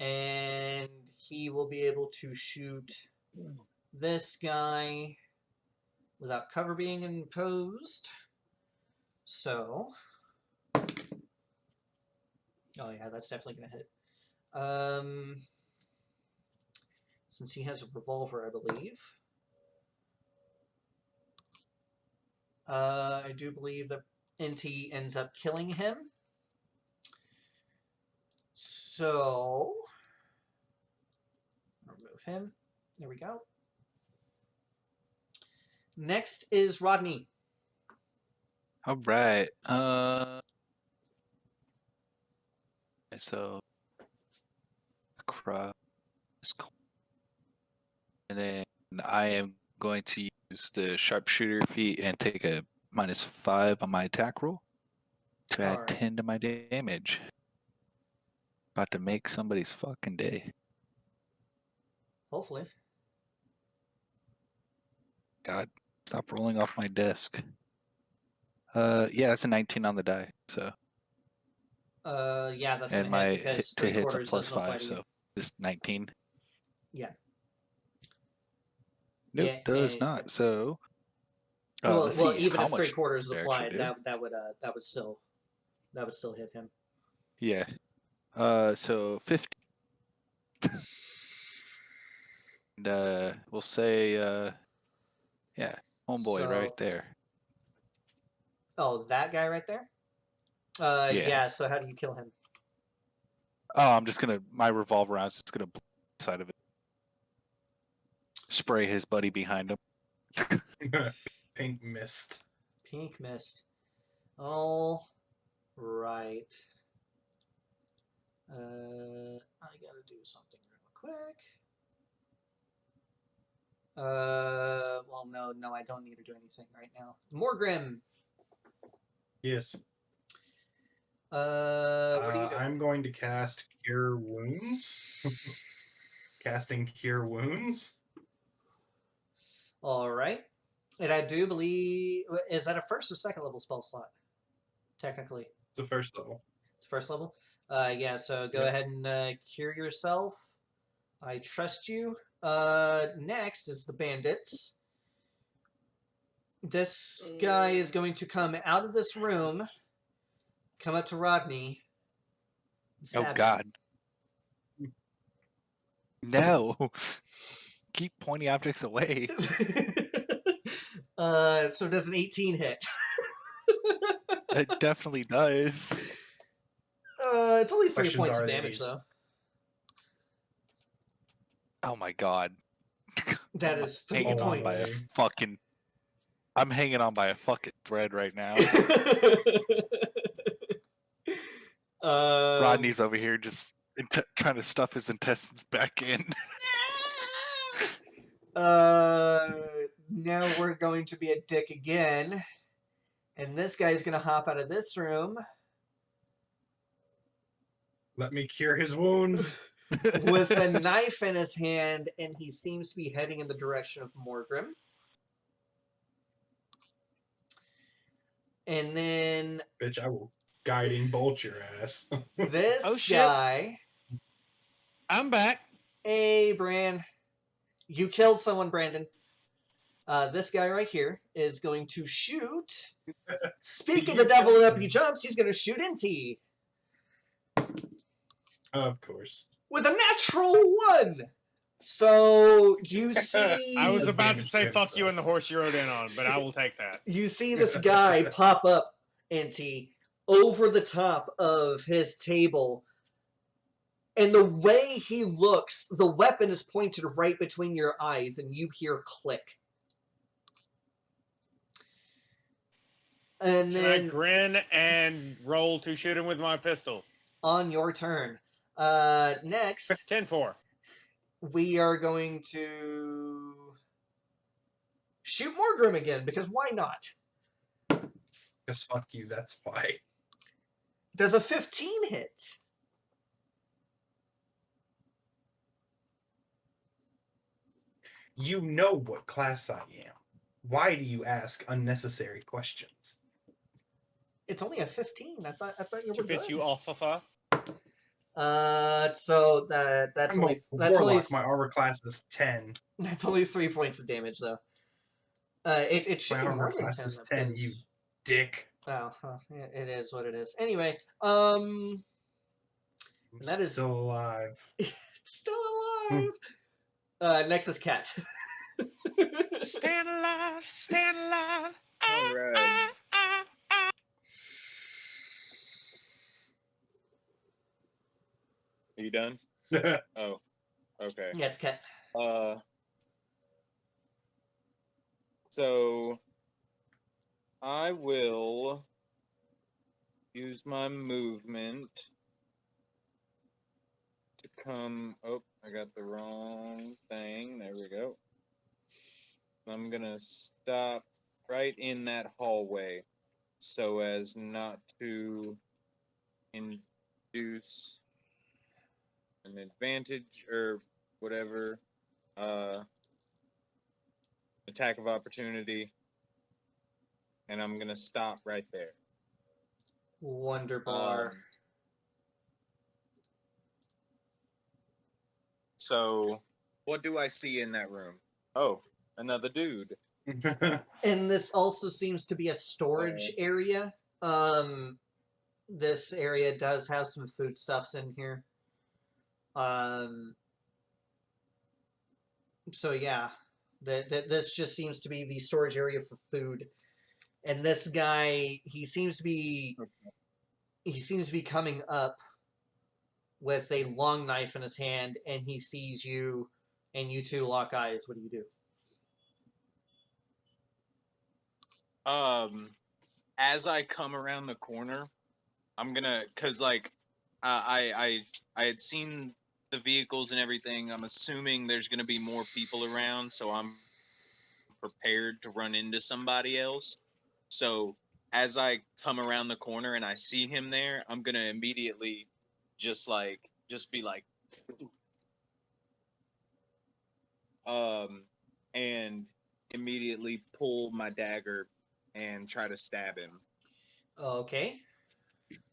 and he will be able to shoot this guy without cover being imposed. So, oh yeah, that's definitely going to hit. Since he has a revolver, I believe. I do believe that NT ends up killing him. So, remove him. There we go. Next is Rodney. All right. So across, and then I am going to use the sharpshooter feat and take a -5 on my attack roll to add Alright. 10 to my damage. About to make somebody's fucking day. Hopefully. God, stop rolling off my desk. Yeah, that's a 19 on the die. So, Yeah, that's and gonna my hit because to hit's a 3/4 doesn't apply +5, to you. so just 19. Yeah. Nope, Yeah, does and- not. So, Well, let's well, see even how if much 3/4 they actually applied, do. that would still hit him. Yeah. So 50. And we'll say, yeah, homeboy So- right there. Oh, that guy right there. Yeah. Yeah. So how do you kill him? Oh, I'm just gonna my revolver round's just gonna blow the side of it. Spray his buddy behind him. Pink mist. Pink mist. All right. I gotta do something real quick. Well, no, I don't need to do anything right now. Morgrim. Yes. What are you doing? I'm going to cast Cure Wounds. Casting Cure Wounds. All right. And I do believe, is that a first or second level spell slot? Technically, The first level. it's first level. Yeah. So go Yep. ahead and cure yourself. I trust you. Next is the bandits. This guy is going to come out of this room, come up to Rodney. and Oh stab God. No. Keep pointing objects away. him. So does an 18 hit? It definitely does. It's only 3 Questions points of are damage, these? though. Oh my god. That I'm is 3 hanging on by a points. fucking. I'm hanging on by a fucking thread right now. Rodney's over here just trying to stuff his intestines back in. Now we're going to be a dick again. And this guy's going to hop out of this room Let me cure his wounds. with a knife in his hand, and he seems to be heading in the direction of Morgrim. And then Bitch, I will guiding bolt your ass. this Oh, shit. guy. I'm back. Hey, Bran. You killed someone, Brandon. This guy right here is going to shoot. Speaking the devil up, he jumps. He's going to shoot Inti Of course. with a natural 1. So you see, I was Does about to damage say to fuck you himself. and the horse you rode in on, but I will take that. you see this guy pop up, Inti, over the top of his table. And the way he looks, the weapon is pointed right between your eyes, and you hear click. And Can I then grin and roll to shoot him with my pistol? on your turn, next 10-4. we are going to shoot Morgrim again, because why not? Because fuck you, that's why. Does a 15 hit? You know what class I am. Why do you ask unnecessary questions? It's only a 15. I thought you To were piss good. you off, Fafa? So that's I'm only a that's only warlock. My armor class is 10. that's only 3 points of damage though. It should My be armor more than class 10 is though, 10, because you dick. oh, yeah, it is what it is. Anyway, I'm that is- still alive. still alive. Next is Cat. Stand alive, stand alive. All right. Are you done? Oh, okay. Yeah, it's Cat. So I will use my movement to come. Oh, I got the wrong thing. There we go. I'm gonna stop right in that hallway so as not to induce an advantage or whatever. Attack of opportunity. And I'm gonna stop right there. Wonderbar. So, what do I see in that room? Oh, another dude. And this also seems to be a storage area. This area does have some foodstuffs in here. So yeah, this just seems to be the storage area for food. And this guy, he seems to be coming up with a long knife in his hand, and he sees you, and you two lock eyes. What do you do? As I come around the corner, I'm gonna, cause like, I had seen the vehicles and everything. I'm assuming there's gonna be more people around, so I'm prepared to run into somebody else. So as I come around the corner and I see him there, I'm gonna immediately just be like, and immediately pull my dagger and try to stab him. Okay,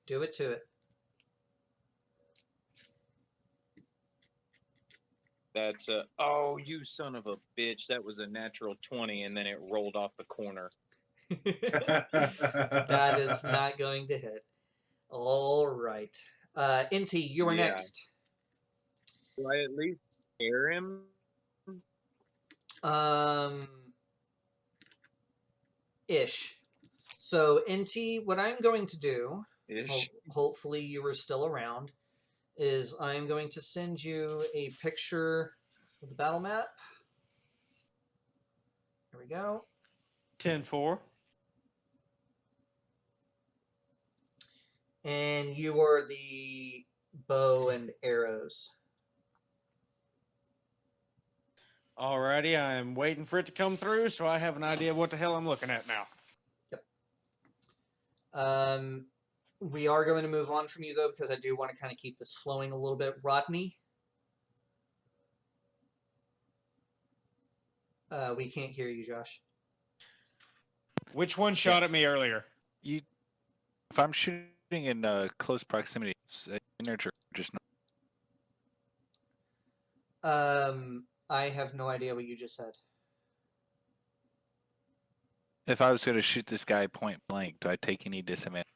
do it to it. That's a, oh, you son of a bitch. That was a natural 20, and then it rolled off the corner. That is not going to hit. All right. Inti, you are Yeah. next. Do I at least scare him? Ish. So, NT, what I'm going to do, Ish. hopefully you are still around, is I'm going to send you a picture of the battle map. Here we go. 10-4. And you are the bow and arrows. Alrighty, I'm waiting for it to come through, so I have an idea of what the hell I'm looking at now. We are going to move on from you, though, because I do want to kind of keep this flowing a little bit. Rodney? We can't hear you, Josh. Which one shot at me earlier? If I'm shooting in close proximity, it's integer, just not. I have no idea what you just said. If I was going to shoot this guy point blank, do I take any disadvantage?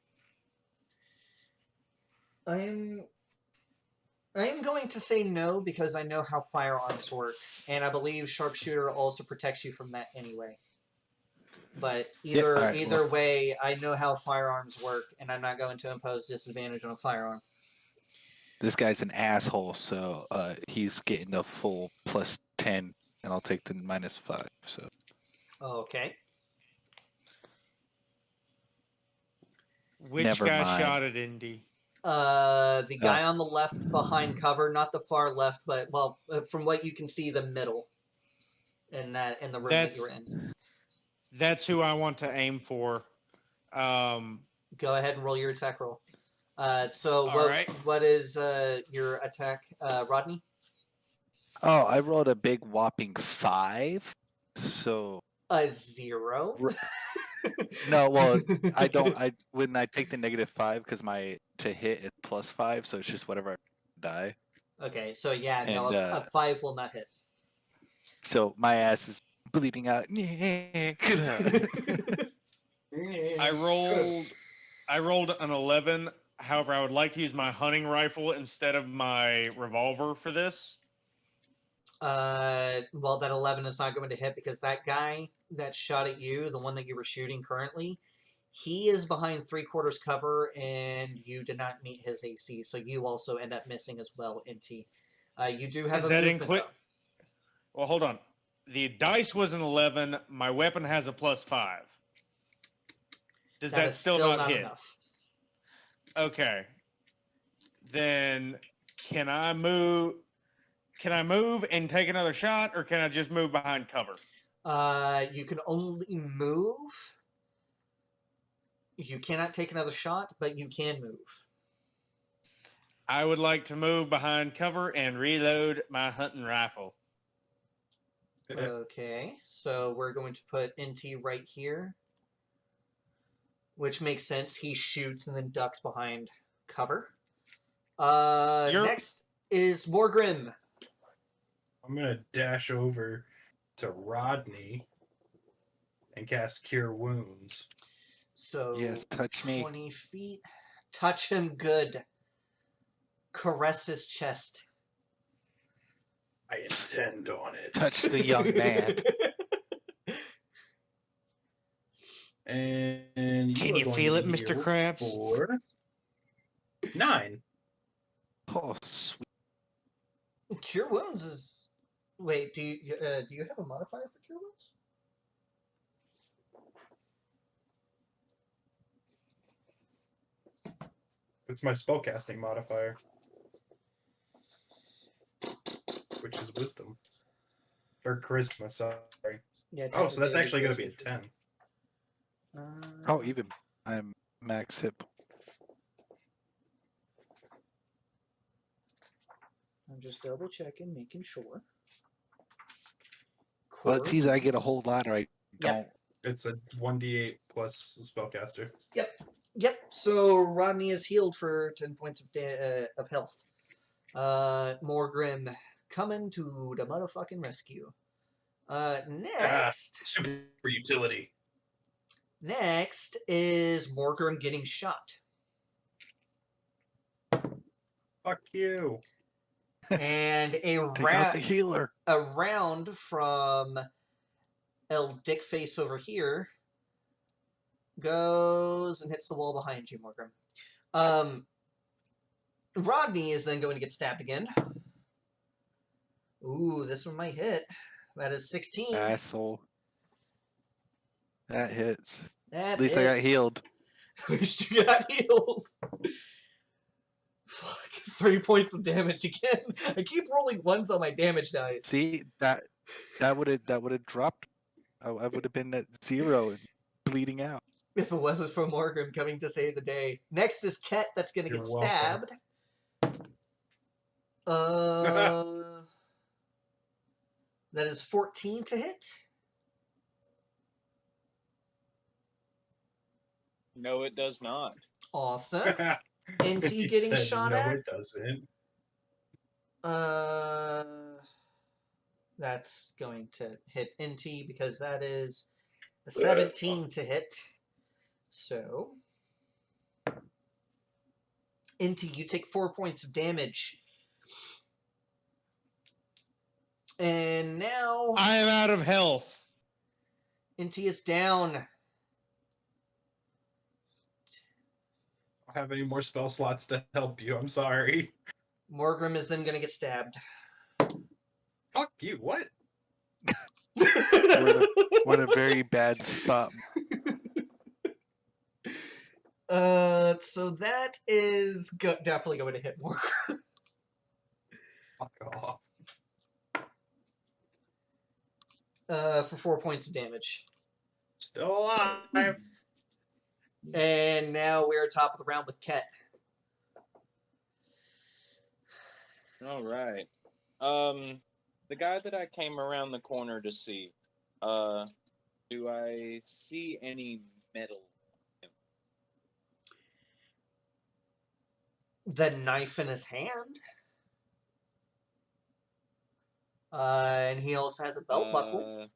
I am going to say no because I know how firearms work, and I believe sharpshooter also protects you from that anyway. But either way, I know how firearms work, and I'm not going to impose disadvantage on a firearm. This guy's an asshole, so he's getting the full +10, and I'll take the -5. So Okay. Which Never guy mind. shot at Indy? The guy on the left behind cover, not the far left, but from what you can see, the middle, in the room that you're in. That's who I want to aim for. Go ahead and roll your attack roll. Alright. What is your attack, Rodney? Oh, I rolled a big whopping 5. So A 0. no, well, I don't. When I take the -5 because my to hit is +5, so it's just whatever I die. Okay, so yeah, And, no, a 5 will not hit. So my ass is bleeding out. I rolled an 11. However, I would like to use my hunting rifle instead of my revolver for this. Well, that 11 is not going to hit because that guy that shot at you, the one that you were shooting currently, he is behind 3/4 cover, and you did not meet his AC, so you also end up missing as well, NT. You do have a movement, though. Well, hold on. The dice was an 11. My weapon has a +5. Does that still not hit? Enough. Okay. Then can I move? Can I move and take another shot, or can I just move behind cover? You can only move. You cannot take another shot, but you can move. I would like to move behind cover and reload my hunting rifle. Okay, so we're going to put NT right here, which makes sense. He shoots and then ducks behind cover. Next is Morgrim. I'm gonna dash over to Rodney and cast Cure Wounds. So yes, touch me. 20 feet. Touch him good. Caress his chest. I intend on it. Touch the young man. And Can you feel it, Mr. Krabs? For 9. Oh, sweet. Cure Wounds is... Wait, do you have a modifier for Cure Wounds? It's my spellcasting modifier, which is Wisdom. Or Charisma, sorry. Yeah. Oh, so that's actually going to be a 10. Oh, even I'm max hip. I'm just double checking, making sure. Well, it's either I get a whole lot or I don't. Yep. It's a 1d8 plus spellcaster. Yep. So Rodney is healed for 10 points of health. Morgrim coming to the motherfucking rescue. Next. Super utility. Next is Morgrim getting shot. Fuck you. And Take out the healer. a round from El Dickface over here goes and hits the wall behind you, Morgan. Rodney is then going to get stabbed again. Ooh, this one might hit. That is 16. Asshole. That hits. That At least I got hits. healed. At least you got healed. Fuck, 3 points of damage again. I keep rolling ones on my damage dice. See, that would have dropped. I would have been at 0 and bleeding out. If it wasn't for Morgan coming to save the day. Next is Ket that's going to You're get welcome. stabbed. That is 14 to hit. No, it does not. Awesome. NT He getting said, shot no, at. it doesn't. That's going to hit NT because that is a 17 to hit. So, NT, you take 4 points of damage. And now I am out of health. NT is down. I don't have any more spell slots to help you. I'm sorry. Morgrim is then going to get stabbed. Fuck you. What? We're in a very bad spot. So that is definitely going to hit Morgrim. Fuck off. For 4 points of damage. Still alive. And now we're top of the round with Ket. All right. The guy that I came around the corner to see, do I see any metal? The knife in his hand. And he also has a belt buckle.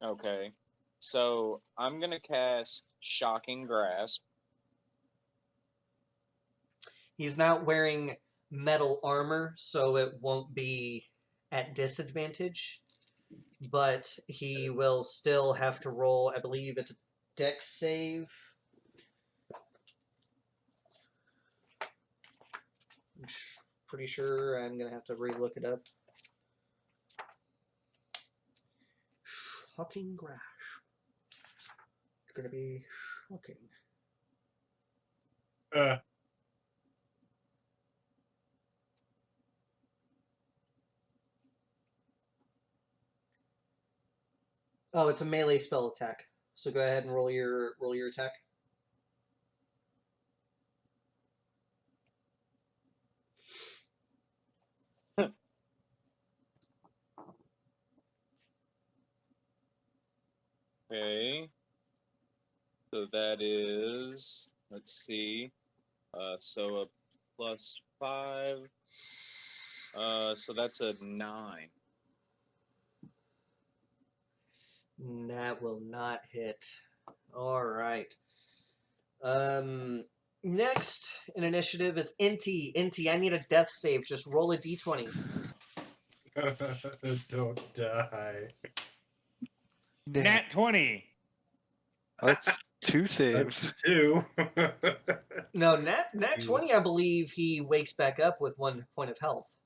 Okay. So I'm gonna cast Shocking Grasp. He's not wearing metal armor, so it won't be at disadvantage. But he will still have to roll, I believe it's a dex save. I'm pretty sure I'm going to have to re-look it up. Shocking Grasp. It's going to be shocking. Oh, it's a melee spell attack. So go ahead and roll your attack. Okay. So that is, let's see. So a +5. So that's a 9. That will not hit. All right. Next in initiative is Inti. Inti, I need a death save. Just roll a d20. Don't die. Nat 20. That's 2 saves. That's 2. No, nat 20, I believe he wakes back up with 1 point of health.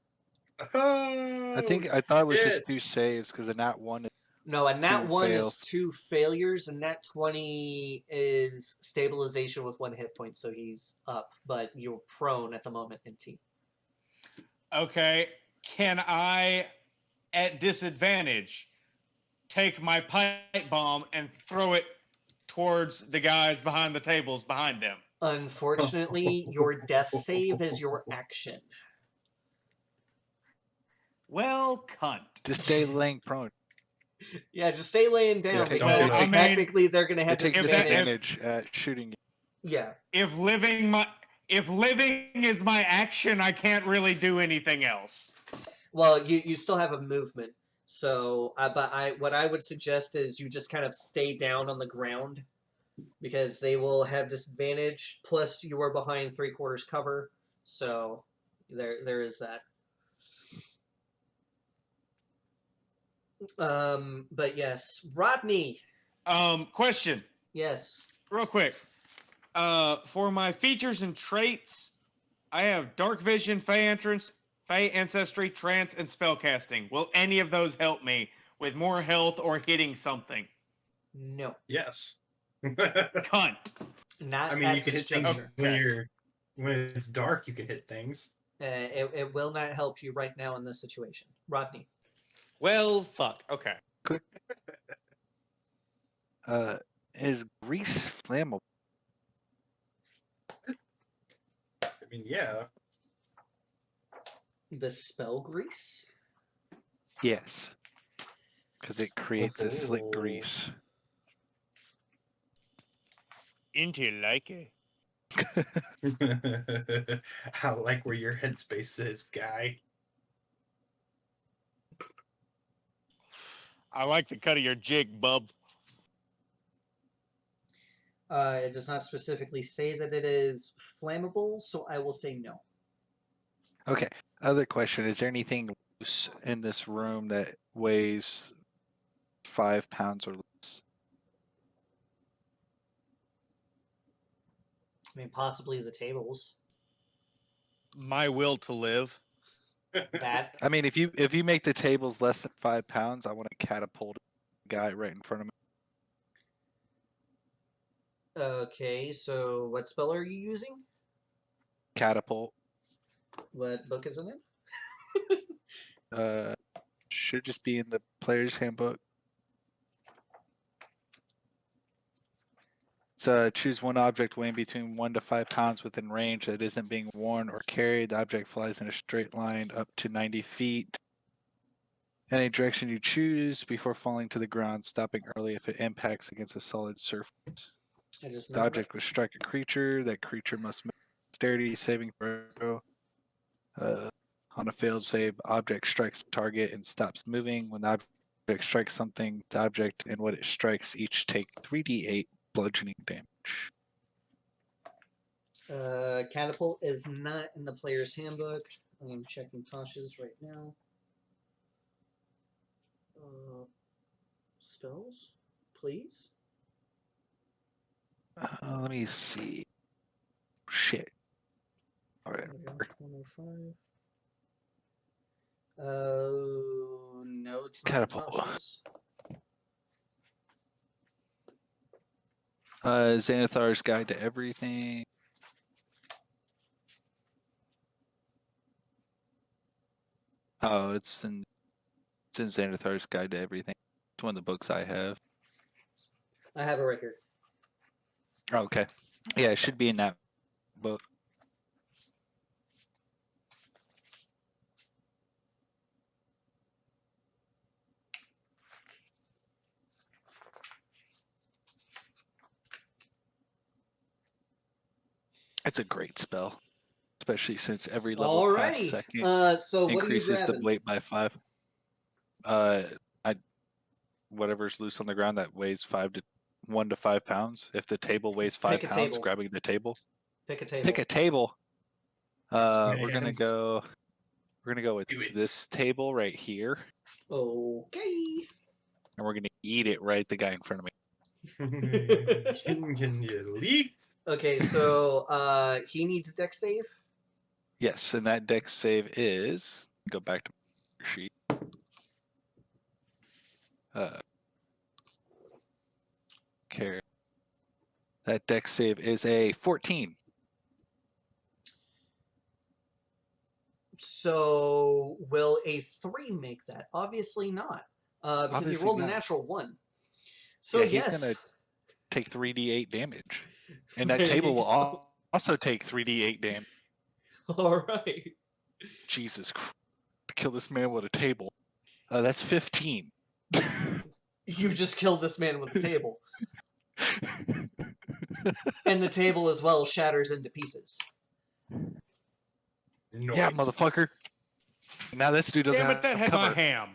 I thought it was just shit. 2 saves because a nat 1 is No, a nat 2 1 fails. is 2 failures, and nat 20 is stabilization with 1 hit point, so he's up, but you're prone at the moment, Inti. Okay. Can I, at disadvantage, take my pipe bomb and throw it towards the guys behind the tables behind them? Unfortunately, your death save is your action. Well, cunt. Just stay laying prone. Yeah, just stay laying down take because I mean, technically they're going to have It takes disadvantage. disadvantage at shooting you. Yeah. If living is my action, I can't really do anything else. Well, you still have a movement. So, what I would suggest is you just kind of stay down on the ground because they will have disadvantage. Plus, you are behind 3/4 cover, so there is that. But yes, Rodney. Question, Yes. real quick. For my features and traits, I have Dark Vision, Fey Ancestry, Trance, and Spellcasting. Will any of those help me with more health or hitting something? No. Yes. Cunt. Not I mean, you at can this hit things juncture. Okay. when it's dark. You can hit things. It will not help you right now in this situation. Rodney. Well, fuck. Okay. Is grease flammable? I mean, yeah. The spell grease? Yes. Because it creates a slick Oh. grease. Into like it. I like where your headspace is, guy. I like the cut of your jig, bub. It does not specifically say that it is flammable, so I will say no. Okay. Other question: is there anything loose in this room that weighs 5 pounds or less? I mean, possibly the tables. My will to live. That. I mean, if you make the tables less than 5 pounds, I want to catapult a guy right in front of me. Okay, so what spell are you using? Catapult. What book is in it? Should just be in the player's handbook. It's choose one object weighing between 1 to 5 pounds within range that isn't being worn or carried. The object flies in a straight line up to 90 feet. Any direction you choose before falling to the ground, stopping early if it impacts against a solid surface. I just The object will strike a creature. That creature must make a dexterity saving throw. On a failed save, object strikes the target and stops moving. When the object strikes something, the object and what it strikes each take 3d8 bludgeoning damage. Catapult is not in the player's handbook. I am checking Tasha's right now. Spells, please. Let me see. Shit. All right. 105. No, it's not Catapult. Tasha's. Xanathar's Guide to Everything. Oh, it's in Xanathar's Guide to Everything. It's one of the books I have. I have it right here. Oh, okay. Yeah, it should be in that book. It's a great spell, especially since every level past Alrighty. second So what are you increases the grabbing? weight by 5. Whatever's loose on the ground that weighs 1 to 5 pounds. If the table weighs 5 Pick a pounds, table. grabbing the table. Pick a table. Pick a table. We're gonna Hands. go. We're gonna go with Do it. this table right here, Okay. and we're gonna eat it right at the guy in front of me. Can you leak? Okay, so he needs a deck save. Yes, and that dex save is go back to my sheet. Okay. That dex save is a 14. So will a 3 make that? Obviously not. Because Obviously he rolled not. a natural 1. So Yeah, he's yes. gonna take 3d8 damage, and that There table you will go. also take 3d8 damage. All right. Jesus Christ! To kill this man with a table. That's 15. You just killed this man with the table. And the table as well shatters into pieces. Yeah, Noise. motherfucker. Now this dude doesn't Damn it, that have had my cover. ham.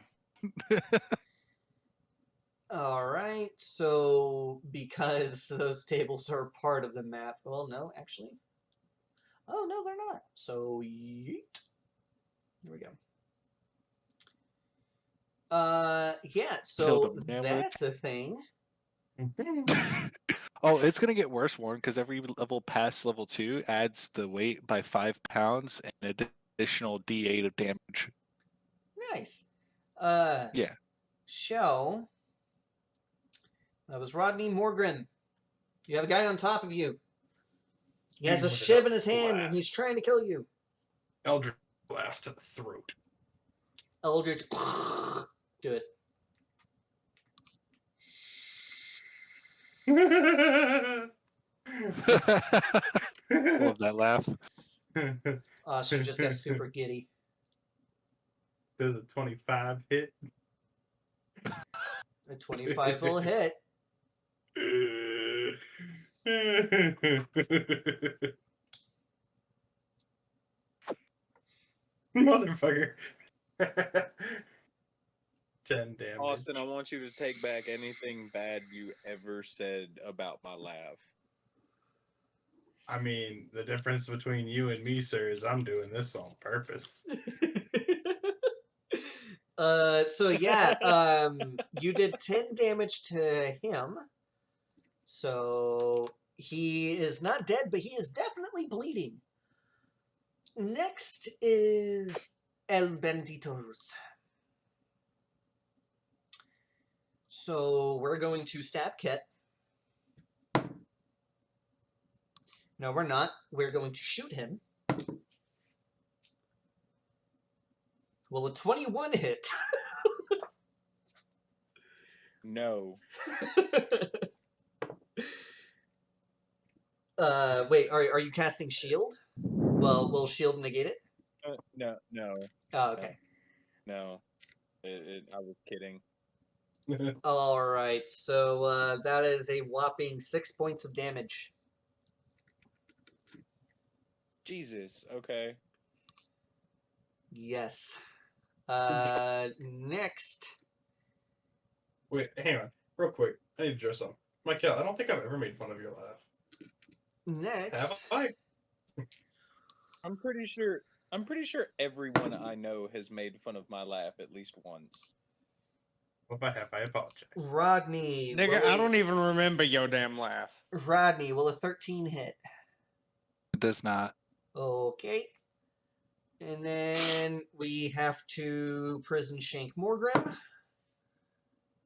All right. So because those tables are part of the map. Well, no, actually. Oh no, they're not. So yeet. Here we go. Yeah. Killed So him, damn it. that's a thing. Oh, it's gonna get worse, Warren, because every level past level 2 adds the weight by 5 pounds and an additional D8 of damage. Nice. Yeah. So that was Rodney Morgren. You have a guy on top of you. He has a With an shiv in his hand and blast. he's trying to kill you. Eldritch blast to the throat. Eldritch, do it. Love that laugh. She just got super giddy. Does a 25 hit? A 25 will hit. Motherfucker. 10 damage. Austin, I want you to take back anything bad you ever said about my laugh. I mean, the difference between you and me, sir, is I'm doing this on purpose. So yeah, you did 10 damage to him. So he is not dead, but he is definitely bleeding. Next is El Benditos. So we're going to stab Ket. No, we're not. We're going to shoot him. Will a 21 hit? No. Wait, are you casting shield? Well, will shield negate it? No. Oh, okay. No. I was kidding. All right, so that is a whopping 6 points of damage. Jesus. Okay. Yes. Next. Wait, hang on. Real quick. I need to address something. Mykel, I don't think I've ever made fun of your laugh. Next. Have I? I'm pretty sure everyone I know has made fun of my laugh at least once. Well, if I have, I apologize. Rodney. Nigga, will I a- don't even remember your damn laugh. Rodney, will a 13 hit? It does not. Okay. And then we have to prison shank Morgrim.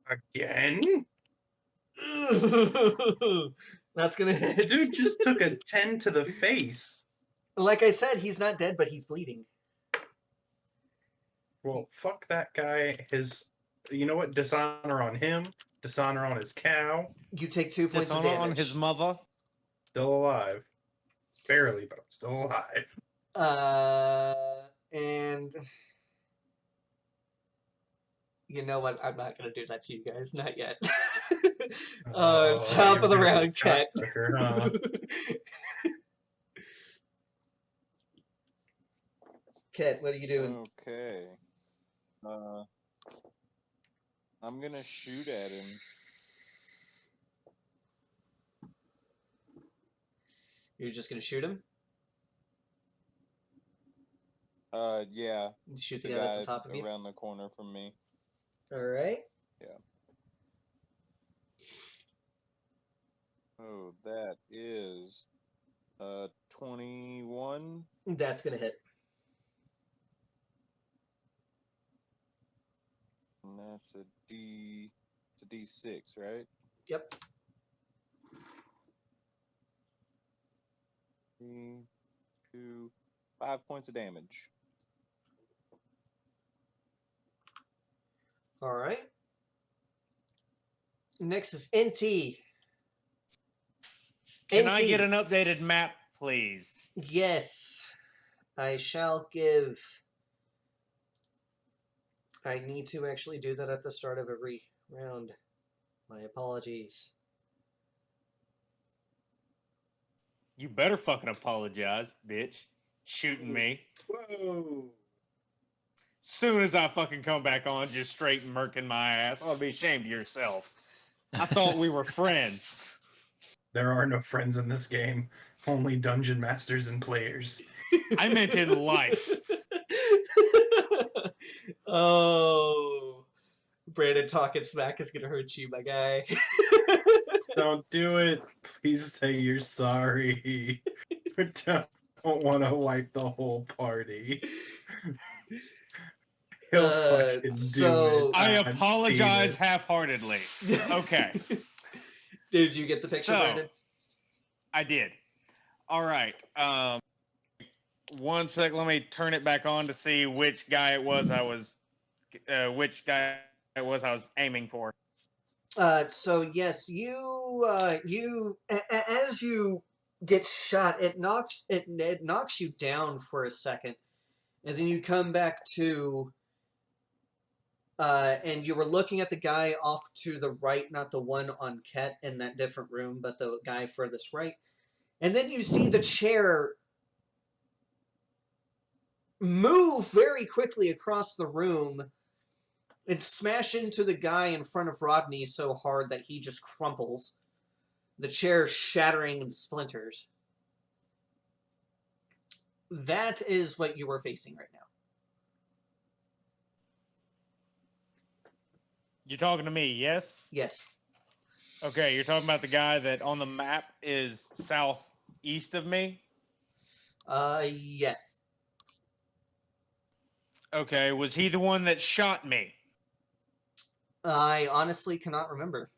Again? That's gonna hit. Dude just took a 10 to the face. Like I said, he's not dead, but he's bleeding. Well, fuck that guy. You know what? Dishonor on him. Dishonor on his cow. You take 2 points of Dishonor damage. on his mother. Still alive. Barely, but I'm still alive. And you know what? I'm not gonna do that to you guys. Not yet. Top of the round, Ket. Huh? Ket, what are you doing? Okay. I'm gonna shoot at him. You're just gonna shoot him? Yeah. Shoot The the guy that's on top of you? around the corner from me. Alright. Yeah. Oh, that is 21. That's gonna hit. And that's a D6, right? Yep. 3, 2, 5 points of damage. Alright. Next is NT. Can I get an updated map, please? Yes. I shall give. I need to actually do that at the start of every round. My apologies. You better fucking apologize, bitch. Shooting me. Whoa. Soon as I fucking come back on, just straight murking my ass. I'll be ashamed of yourself. I thought we were friends. There are no friends in this game. Only dungeon masters and players. I meant in life. Oh. Brandon talking smack is gonna hurt you, my guy. Don't do it. Please say you're sorry. Don't want to wipe the whole party. He'll fucking do so- it. I I've seen apologize it. half-heartedly. Okay. Did you get the picture, So, Brandon? I did. All right. 1 sec. Let me turn it back on to see which guy it was I was aiming for. So yes, as you get shot, it knocks you down for a second, and then you come back to, and you were looking at the guy off to the right, not the one on Ket in that different room, but the guy furthest right, and then you see the chair move very quickly across the room and smash into the guy in front of Rodney so hard that he just crumples, the chair shattering in splinters. That is what you are facing right now. You're talking to me, yes? Yes. Okay, you're talking about the guy that on the map is southeast of me? Yes. Okay, was he the one that shot me? I honestly cannot remember.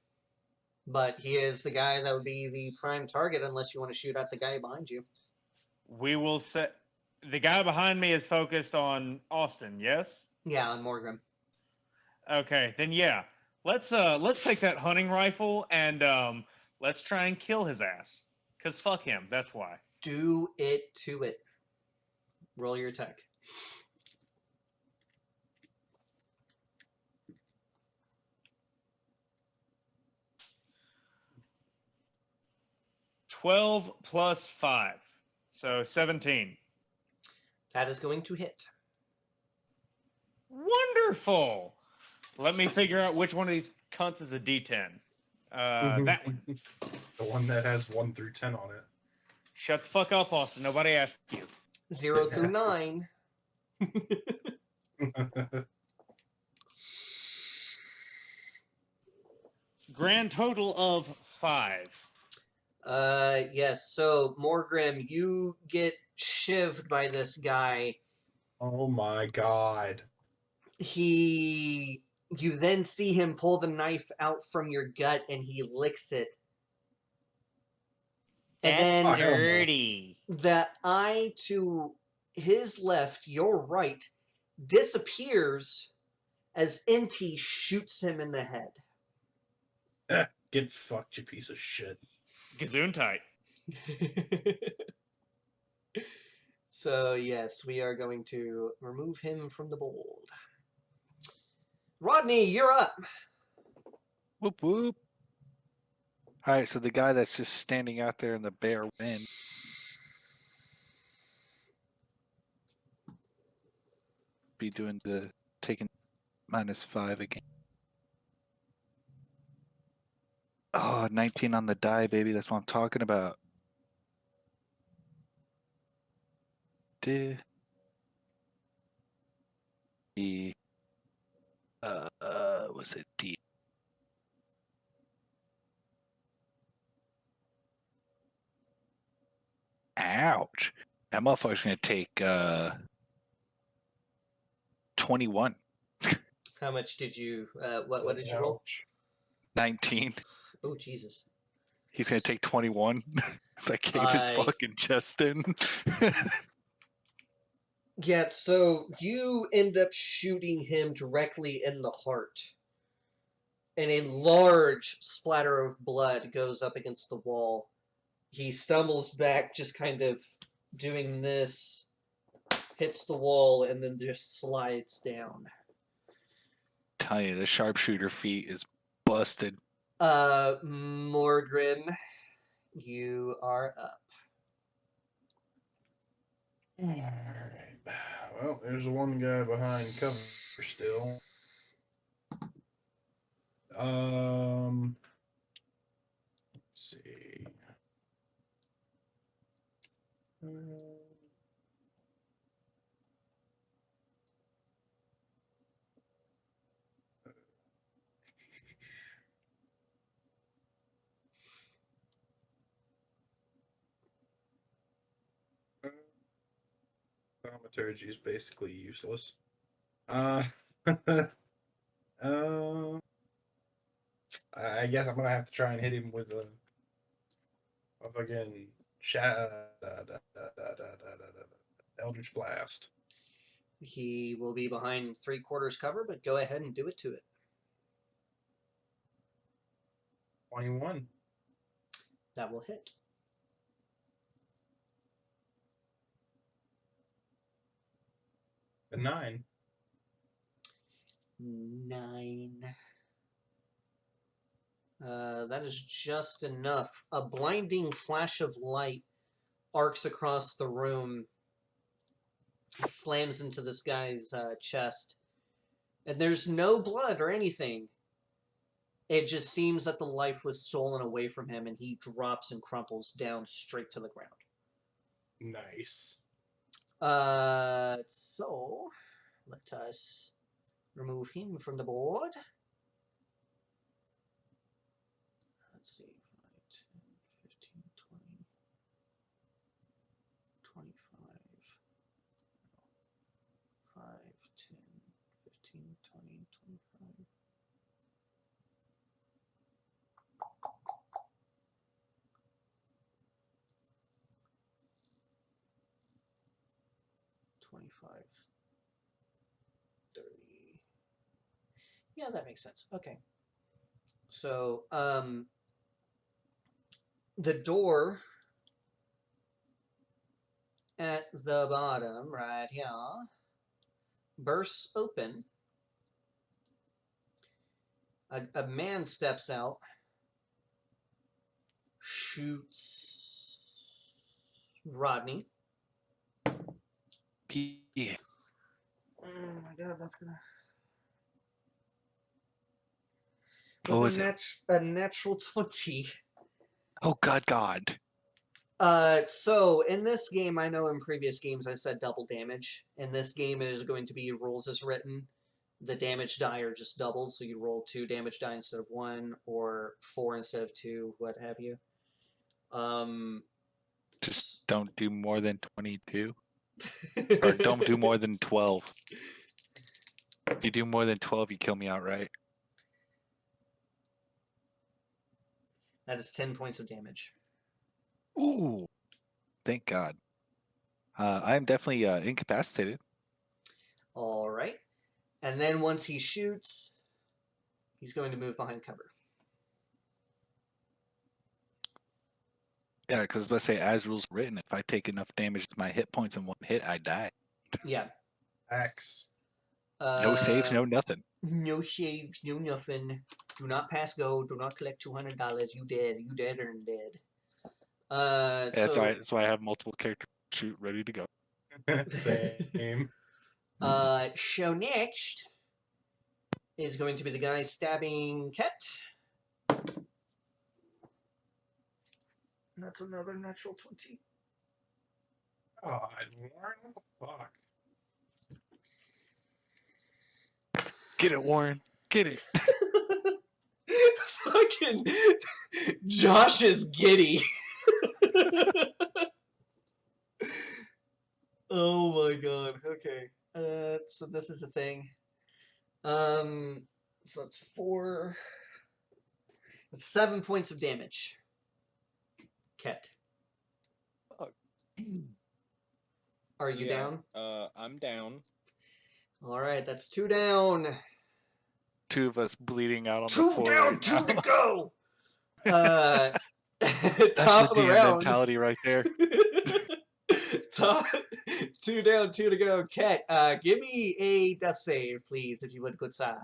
But he is the guy that would be the prime target unless you want to shoot at the guy behind you. We will set. The guy behind me is focused on Austin, yes? Yeah, on Morgan. Okay, then yeah. Let's take that hunting rifle and let's try and kill his ass. Cause fuck him, that's why. Do it to it. Roll your attack. 12 plus 5. So 17. That is going to hit. Wonderful. Let me figure out which one of these cunts is a D10. That one. The one that has 1 through 10 on it. Shut the fuck up, Austin. Nobody asked you. 0 through 9. Grand total of 5. Yes. So, Morgrim, you get shivved by this guy. Oh my god. You then see him pull the knife out from your gut and he licks it. And That's then dirty. the eye to his left, your right, disappears as Inti shoots him in the head. Get fucked, you piece of shit. Gesundheit. So, yes, we are going to remove him from the board. Rodney, you're up. Whoop whoop. All right, so the guy that's just standing out there in the bare wind. Be doing the taking -5 again. Oh, 19 on the die, baby. That's what I'm talking about. Dude. D. Was it D? Ouch. That motherfucker's gonna take 21. How much did you, what did you roll? Ouch. 19. Oh, Jesus. He's gonna take 21. As I cave his fucking chest in. Yeah, so you end up shooting him directly in the heart. And a large splatter of blood goes up against the wall. He stumbles back, just kind of doing this, hits the wall, and then just slides down. Tell you, the sharpshooter feat is busted. Morgrim, you are up. Alright. Well, there's the one guy behind cover still. Let's see. Thaumaturgy is basically useless. I guess I'm gonna have to try and hit him with a fucking Eldritch Blast. He will be behind 3/4 cover, but go ahead and do it to it. 21. That will hit. A 9. 9. That is just enough. A blinding flash of light arcs across the room, slams into this guy's chest, and there's no blood or anything. It just seems that the life was stolen away from him, and he drops and crumples down straight to the ground. Nice. So let us remove him from the board. Let's see, 5, 10, 15, 20, 25, 5, 10, 15, 20, 25. Yeah, that makes sense. Okay. So, the door at the bottom, right here, bursts open. A man steps out, shoots Rodney. Yeah. Oh my god, that's gonna. What With was it? a natural 20. Oh God. So in this game, I know in previous games I said double damage. In this game, it is going to be rules as written. The damage die are just doubled, so you roll 2 damage die instead of 1, or 4 instead of 2, what have you. Just don't do more than 22, or don't do more than 12. If you do more than 12, you kill me outright. That is 10 points of damage. Ooh, thank God. I am definitely incapacitated. All right. And then once he shoots, he's going to move behind cover. Yeah, because I was about to say, as rules written, if I take enough damage to my hit points in one hit, I die. Yeah. Axe. No saves, no nothing. No saves, no nothing. Do not pass go. Do not collect $200. You dead. You dead or dead. Yeah, that's So, right. That's why I have multiple characters shoot ready to go. Same. show next is going to be the guy stabbing Ket. That's another natural 20. God, Warren, what the fuck? Get it, Warren. Get it. Fucking Josh is giddy. Oh my god. Okay. So this is the thing. So it's 4. It's 7 points of damage. Ket. Fuck. Are you down? I'm down. All right, that's 2 down. 2 of us bleeding out on the 2 floor down, right 2 now. to go. That's Top of the the DM round. mentality right there. Top, 2 down, 2 to go. Ket, give me a death save, please, if you would, good sir.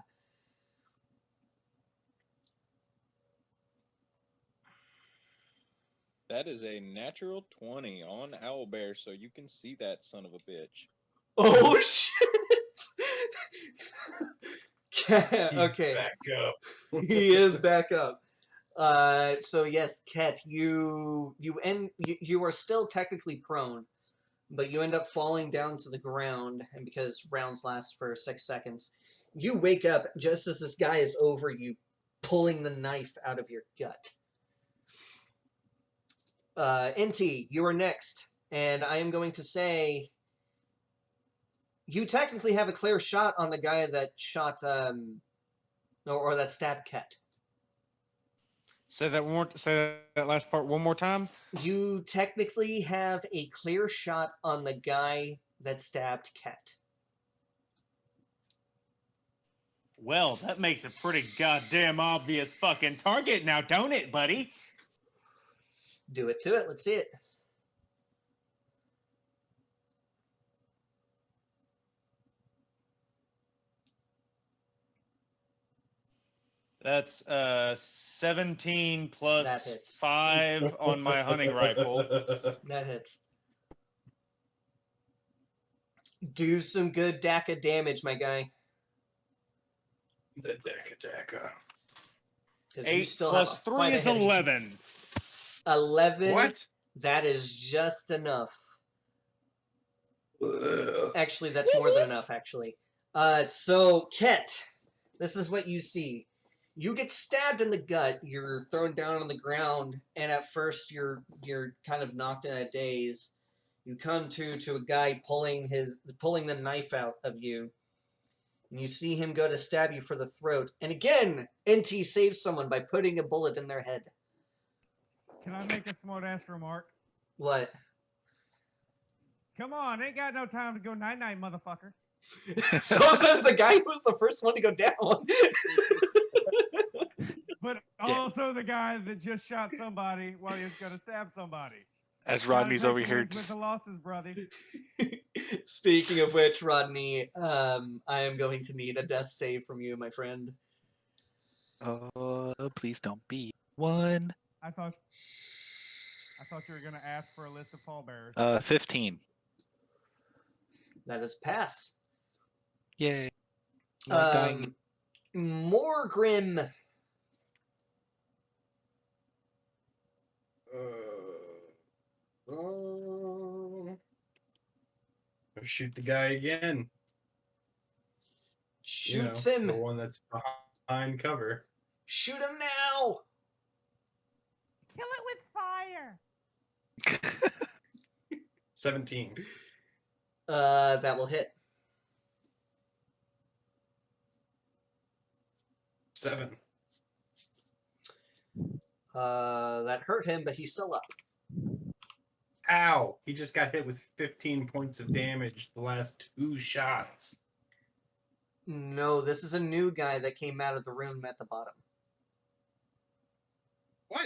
That is a natural 20 on Owlbear, so you can see that son of a bitch. Oh shit! Ket, He's okay, back up. he is back up. So yes, Ket, you are still technically prone, but you end up falling down to the ground, and because rounds last for 6 seconds, you wake up just as this guy is over you, pulling the knife out of your gut. Inti, you are next, and I am going to say You technically have a clear shot on the guy that shot or that stabbed Ket. Say that last part one more time. You technically have a clear shot on the guy that stabbed Ket. Well, that makes a pretty goddamn obvious fucking target now, don't it, buddy? Do it to it. Let's see it. That's 17 That plus hits. 5 on my hunting rifle. That hits. Do some good DACA damage, my guy. The deck attacker. 'Cause you 8 still plus have a 3 fight is ahead of you. 11. 11. What? That is just enough. Ugh. Actually, that's more than enough, actually. So, Ket, this is what you see. You get stabbed in the gut, you're thrown down on the ground, and at first you're kind of knocked in a daze. You come to a guy pulling the knife out of you. And you see him go to stab you for the throat. And again, NT saves someone by putting a bullet in their head. Can I make a smart ass remark? What? Come on, ain't got no time to go night night, motherfucker. So says the guy who was the first one to go down. But also the guy that just shot somebody while he was gonna stab somebody. As Rodney's Gotta over take here wins with just the losses, brother. Speaking of which, Rodney, I am going to need a death save from you, my friend. oh, please don't be one. I thought you were gonna ask for a list of pallbearers. 15. That is pass. Yay. I'm not dying. More grim. Shoot the guy again. Shoots The him. one that's behind cover. Shoot him now. Kill it with fire. 17. That will hit. 7. That hurt him, but he's still up. Ow! He just got hit with 15 points of damage the last 2 shots. No, this is a new guy that came out of the room at the bottom.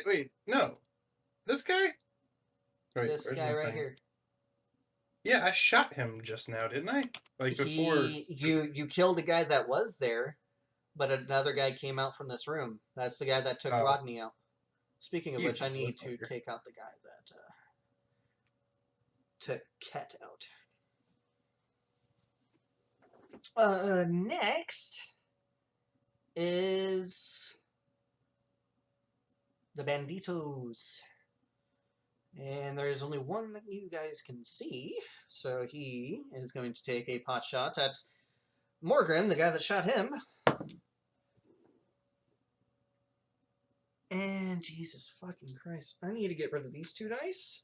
Wait, no. This guy? Wait, This where's guy my right thing? here. Yeah, I shot him just now, didn't I? Like before. You killed the guy that was there, but another guy came out from this room. That's the guy that took Oh. Rodney out. Speaking of You which, I need to motherfucker. take out the guy that took Ket out. Next is the Banditos. And there's only one that you guys can see, so he is going to take a pot shot at Morgan, the guy that shot him. And Jesus fucking Christ, I need to get rid of these 2 dice.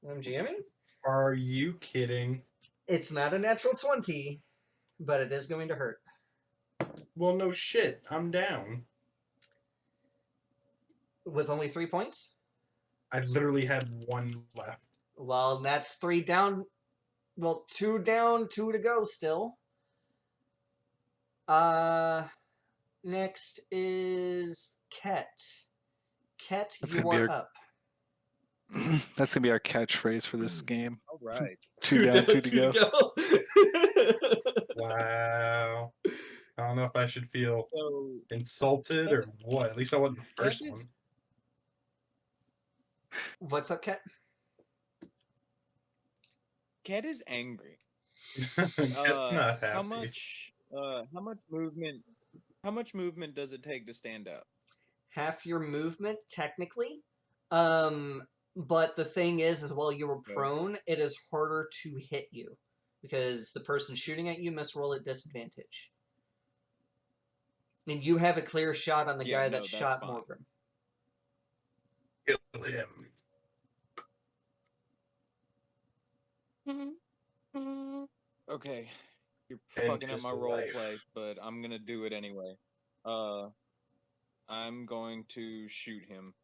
I'm jamming. Are you kidding? It's not a natural 20, but it is going to hurt. Well, no shit. I'm down. With only 3 points? I literally had 1 left. Well, that's 3 down. Well, 2 down, 2 to go still. Next is Ket. Ket, That's you gonna be are our- up. That's going to be our catchphrase for this game. All right. 2 down, 2 to go. Wow. I don't know if I should feel So insulted or what. At least I wasn't the That first is- What's up, Ket? Cat is angry. one. It's not happy. How much movement? How much movement does it take to stand up? Half your movement, technically. But the thing is while you were Okay. prone, it is harder to hit you. Because the person shooting at you must roll at disadvantage. And you have a clear shot on the Yeah, guy no, that that's shot fine. Morgan. Kill him. Okay. You're End fucking up his my role life. play, but I'm gonna do it anyway. I'm going to shoot him.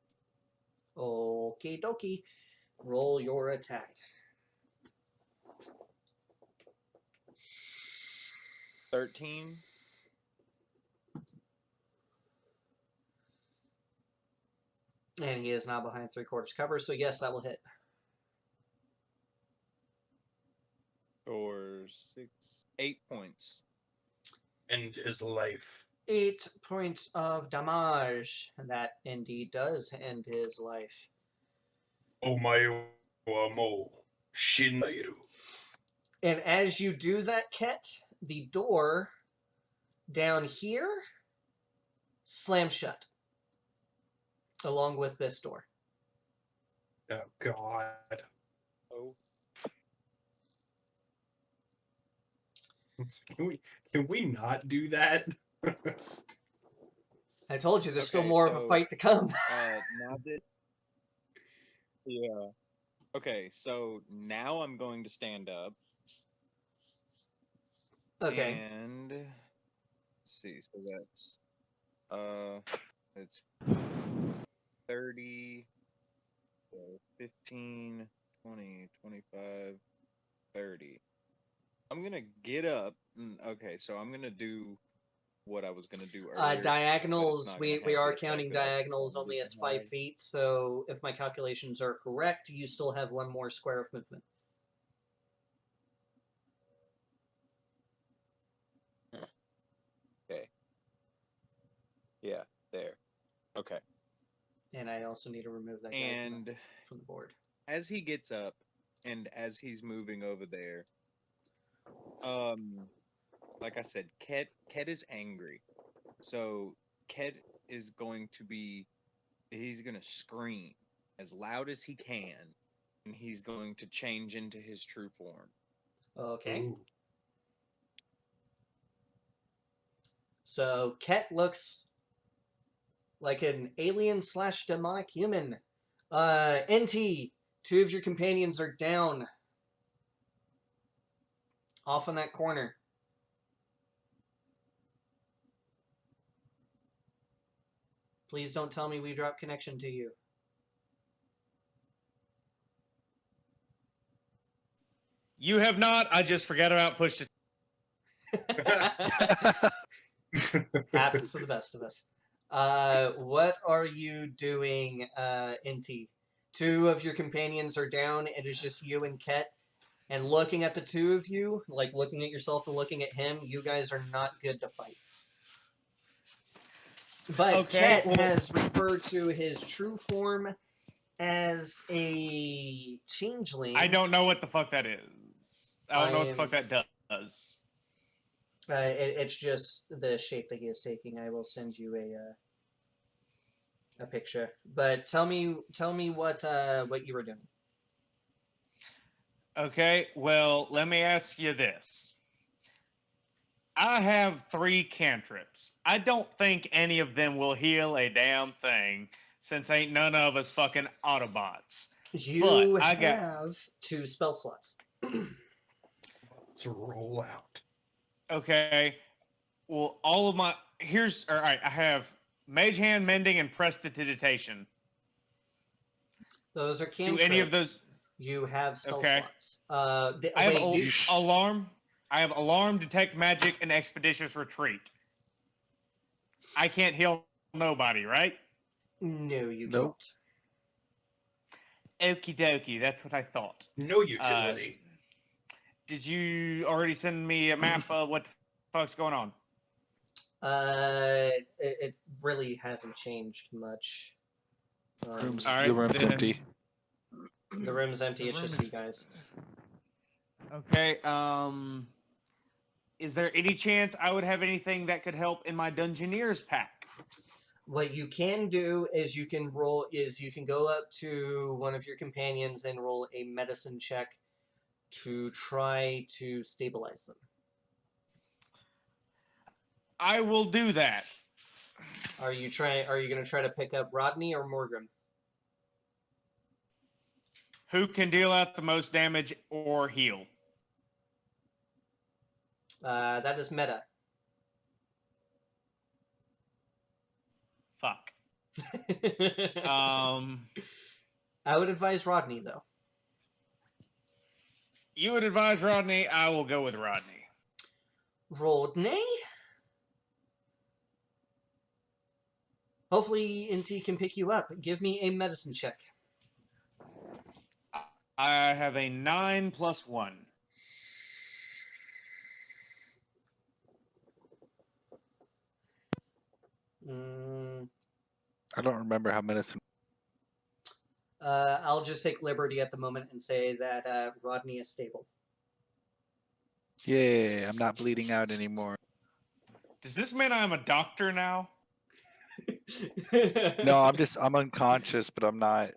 Okie dokie. Roll your attack. 13. And he is now behind 3/4 cover, so yes, that will hit. Or 8 points. End his life. 8 points of damage. And that indeed does end his life. Omae wa mo shinairu. And as you do that, Ket, the door down here slams shut. Along with this door. Oh God. Oh. Can we not do that? I told you there's still Okay, more of a so, fight to come. Now that... Yeah. Okay, so now I'm going to stand up. Okay. And... Let's see, so that's... It's 30... So 15, 20, 25, 30. I'm gonna get up. Okay, so I'm gonna do what I was gonna do earlier. Diagonals, not we gonna have are the effect counting that I diagonals wanted only it as to 5 have. feet, so if my calculations are correct, you still have 1 more square of movement. Okay. Yeah, there. Okay. And I also need to remove that guy And from the board. as he gets up and as he's moving over there, like I said, Ket is angry. So Ket is going to be... He's gonna scream as loud as he can, and he's going to change into his true form. Okay. Ooh. So Ket looks like an alien / demonic human. NT, 2 of your companions are down. Off in that corner. Please don't tell me we drop connection to you. You have not. I just forgot about push to. Happens to the best of us. What are you doing, NT? 2 of your companions are down. It is just you and Ket. And looking at the 2 of you, like looking at yourself and looking at him, you guys are not good to fight. But Okay, Ket well- has referred to his true form as a changeling. I don't know what the fuck that is. I don't know what the fuck that does. It's just the shape that he is taking. I will send you a picture. But tell me what you were doing. Okay, well, let me ask you this. I have 3 cantrips. I don't think any of them will heal a damn thing, since ain't none of us fucking Autobots. You But I got- have 2 spell slots. Let's roll out. Okay, well, all of my... All right, I have Mage Hand, Mending, and Prestidigitation. Those are Do cantrips. any of those... You have spell Okay. slots. I have wait, you... Alarm. I have Alarm, Detect Magic, and Expeditious Retreat. I can't heal nobody, right? No, you Nope. don't. Okie dokie, that's what I thought. No utility. Did you already send me a map of what the fuck's going on? It really hasn't changed much. Room's, All right, the room's then- empty. The room's empty. The It's room just is- you guys. Okay, is there any chance I would have anything that could help in my Dungeoneers pack? What you can do is you can go up to one of your companions and roll a medicine check to try to stabilize them. I will do that. Are you going to try to pick up Rodney or Morgan? Who can deal out the most damage or heal? That is meta. Fuck. I would advise Rodney, though. You would advise Rodney. I will go with Rodney. Rodney? Hopefully, NT can pick you up. Give me a medicine check. I have a 9 plus 1. I don't remember how medicine. I'll just take liberty at the moment and say that Rodney is stable. Yeah, I'm not bleeding out anymore. Does this mean I'm a doctor now? No, I'm unconscious, but I'm not.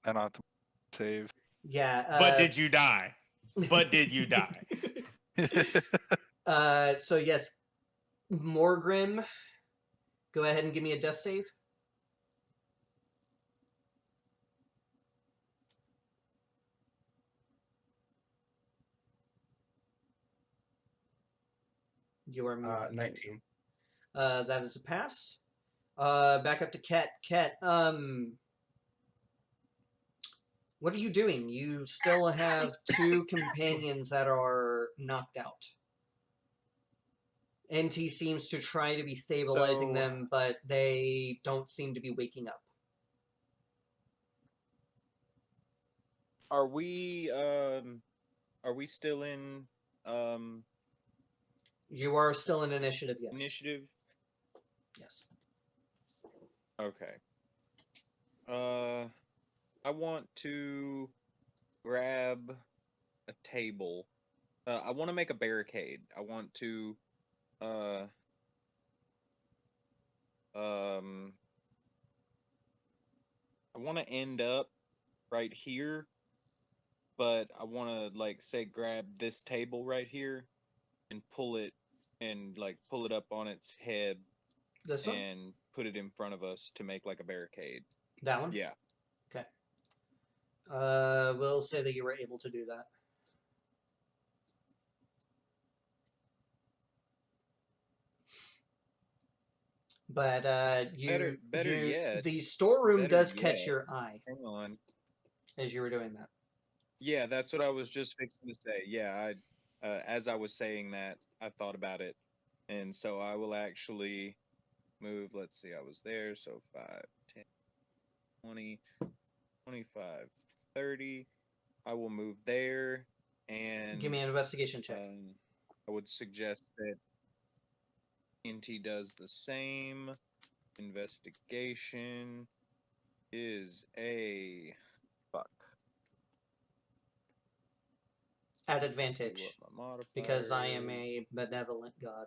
I don't have to save. Yeah. But did you die? But did you die? So yes, Morgrim, go ahead and give me a death save. You are 19. That is a pass. Back up to Ket. Ket, what are you doing? You still have 2 companions that are knocked out. NT seems to try to be stabilizing So- them, but they don't seem to be waking up. Are we still in You are still in initiative, yes. initiative? Yes. Okay. I want to grab a table. I want to make a barricade. I want to I want to end up right here, but I want to like say grab this table right here and pull it up on its head This one? and put it in front of us to make like a barricade. That one? Yeah. Okay. We'll say that you were able to do that. But Better yet. the storeroom better does catch yet. your eye Hang on. as you were doing that. Yeah, that's what I was just fixing to say. Yeah, as I was saying that, I thought about it. And so I will actually move, let's see, I was there, so 5, 10, 20, 25, 30. I will move there, and Give me an investigation check. I would suggest that NT does the same. Investigation is a fuck. At Let's see advantage, what my modifier because I am is. a benevolent god.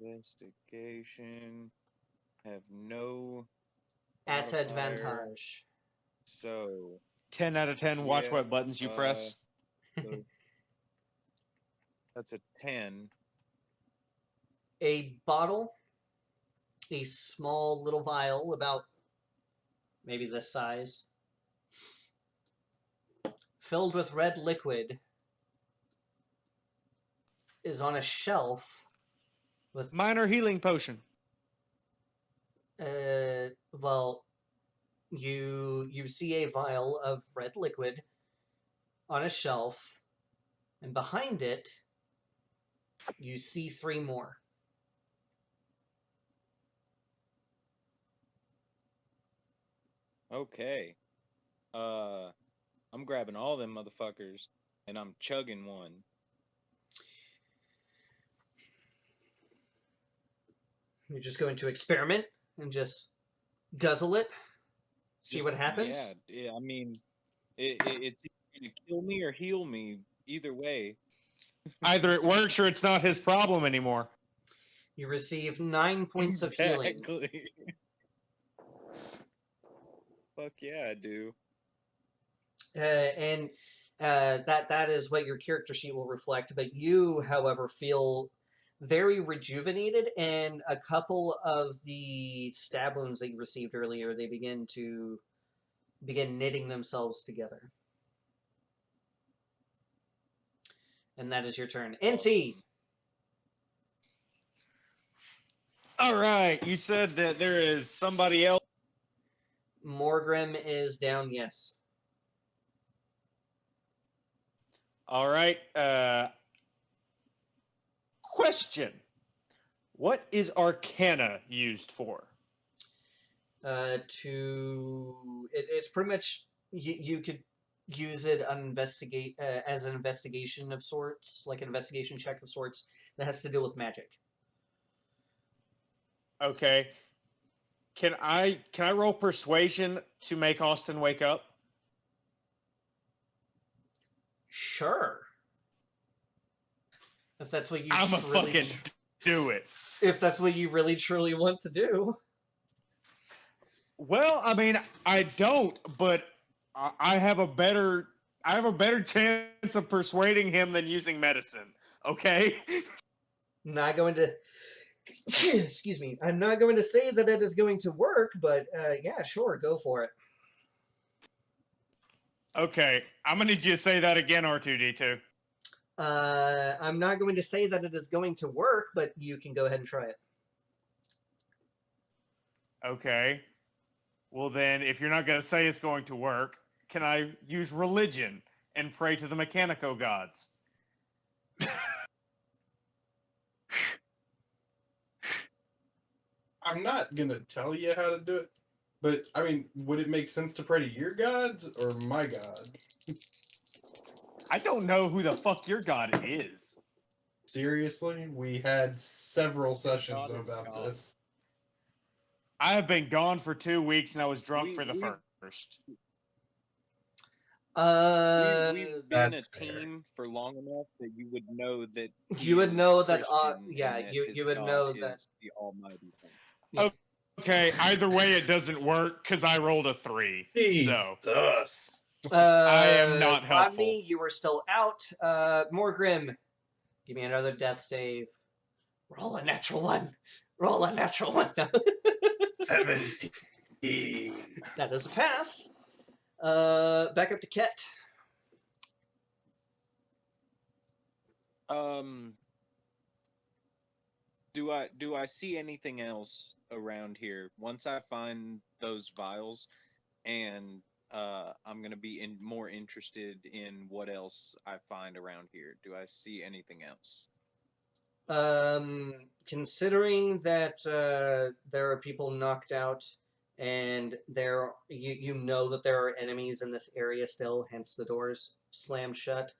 Investigation. Have no At modifier, advantage. So 10 out of 10. Watch Yeah, what buttons you press. so that's a 10. A bottle, a small little vial, about maybe this size, filled with red liquid, is on a shelf with Minor healing potion. well, you see a vial of red liquid on a shelf, and behind it you see 3 more. Okay. I'm grabbing all them motherfuckers and I'm chugging one. You're just going to experiment and just guzzle it, see Just- what happens. Yeah, I mean, it's either gonna kill me or heal me. Either way. Either it works or it's not his problem anymore. You receive 9 points of healing. Exactly. Fuck yeah, I do. And that is what your character sheet will reflect. But you, however, feel very rejuvenated, and a couple of the stab wounds that you received earlier, they begin knitting themselves together. And that is your turn. NT. All right. You said that there is somebody else. Morgrim is down, yes. All right. Question. What is Arcana used for? It's pretty much you could use it on investigate as an investigation of sorts, like an investigation check of sorts that has to deal with magic. Okay. Can I roll persuasion to make Austin wake up? Sure. If that's what you I'm a truly, fucking do it. if that's what you really truly want to do. Well, I mean, I don't, but I have a better chance of persuading him than using medicine. Okay. Not going to. Excuse me. I'm not going to say that it is going to work, but yeah, sure, go for it. Okay, I'm gonna need you to say that again, R2D2. I'm not going to say that it is going to work, but you can go ahead and try it. Okay. Well, then, if you're not gonna say it's going to work, can I use religion and pray to the mechanico gods? I'm not gonna tell you how to do it, but I mean, would it make sense to pray to your gods or my god? I don't know who the fuck your god is. Seriously, we had several sessions god is about God. this. I have been gone for 2 weeks and I was drunk for the We- first. We've been a That's fair. team for long enough that you would know that You would he know is that, Christian yeah, and that you his would God know that. is the Almighty thing. Yeah. Okay, either way, it doesn't work because I rolled a 3. So Jesus. I am not helpful. Rodney, you are still out. Morgrim, give me another death save. Roll a natural one. Roll a natural one. 17. That is a pass. Back up to Ket. Do I see anything else around here once I find those vials, and I'm gonna be more interested in what else I find around here. Do I see anything else? Considering that there are people knocked out, and you know that there are enemies in this area still, hence the doors slammed shut.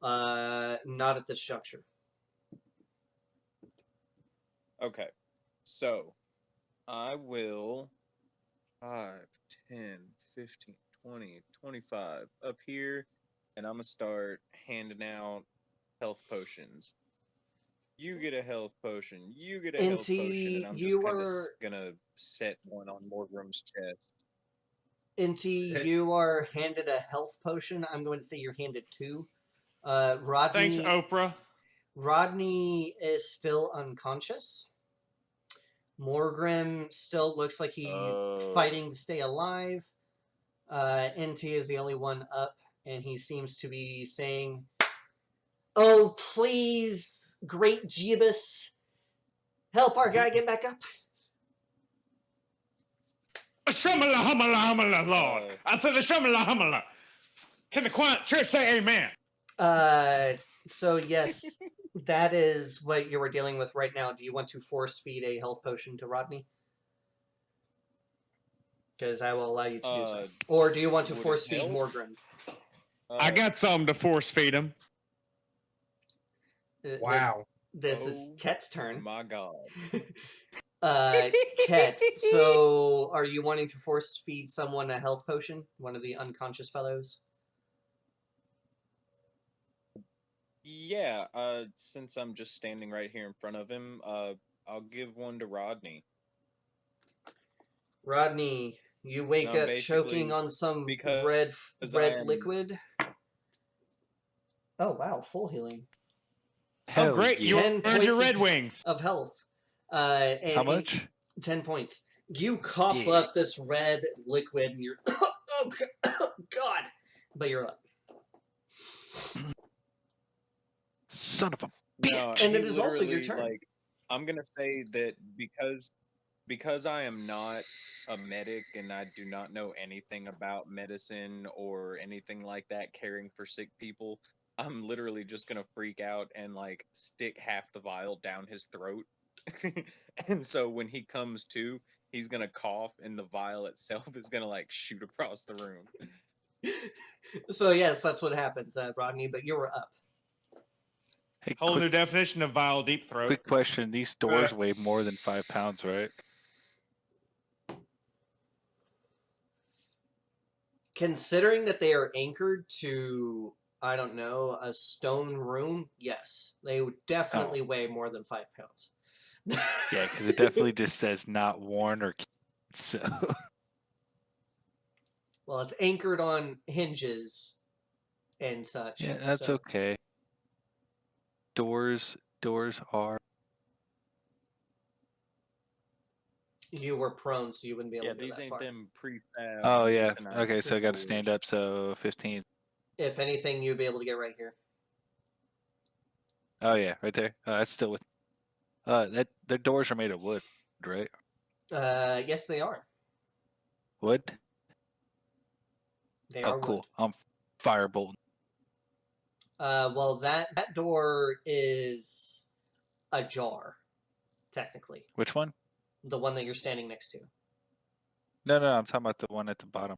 Not at this juncture. Okay, so I will 5, 10, 15, 20, 25 up here, and I'm gonna start handing out health potions. You get a health potion. You get a health potion, and I'm just kind of gonna set one on Morgrim's chest. You are handed a health potion. I'm going to say you're handed 2. Rodney. Thanks, Oprah. Rodney is still unconscious. Morgrim still looks like he's fighting to stay alive. NT is the only one up, and he seems to be saying, "Oh, please, great Jeebus, help our guy get back up." Shamala, humala, humala, Lord. I said, Shamala, humala. Can the quiet church say amen? So yes, that is what you were dealing with right now. Do you want to force feed a health potion to Rodney? Because I will allow you to do so. Or do you want to force feed Morgrim? I got something to force feed him. Wow. This is Ket's turn. My God. Ket, so are you wanting to force feed someone a health potion? One of the unconscious fellows? Yeah, since I'm just standing right here in front of him, I'll give one to Rodney. Rodney, you wake up choking on some red liquid. Oh wow, full healing. Hell oh great, you earned your Red Wings of health. How much? 10 points. You cough up this red liquid and you're oh God, but you're up. son of a No, bitch. And he it is also your literally, turn. like, I'm gonna say that because I am not a medic and I do not know anything about medicine or anything like that, caring for sick people, I'm literally just gonna freak out and like stick half the vial down his throat. And so when he comes to, he's gonna cough and the vial itself is gonna like shoot across the room. So yes, that's what happens, Rodney. But you were up. Hey, Whole new quick, definition of vile deep throat. quick question. These doors weigh more than 5 pounds, right? Considering that they are anchored to, I don't know, a stone room, yes, they would definitely weigh more than 5 pounds. Yeah, because it definitely just says not worn or so. Well, it's anchored on hinges and such. Yeah, that's so. okay. Doors are. You were prone, so you wouldn't be able Yeah, to go these that ain't far. them prefab. Oh yeah. masonite Okay, so I got to doors. stand up. So 15. If anything, you'd be able to get right here. Oh yeah, right there. That's still with. That the doors are made of wood, right? Yes, they are. Wood. They Oh, are cool. wood. I'm firebolting. Well, that door is ajar, technically. Which one? The one that you're standing next to. No, I'm talking about the one at the bottom.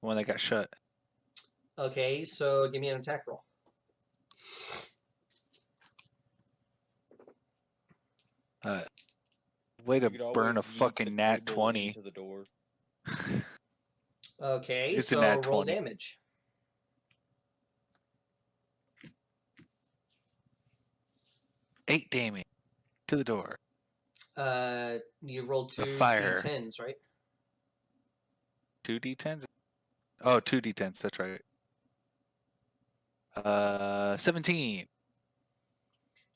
The one that got shut. Okay, so give me an attack roll. Way to You could burn a always yeet the fucking nat table 20. into the door. Okay, It's a so nat roll 20. damage. Eight damage to the door. You rolled The 2 fire. d10s, right? 2 d10s? Oh, 2 d10s. That's right. 17.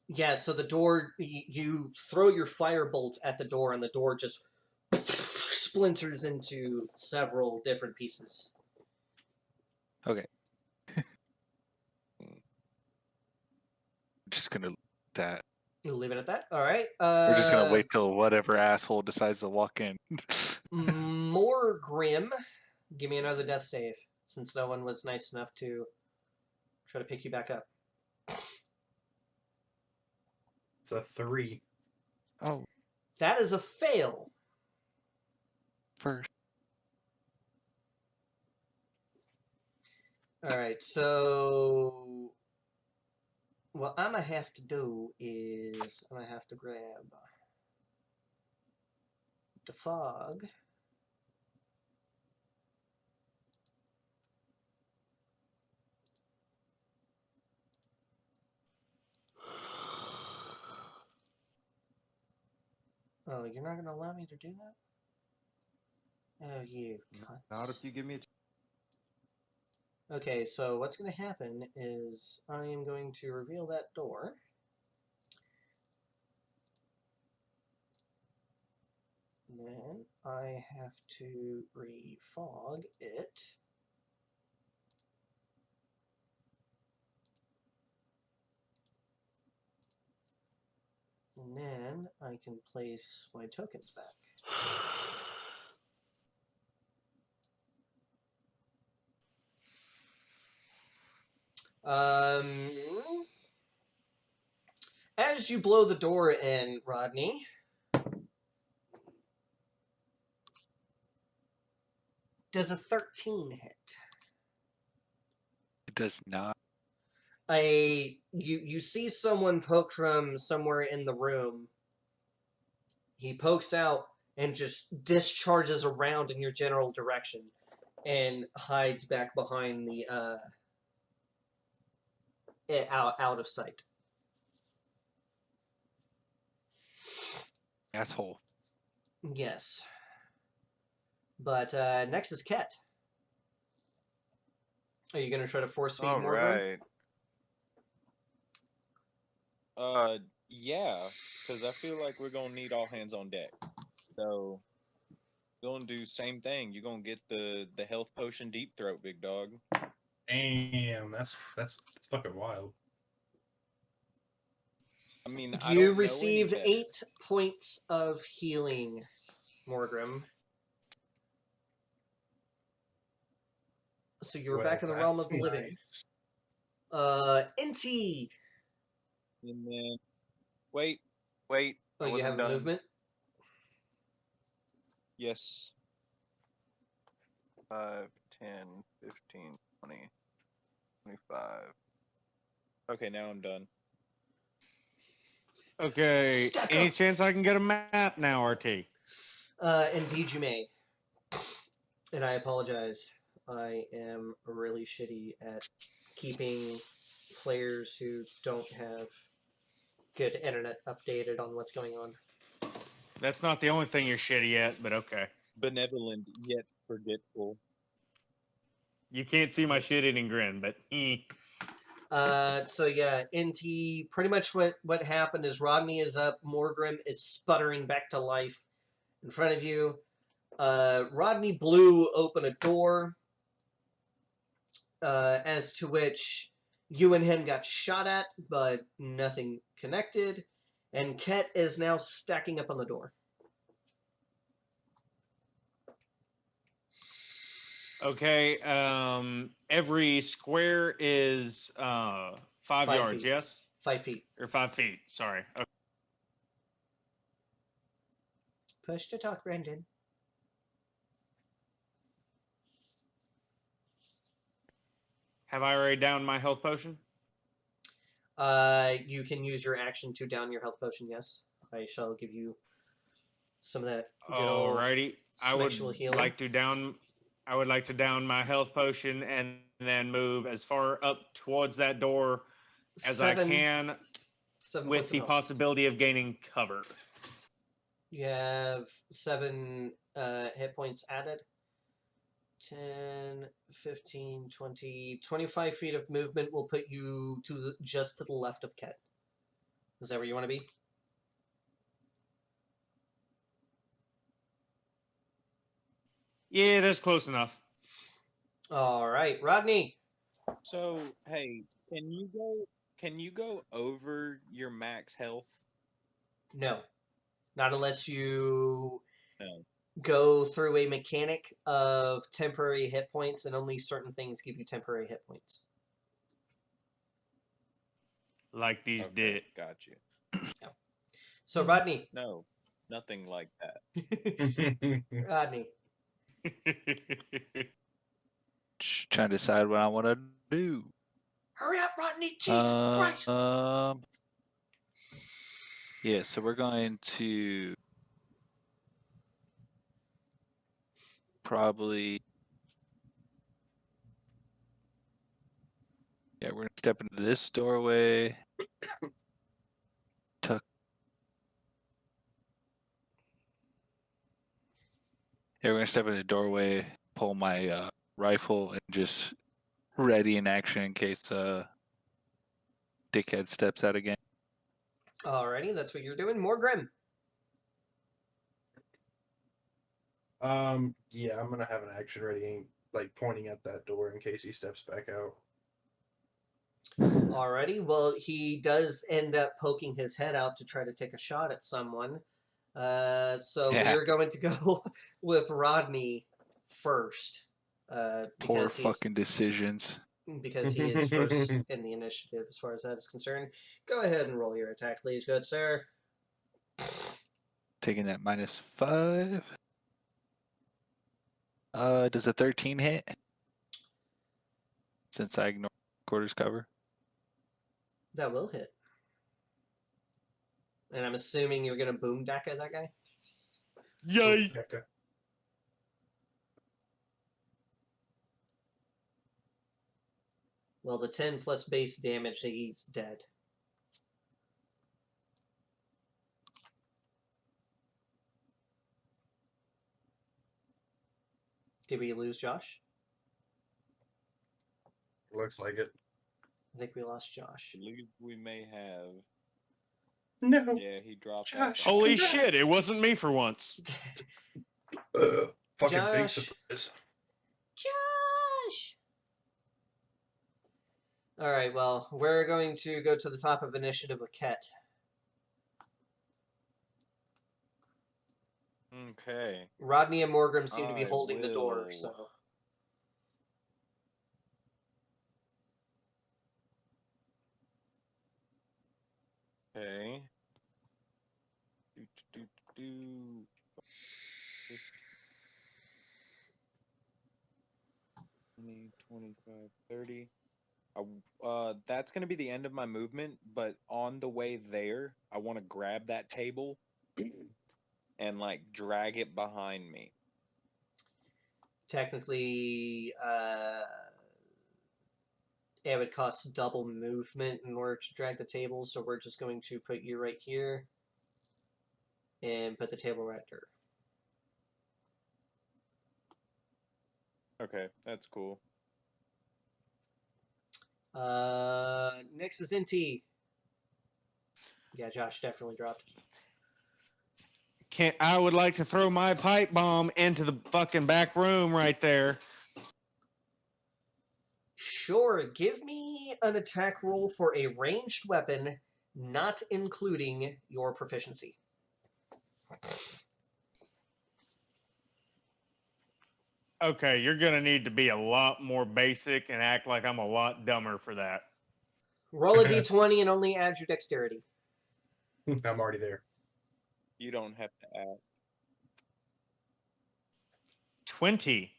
Yeah, so the door, you throw your firebolt at the door, and the door just splinters into several different pieces. Okay. Just gonna that. You'll leave it at that. All right. We're just gonna wait till whatever asshole decides to walk in. More grim. Give me another death save, since no one was nice enough to try to pick you back up. It's a 3. Oh, That is a fail. first. All right, so what I'm gonna have to do is I'm gonna have to grab the fog. Oh, you're not gonna allow me to do that? Oh, you cunts. Not if you give me a. Okay, so what's going to happen is I am going to reveal that door. And then I have to refog it. And then I can place my tokens back. As you blow the door in, Rodney, does a 13 hit? It does not. You see someone poke from somewhere in the room. He pokes out and just discharges around in your general direction and hides back behind the out of sight. Asshole. Yes. But next is Ket. Are you gonna try to force feed All Morgan? right. Yeah, because I feel like we're gonna need all hands on deck. So, gonna do same thing. You're gonna get the health potion deep throat, big dog. Damn, that's fucking wild. I mean, I You don't know any receive better. 8 points of healing, Morgrim. So you're back in the realm of the living. nice. NT. And then, wait, I Oh, you wasn't have a done. movement? Yes. 5, 10, 15, 20, 25. Okay, now I'm done. Okay. Stack Any up. chance I can get a map now, RT? Indeed you may. And I apologize. I am really shitty at keeping players who don't have good internet updated on what's going on. That's not the only thing you're shitty at, but okay. Benevolent yet forgetful. You can't see my shit-eating grin, but So yeah, NT, pretty much what happened is Rodney is up, Morgrim is sputtering back to life in front of you. Rodney blew open a door, as to which you and him got shot at, but nothing connected. And Ket is now stacking up on the door. okay. Every square is 5 5 yards, feet. yes, 5 feet. or 5 feet. Sorry. Okay. Push to talk, Brendan. Have I already downed my health potion? You can use your action to down your health potion, yes. I shall give you some of that good old Alrighty. I would sexual healing. like to down. I would like to down my health potion and then move as far up towards that door as I can, 7 with points of the health. possibility of gaining cover. You have 7 hit points added. 10, 15, 20, 25 feet of movement will put you just to the left of Ket. Is that where you want to be? Yeah, that's close enough. All right, Rodney. So, hey, can you go over your max health? No, not unless you No. go through a mechanic of temporary hit points, and only certain things give you temporary hit points. Like these Okay, did. got you. So, Rodney. No, nothing like that. Rodney. Just trying to decide what I want to do. Hurry up, Rodney! Jesus Christ! Yeah, so we're going to probably, yeah, we're gonna step into this doorway. Tuck. Yeah, we're gonna step in the doorway, pull my rifle, and just ready in action in case dickhead steps out again. Alrighty, that's what you're doing. More Grim. Yeah, I'm gonna have an action ready, like pointing at that door in case he steps back out. Alrighty, well, he does end up poking his head out to try to take a shot at someone. So Yeah. we're going to go with Rodney first. Poor Because he's fucking decisions. because he is first in the initiative as far as that is concerned. Go ahead and roll your attack, please, good sir. Taking that -5. Does a 13 hit? Since I ignore quarters cover. That will hit. And I'm assuming you're going to boom Daka that guy? Yay! Okay. Well, the 10 plus base damage, he's dead. Did we lose Josh? Looks like it. I think we lost Josh. I believe we may have. No. Yeah, he dropped Josh. off. Holy shit! It wasn't me for once. Fucking big Josh. surprise. Josh! Alright, well, we're going to go to the top of initiative with Ket. Okay. Rodney and Morgan seem to be I holding the door, will- so. Okay. Do. 20, 25, 30. That's going to be the end of my movement, but on the way there, I want to grab that table and like drag it behind me. Technically, it would cost double movement in order to drag the table, so we're just going to put you right here and put the table right there. Okay, that's cool. Next is NT. Yeah, Josh definitely dropped. I would like to throw my pipe bomb into the fucking back room right there. Sure, give me an attack roll for a ranged weapon, not including your proficiency. Okay, you're gonna need to be a lot more basic and act like I'm a lot dumber for that. Roll a d20 and only add your dexterity. I'm already there. You don't have to add. 20.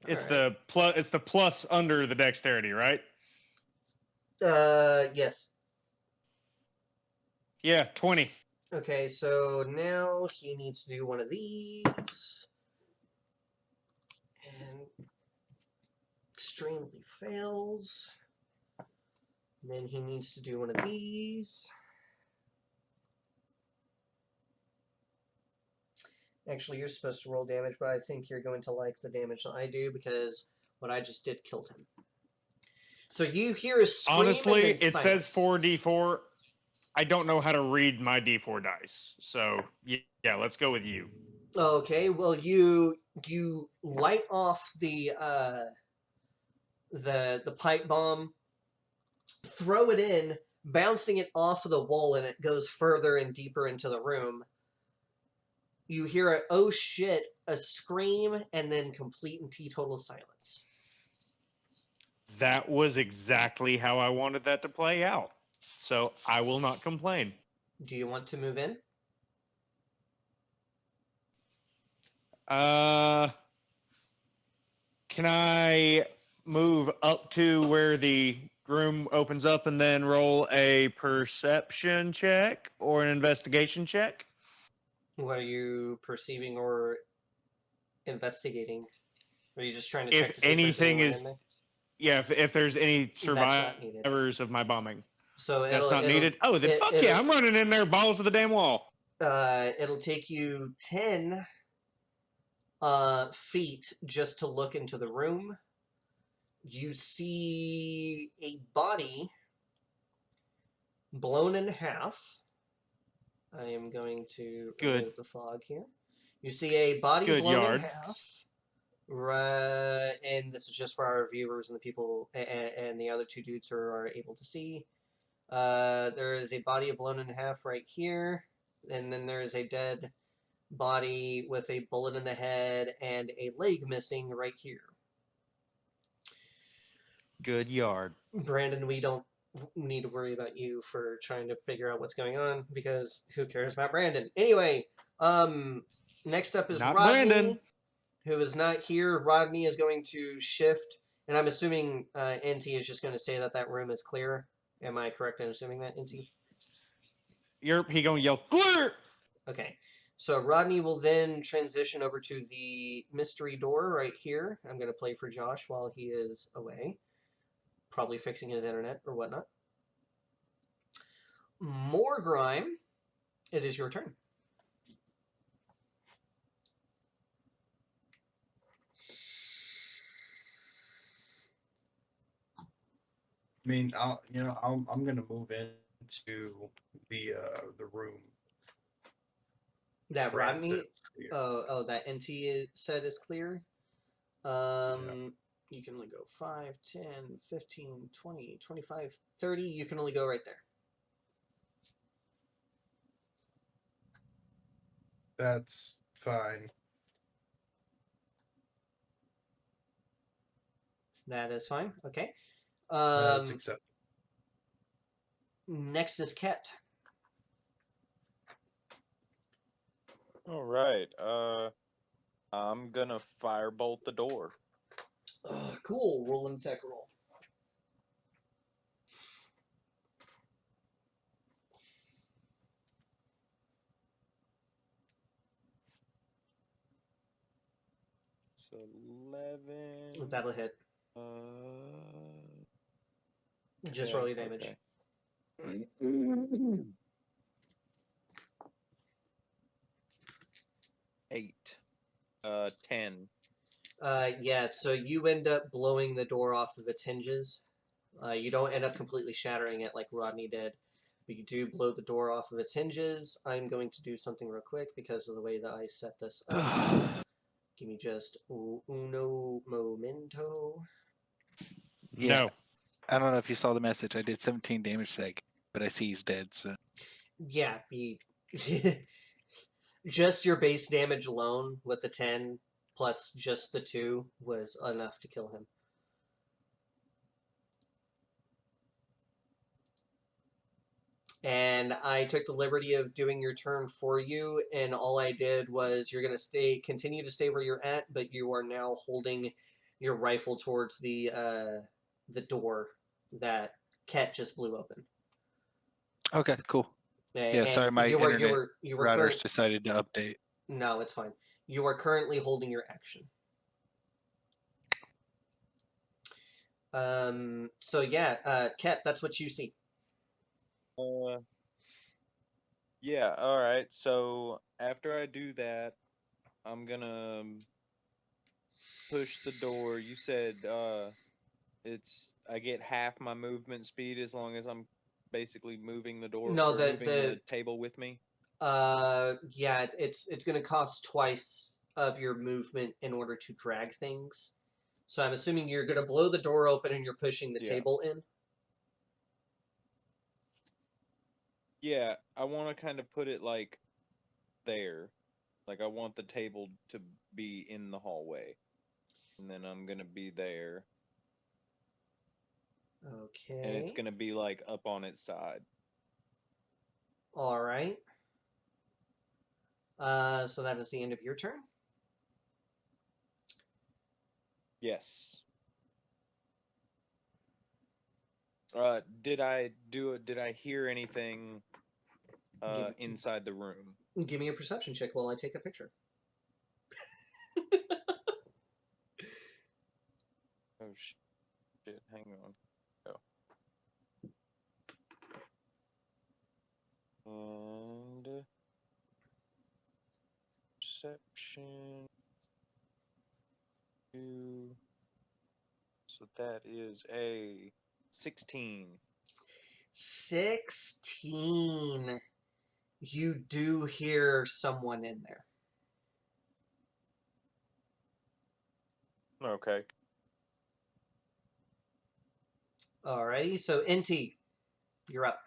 It's Alright. the plus. It's the plus under the dexterity, right? Yes. Yeah, 20. Okay, so now he needs to do one of these. And extremely fails. Then he needs to do one of these. Actually, you're supposed to roll damage, but I think you're going to like the damage that I do because what I just did killed him. So you hear a scream. Honestly, and then it silence. says 4d4. I don't know how to read my d4 dice, so yeah, let's go with you. Okay, well you light off the pipe bomb, throw it in, bouncing it off of the wall, and it goes further and deeper into the room. You hear a oh shit, a scream, and then complete and teetotal silence. That was exactly how I wanted that to play out, so I will not complain. Do you want to move in? Can I move up to where the room opens up and then roll a perception check or an investigation check? What are you perceiving or investigating? Are you just trying to check If to see if there's anything anyone is, in there? yeah, if there's any That's not needed. survivors of my bombing. So That's not needed? Oh, then fuck yeah, I'm running in there balls to the damn wall. It'll take you 10 feet just to look into the room. You see a body blown in half. I am going to remove the fog here. You see a body blown in half. And this is just for our viewers and the people and the other two dudes who are able to see. There is a body blown in half right here, and then there is a dead body with a bullet in the head and a leg missing right here. Good yard. Brandon, we don't need to worry about you for trying to figure out what's going on because who cares about Brandon? Anyway, next up is Not Rodney, Brandon. who is not here. Rodney is going to shift, and I'm assuming NT is just going to say that that room is clear. Am I correct in assuming that, NT? He gonna yell clear. Okay, so Rodney will then transition over to the mystery door right here. I'm going to play for Josh while he is away, probably fixing his internet or whatnot. Morgrime, it is your turn. I mean, I'm gonna move into the room. That Brandon Rodney, said it's clear. that NT said is clear. You can only go 5, 10, 15, 20, 25, 30. You can only go right there. That's fine. That is fine. Okay. That's acceptable. Next is Ket. All right. I'm gonna firebolt the door. Cool. Roll an attack roll. It's 11. That'll hit. Uh, Just okay, roll your damage. okay. 8. 10. Yeah, so you end up blowing the door off of its hinges. You don't end up completely shattering it like Rodney did, but you do blow the door off of its hinges. I'm going to do something real quick because of the way that I set this up. Give me just uno momento. Yeah. No. I don't know if you saw the message. I did 17 damage seg, but I see he's dead. So Yeah, just your base damage alone with the 10 plus just the 2 was enough to kill him. And I took the liberty of doing your turn for you, and all I did was you're gonna continue to stay where you're at, but you are now holding your rifle towards the door that Ket just blew open. okay, cool. Yeah, And sorry, my you were internet routers current. decided to update. No, it's fine. You are currently holding your action. So yeah, Ket, that's what you see. Yeah, all right. So after I do that, I'm gonna push the door. You said I get half my movement speed as long as I'm basically moving the door No, or moving the table with me. yeah, it's gonna cost twice of your movement in order to drag things. So I'm assuming you're gonna blow the door open and you're pushing the Yeah. table in. Yeah, I want to kind of put it like there. Like I want the table to be in the hallway. And then I'm going to be there. Okay. And it's going to be like up on its side. All right. So that is the end of your turn. Yes. Did I hear anything inside the room? Give me a perception check while I take a picture. Oh shit, hang on. Go. And perception 2. So that is a 16. 16. You do hear someone in there. Okay. Alrighty, so NT, you're up.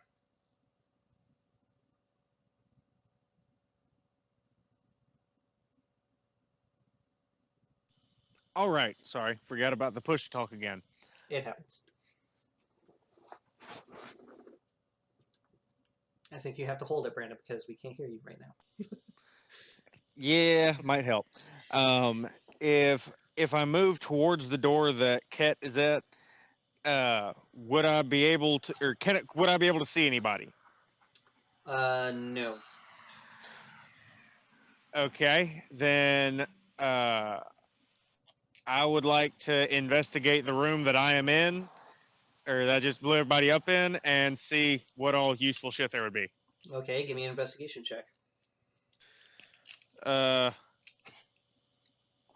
All right. Sorry. Forgot about the push talk again. It happens. I think you have to hold it, Brandon, because we can't hear you right now. Yeah, might help. If I move towards the door that Ket is at, would I be able to, or would I be able to see anybody? No. Okay, then I would like to investigate the room that I am in, or that I just blew everybody up in, and see what all useful shit there would be. Okay, give me an investigation check.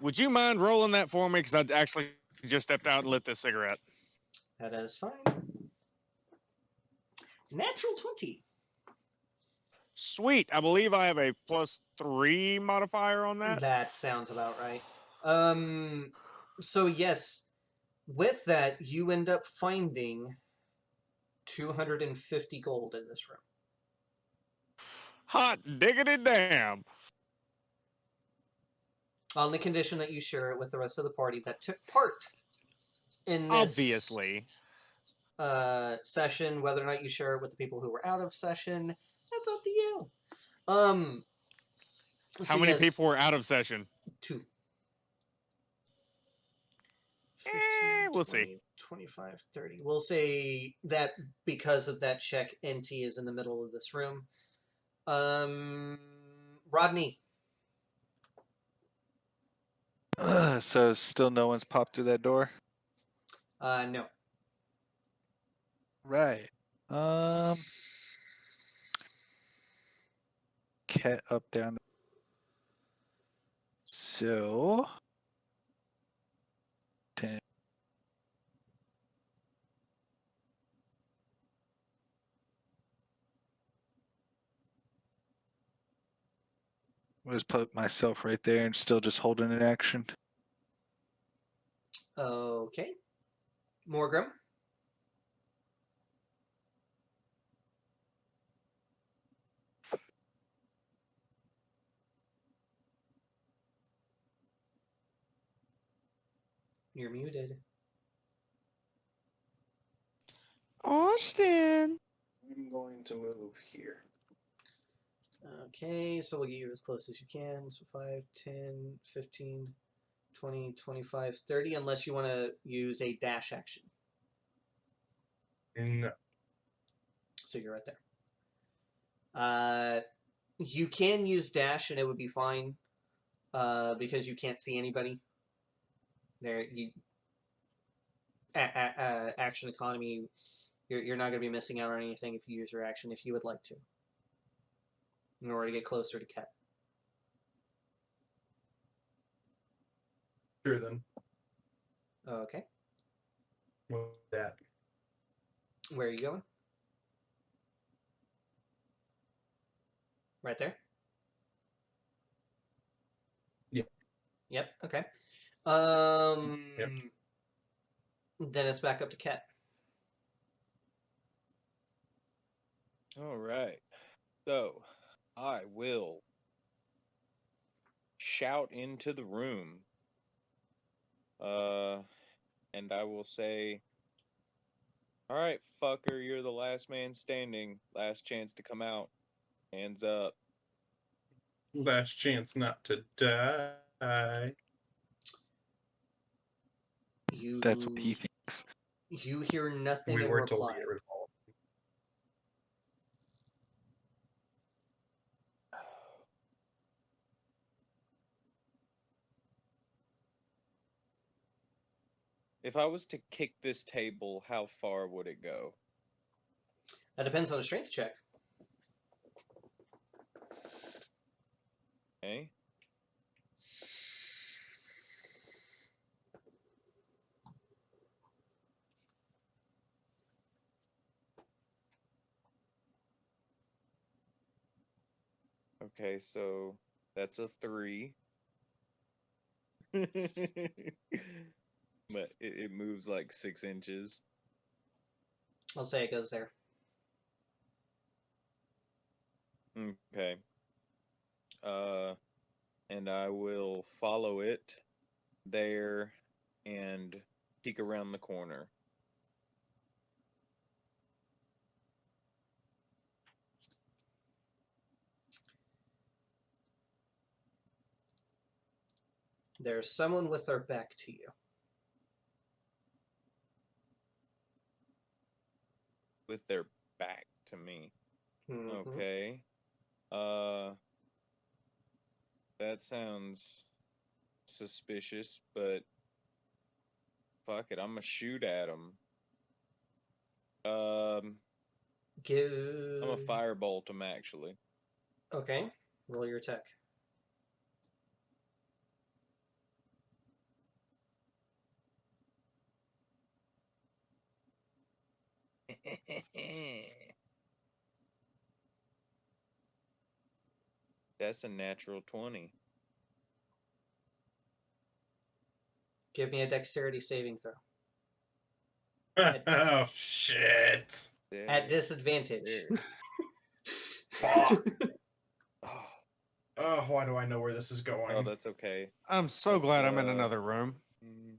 Would you mind rolling that for me? Because I actually just stepped out and lit this cigarette. That is fine. Natural 20. Sweet. I believe I have a +3 modifier on that. That sounds about right. So yes, with that, you end up finding 250 gold in this room. Hot diggity damn. On the condition that you share it with the rest of the party that took part in this Obviously. session. Whether or not you share it with the people who were out of session, that's up to you. How So many yes, people were out of session? 2. 15, We'll see. 20, 25, 30. We'll say that because of that check, NT is in the middle of this room. Rodney. So still no one's popped through that door? No. Right. Cat up down. So 10. I'll just put myself right there and still just holding an action. Okay. Morgrim. You're muted. Austin. I'm going to move here. Okay, so we'll get you as close as you can. So 5, 10, 15, 20, 25, 30, unless you want to use a dash action. No. So you're right there. You can use dash and it would be fine because you can't see anybody. There, action economy, you're not going to be missing out on anything if you use your action if you would like to, in order to get closer to Ket. Sure then. Okay. With that. Where are you going? Right there? Yep. Yep, okay. Yep. Then it's back up to Ket. All right. So I will shout into the room. And I will say, all right, fucker, you're the last man standing. Last chance to come out. Hands up. Last chance not to die. That's what he thinks. You hear nothing We in were told reply. to get rid of all. If I was to kick this table, how far would it go? That depends on a strength check. Okay. Okay, so that's a 3. But it moves like 6 inches. I'll say it goes there. Okay. And I will follow it there and peek around the corner. There's someone with their back to you. With their back to me. Mhm. Okay. That sounds suspicious, but fuck it, I'm gonna shoot at them. Give. I'm gonna firebolt them actually. Okay. Roll your attack. That's a natural 20. Give me a dexterity saving throw. Oh shit! At disadvantage. There. Fuck. Oh, Oh, why do I know where this is going? Oh, that's okay. I'm so glad I'm in Uh, another room. Mm,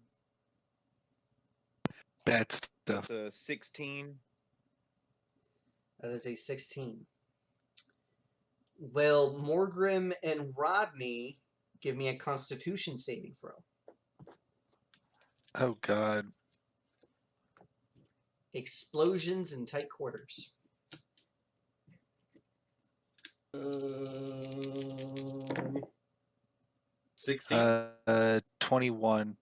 Bad stuff. That's a 16. That is a 16. Will Morgrim and Rodney give me a Constitution saving throw? Oh God. Explosions in tight quarters. 16. 21.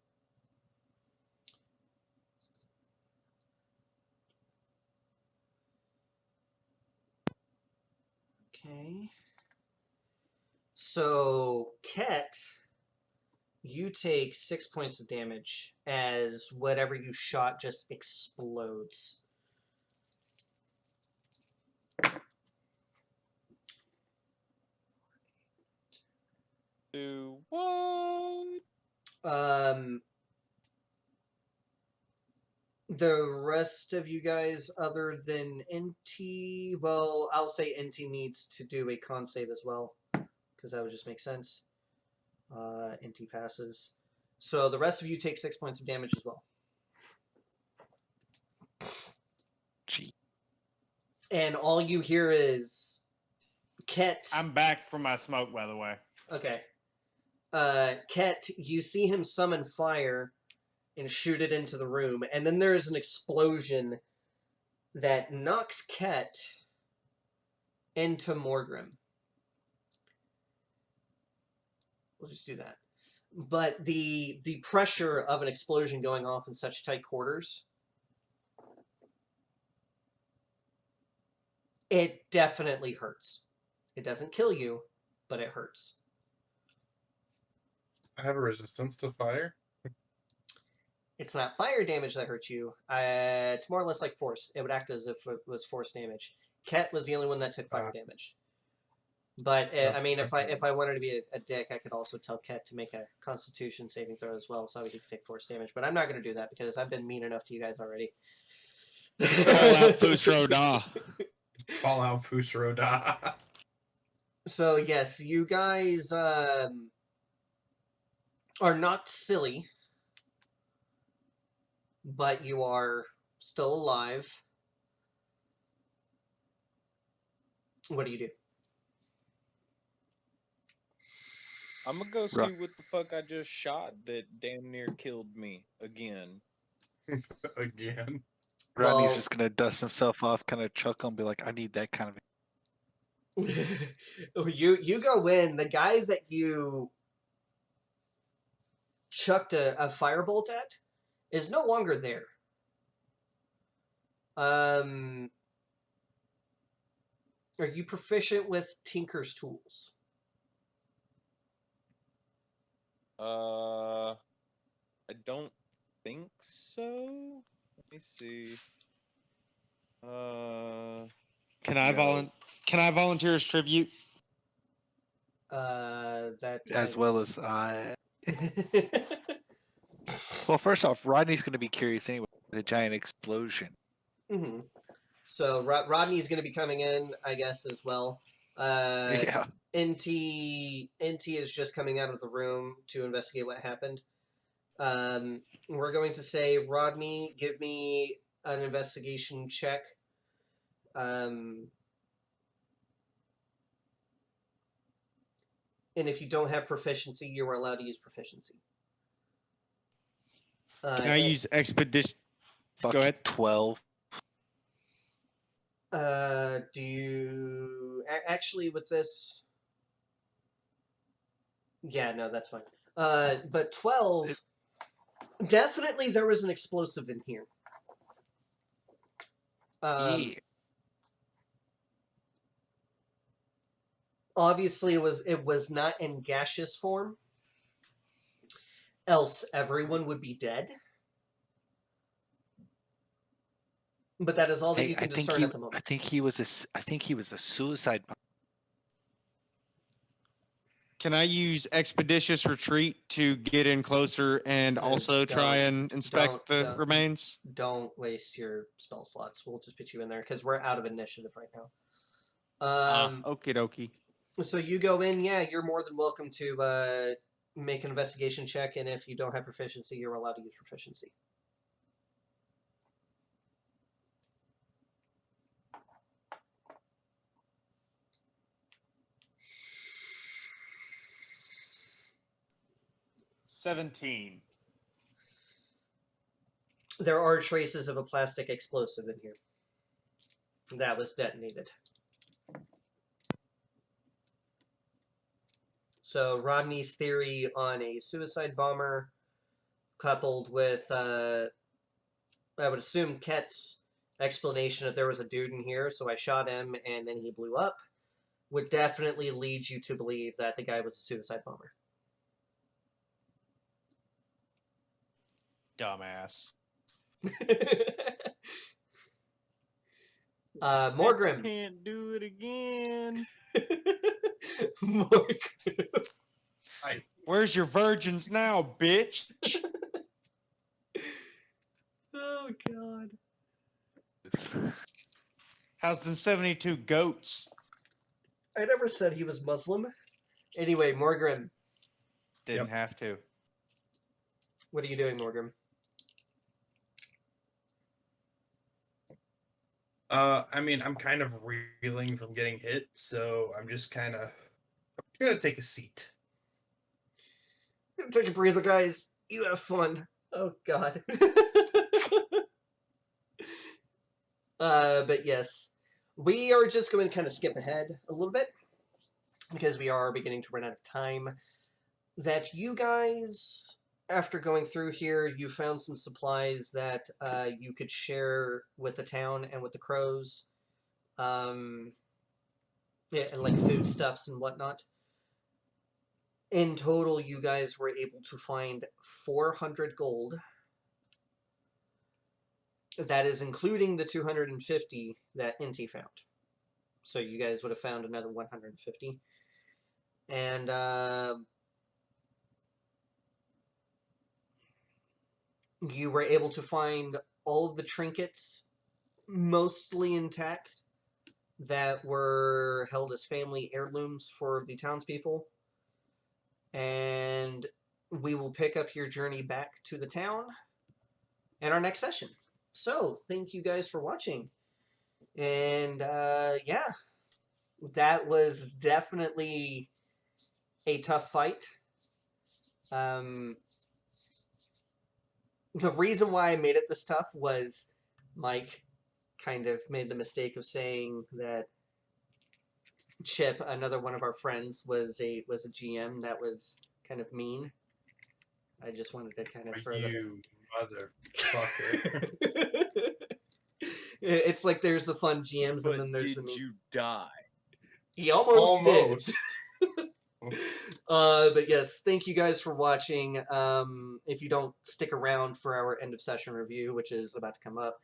Okay. So, Ket, you take 6 points of damage as whatever you shot just explodes. Do what? The rest of you guys, other than NT, well, I'll say NT needs to do a con save as well, because that would just make sense. NT passes. So the rest of you take 6 points of damage as well. Gee. And all you hear is Ket. I'm back from my smoke, by the way. Okay. Ket, you see him summon fire and shoot it into the room, and then there is an explosion that knocks Ket into Morgrim. We'll just do that. But the pressure of an explosion going off in such tight quarters, it definitely hurts. It doesn't kill you, but it hurts. I have a resistance to fire. It's not fire damage that hurts you. It's more or less like force. It would act as if it was force damage. Ket was the only one that took fire damage. But I mean, if I wanted to be a dick, I could also tell Ket to make a Constitution saving throw as well, so he could take force damage. But I'm not going to do that because I've been mean enough to you guys already. Fallout Fusro Da. Fallout Fusroda. So yes, you guys are not silly, but you are still alive. What do you do? I'm gonna go see what the fuck I just shot that damn near killed me again. Again. Rodney's Well- just gonna dust himself off, kind of chuckle, and be like, "I need that kind of." You go in. The guy that you chucked a firebolt at is no longer there. Are you proficient with Tinker's tools? I don't think so. Let me see. Can I No. Can I volunteer as tribute? That As well as well, first off, Rodney's gonna be curious anyway. The giant explosion. Mhm. So Rodney's going to be coming in, I guess, as well. Yeah. NT is just coming out of the room to investigate what happened. We're going to say, Rodney, give me an investigation check. And if you don't have proficiency, you are allowed to use proficiency. Can I use expedition? Fuck Go ahead. 12. Do you actually with this? Yeah, no, that's fine. But 12, definitely there was an explosive in here. Yeah. Obviously, it was not in gaseous form. Else, everyone would be dead. But that is all that Hey, you I can think discern he. at the I moment. think he was a suicide. Can I use expeditious retreat to get in closer and also try and inspect the remains? Don't waste your spell slots. We'll just put you in there because we're out of initiative right now. Okie dokie. So you go in, yeah, you're more than welcome to make an investigation check, and if you don't have proficiency, you're allowed to use proficiency. $17. There are traces of a plastic explosive in here that was detonated. So Rodney's theory on a suicide bomber, coupled with, I would assume Ket's explanation that there was a dude in here, so I shot him and then he blew up, would definitely lead you to believe that the guy was a suicide bomber. Dumbass. Morgrim. Can't do it again. Morgrim. Where's your virgins now, bitch? Oh, God. How's them 72 goats? I never said he was Muslim. Anyway, Morgrim. Didn't have to. What are you doing, Morgrim? I mean, I'm kind of reeling from getting hit, so I'm just kind of gonna take a seat. Take a breather, guys. You have fun. Oh, God. But yes, we are just going to kind of skip ahead a little bit because we are beginning to run out of time. That you guys, after going through here, you found some supplies that you could share with the town and with the crows. Yeah, and like foodstuffs and whatnot. In total, you guys were able to find 400 gold. That is including the 250 that Inti found. So you guys would have found another 150. And you were able to find all of the trinkets mostly intact that were held as family heirlooms for the townspeople. And we will pick up your journey back to the town in our next session. So, thank you guys for watching. And, yeah, that was definitely a tough fight. The reason why I made it this tough was Mike kind of made the mistake of saying that Chip, another one of our friends, was a GM. That was kind of mean. I just wanted to kind of throw that. You motherfucker. It's like there's the fun GMs But and then there's the did mean. you die? He almost did. Almost. But yes, thank you guys for watching. If you don't stick around for our end of session review, which is about to come up,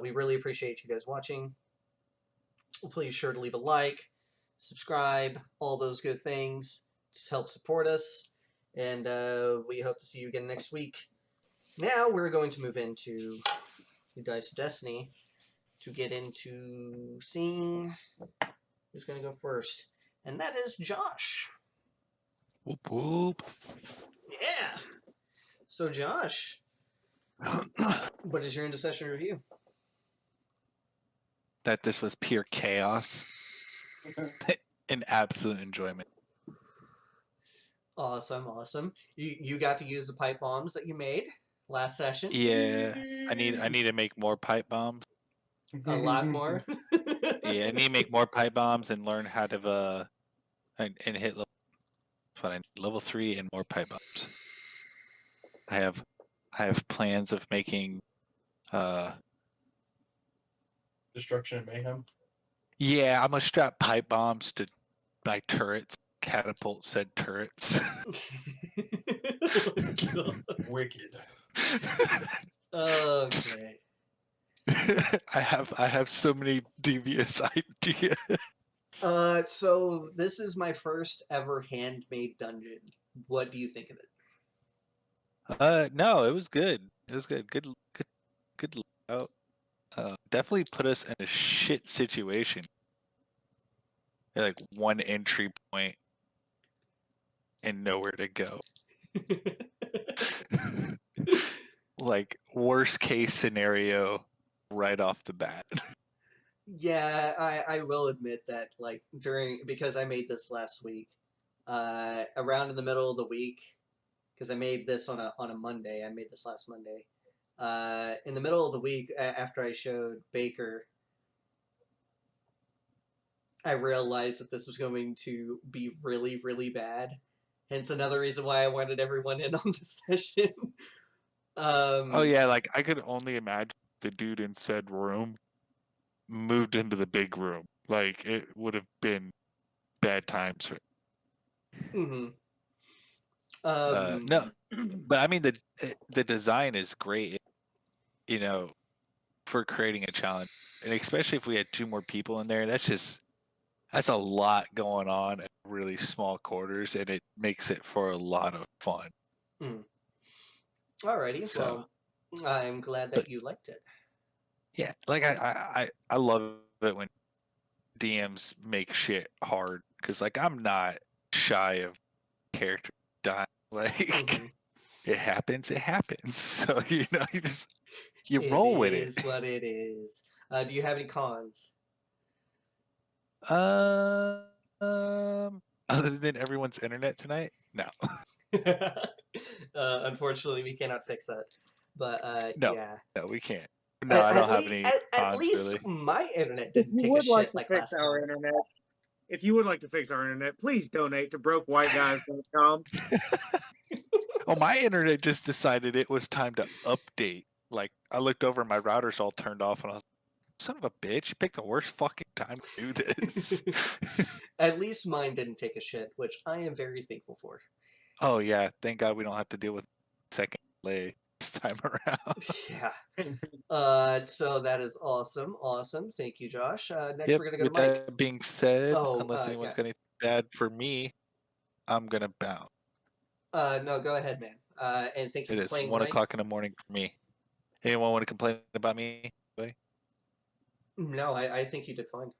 we really appreciate you guys watching. Please sure to leave a like, subscribe, all those good things. Just help support us. And we hope to see you again next week. Now we're going to move into the Dice of Destiny to get into seeing who's going to go first. And that is Josh. Whoop whoop. Yeah. So Josh, what is your end of session review? That this was pure chaos and absolute enjoyment. Awesome, awesome. You got to use the pipe bombs that you made last session. Yeah, I need to make more pipe bombs. A lot more. Yeah, I need to make more pipe bombs and learn how to and hit level. But I need level 3 and more pipe bombs. I have plans of making Destruction and mayhem. yeah, I'm gonna strap pipe bombs to my turrets, catapult said turrets. Wicked. Okay. I have so many devious ideas. So this is my first ever handmade dungeon. What do you think of it? No, it was good. It was good. Good layout. Definitely put us in a shit situation. like one entry point and nowhere to go. Like worst case scenario right off the bat. Yeah, I will admit that like because I made this last week, around in the middle of the week, because I made this on a Monday. I made this last Monday. In the middle of the week, after I showed Baker, I realized that this was going to be really, really bad. Hence another reason why I wanted everyone in on the session. Oh yeah, like I could only imagine the dude in said room moved into the big room. Like it would have been bad times for mhm. no, but I mean the design is great, you know, for creating a challenge, and especially if we had 2 more people in there, that's a lot going on in really small quarters, and it makes it for a lot of fun. Alrighty, So, well, I'm glad but that you liked it. yeah, like I love it when DMs make shit hard because like I'm not shy of character dying. Like Mhm. it happens, it happens. So you know, you It roll with it. is what it is. Do you have any cons? Um, other than everyone's internet tonight, no, Unfortunately, we cannot fix that. But no, yeah. no, we can't. No, I don't have any At cons least really. my internet If didn't you take a would like shit to like fix last our time. internet, if you would like to fix our internet, please donate to brokewhiteguys.com. Oh, my internet just decided it was time to update. Like I looked over, my router's all turned off, and I was like, "Son of a bitch! You picked the worst fucking time to do this." At least mine didn't take a shit, which I am very thankful for. Oh yeah, thank God we don't have to deal with second delay this time around. Yeah. So that is awesome. Awesome. Thank you, Josh. Next, Yep. we're gonna go With to Mike. that being said, Oh, unless anyone's yeah. got anything bad for me, I'm gonna bounce. No, go ahead, man. And thank you It for is playing 1 o'clock in the morning for me. Anyone want to complain about me? Anybody? tonight. No, I think you did fine.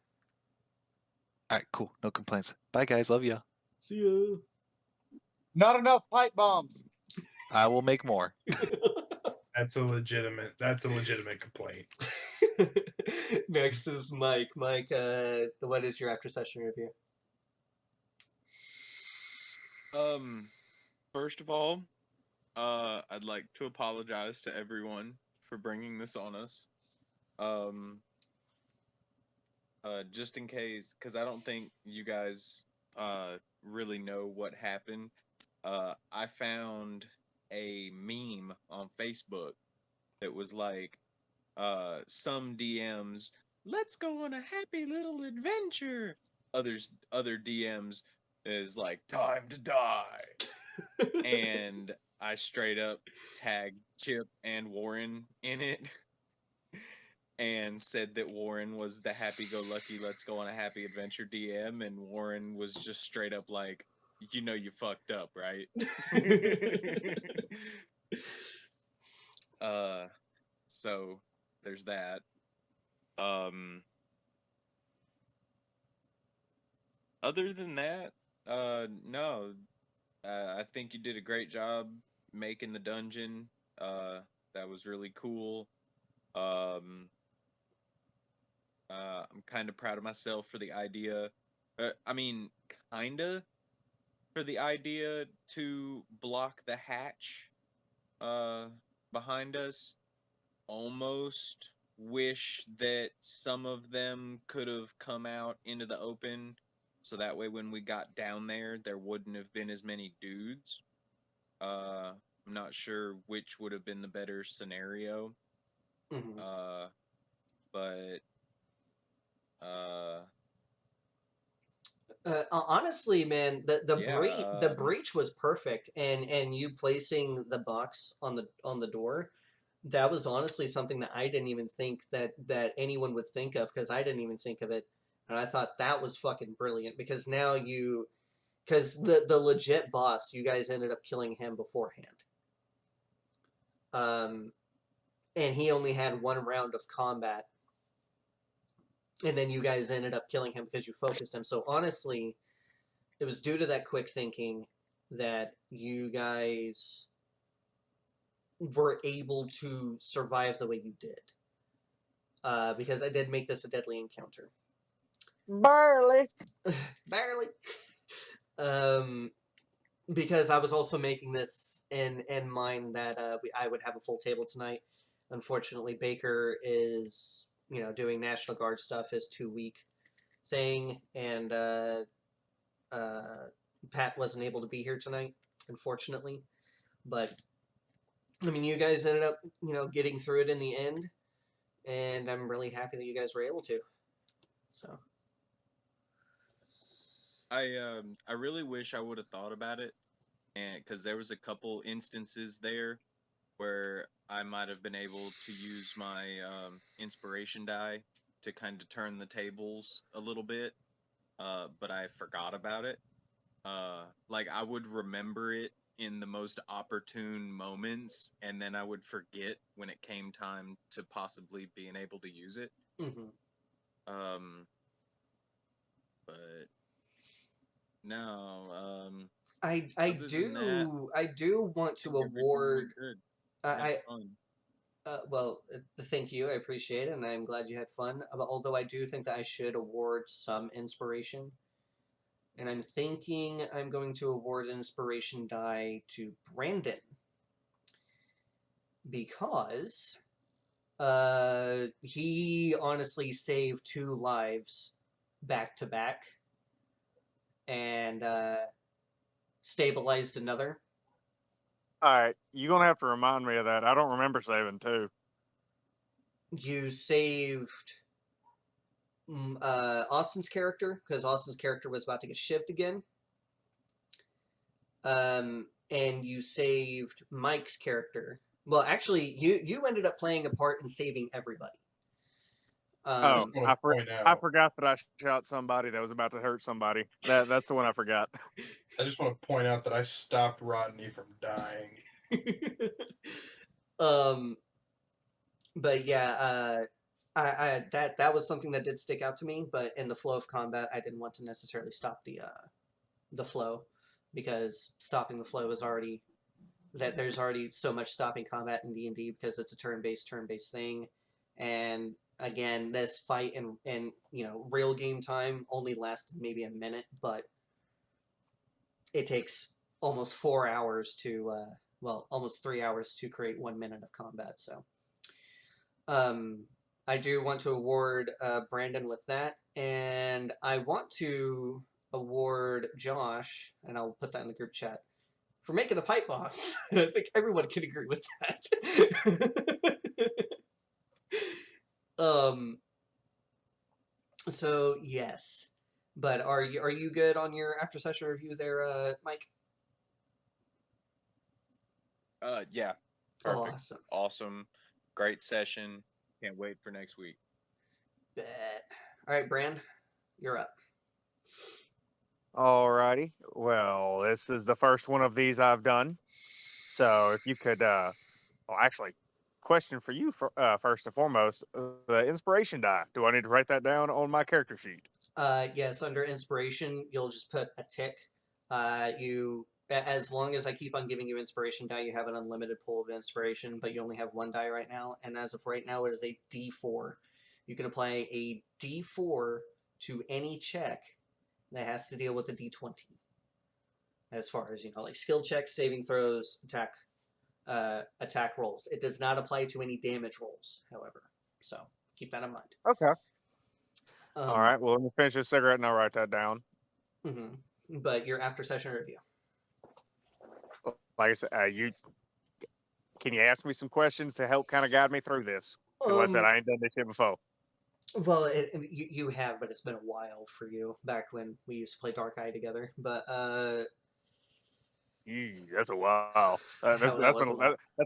All right, cool. No complaints. Bye, guys. Love you. See ya. Not enough pipe bombs. I will make more. That's a legitimate complaint. Next is Mike. Mike, what is your after session review? First of all, I'd like to apologize to everyone for bringing this on us. Just in case, because I don't think you guys really know what happened. I found a meme on Facebook that was like, some DMs, let's go on a happy little adventure. Other DMs is like, time to die. And I straight up tagged Chip and Warren in it and said that Warren was the happy-go-lucky, let's go on a happy adventure DM, and Warren was just straight up like, you know you fucked up, right? So there's that. Other than that, no. I think you did a great job making the dungeon. That was really cool. I'm kind of proud of myself for the idea. I mean, kinda for the idea to block the hatch behind us. Almost wish that some of them could have come out into the open, so that way when we got down there wouldn't have been as many dudes. I'm not sure which would have been the better scenario. Mhm. But Honestly, man, the yeah, breach was perfect, and you placing the box on the door, that was honestly something that I didn't even think that anyone would think of, because I didn't even think of it, and I thought that was fucking brilliant, because now because the legit boss, you guys ended up killing him beforehand, and he only had one round of combat. and then you guys ended up killing him because you focused him. So honestly, it was due to that quick thinking that you guys were able to survive the way you did. Because I did make this a deadly encounter. Barely. Barely. Because I was also making this in mind that I would have a full table tonight. Unfortunately, Baker is doing National Guard stuff, his 2 week thing, and Pat wasn't able to be here tonight, unfortunately. But I mean, you guys ended up getting through it in the end, and I'm really happy that you guys were able to. So. I really wish I would have thought about it, and because there was a couple instances there where I might have been able to use my inspiration die to kind of turn the tables a little bit, but I forgot about it. Like I would remember it in the most opportune moments, and then I would forget when it came time to possibly being able to use it. Mm-hmm. But no, I other than that, do want to I think everything award. went good. I Had fun. well, thank you. I appreciate it, and I'm glad you had fun. Although I do think that I should award some inspiration, and I'm thinking I'm going to award an inspiration die to Brandon because he honestly saved 2 lives back to back and stabilized another. All right, you're gonna have to remind me of that. I don't remember saving two. You saved Austin's character because Austin's character was about to get shivved again. And you saved Mike's character. Well, actually, you ended up playing a part in saving everybody. Oh, wanna I point I out- forgot that I shot somebody that was about to hurt somebody. That's the one I forgot. I just want to point out that I stopped Rodney from dying. But yeah, I that was something that did stick out to me. But in the flow of combat, I didn't want to necessarily stop the flow because stopping the flow is already that there's already so much stopping combat in D&D because it's a turn-based thing, and again, this fight in real game time only lasted maybe a minute, but it takes almost 4 hours to almost 3 hours to create 1 minute of combat. So I do want to award Brandon with that, and I want to award Josh, and I'll put that in the group chat, for making the pipe bombs. I think everyone can agree with that. So yes, but are you good on your after session review there, Mike? Yeah. Perfect. Awesome. Awesome. Great session. Can't wait for next week. Bet. All right, Brand, you're up. Alrighty. Well, this is the first one of these I've done. So if you could, well, actually, question for you first and foremost: the inspiration die. Do I need to write that down on my character sheet? Yes, under inspiration, you'll just put a tick. As long as I keep on giving you inspiration die, you have an unlimited pool of inspiration, but you only have 1 die right now. And as of right now, it is a D4. You can apply a D4 to any check that has to deal with a D20. As far as like skill checks, saving throws, attack rolls. It does not apply to any damage rolls, however. So keep that in mind. Okay. All right. Well, let me finish this cigarette and I'll write that down. Mm-hmm. But your after session review. Like I said, can you ask me some questions to help kind of guide me through this? Because like I said, I ain't done this shit before. Well, you have, but it's been a while for you. Back when we used to play Dark Eye together, but That's a while. That's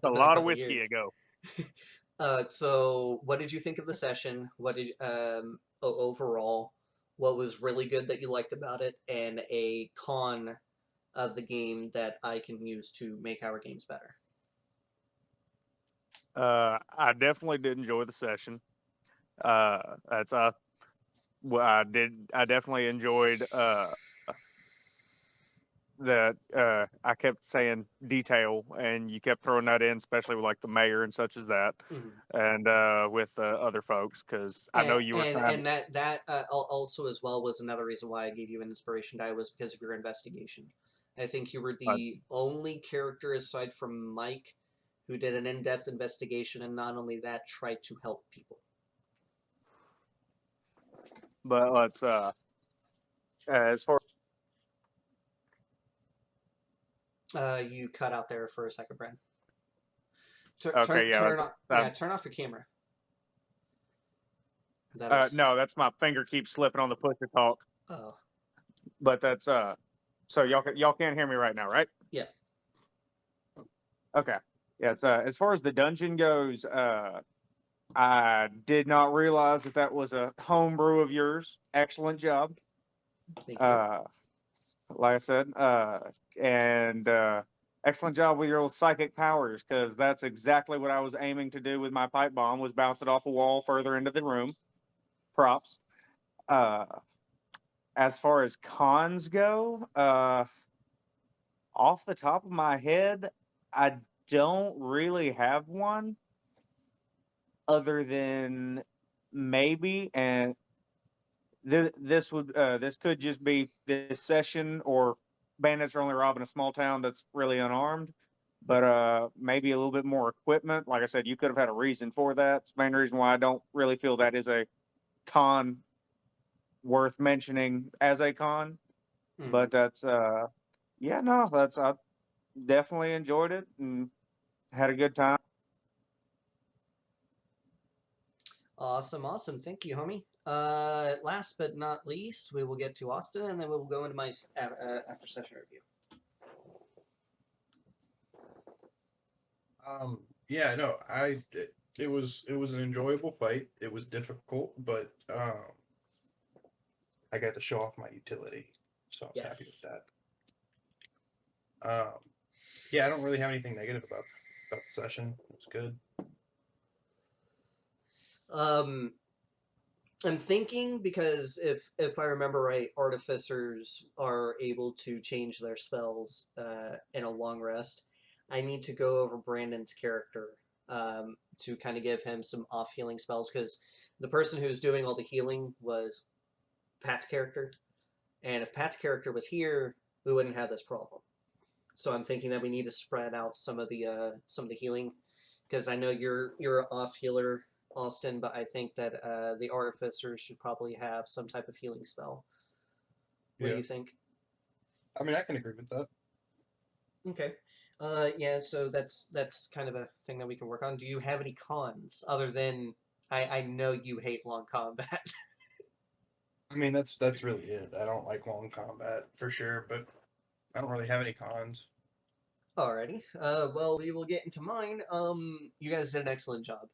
a lot of whiskey years. ago. So what did you think of the session? What did overall? What was really good that you liked about it, and a con of the game that I can use to make our games better? I definitely did enjoy the session. That's well, I definitely enjoyed that I kept saying detail, and you kept throwing that in, especially with like the mayor and such as that, Mhm. and with other folks, because I know you were trying. And that also as well was another reason why I gave you an inspiration die was because of your investigation. I think you were the only character aside from Mike who did an in-depth investigation, and not only that, tried to help people. But let's as far You cut out there for a second, Brad. okay, yeah, Turn off. Yeah, turn off your camera. That is. no, that's my finger keeps slipping on the push to talk. Oh. But that's so y'all can't hear me right now, right? Yeah. Okay. Yeah, it's as far as the dungeon goes, I did not realize that was a homebrew of yours. Excellent job. Thank you. Like I said, and excellent job with your little psychic powers, because that's exactly what I was aiming to do with my pipe bomb, was bounce it off a wall further into the room. Props. Uh, as far as cons go, off the top of my head, I don't really have one other than maybe, and this could just be this session, or bandits are only robbing a small town that's really unarmed. But maybe a little bit more equipment. Like I said, you could have had a reason for that. It's the main reason why I don't really feel that is a con worth mentioning as a con. Mhm. But that's yeah, no, that's I definitely enjoyed it and had a good time. Awesome, awesome. Thank you, homie. Last but not least, we will get to Austin, and then we will go into my after session review. Yeah, no, it was an enjoyable fight. It was difficult, but I got to show off my utility, so I was happy with Yes. that. Yeah, I don't really have anything negative about the session. It was good. I'm thinking because if I remember right, artificers are able to change their spells in a long rest. I need to go over Brandon's character to kind of give him some off healing spells because the person who's doing all the healing was Pat's character, and if Pat's character was here, we wouldn't have this problem. So I'm thinking that we need to spread out some of the healing because I know you're an off healer, Austin, but I think that the artificers should probably have some type of healing spell. What do you think? I mean, I can agree with that. Okay. Yeah, so that's kind of a thing that we can work on. Do you have any cons other than I know you hate long combat? I mean, that's really it. I don't like long combat for sure, but I don't really have any cons. Alrighty. Well, we will get into mine. You guys did an excellent job.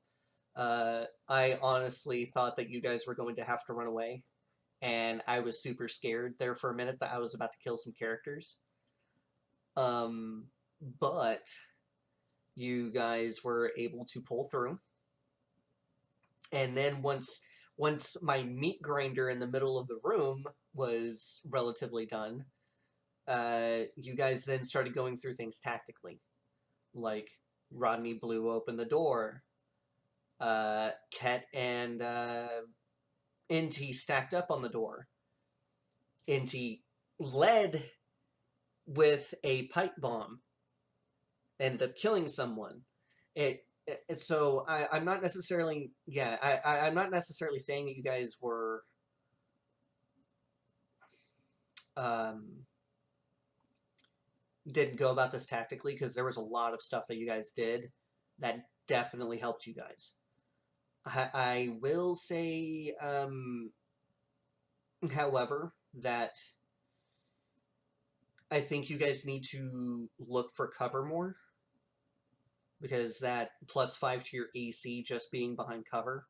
I honestly thought that you guys were going to have to run away, and I was super scared there for a minute that I was about to kill some characters. But you guys were able to pull through, and then once my meat grinder in the middle of the room was relatively done, you guys then started going through things tactically, like Rodney blew open the door. Ket and Inti stacked up on the door. Inti led with a pipe bomb, ended up killing someone. So I'm not necessarily I'm not necessarily saying that you guys were didn't go about this tactically because there was a lot of stuff that you guys did that definitely helped you guys. I will say, however, that I think you guys need to look for cover more because that +5 to your AC just being behind cover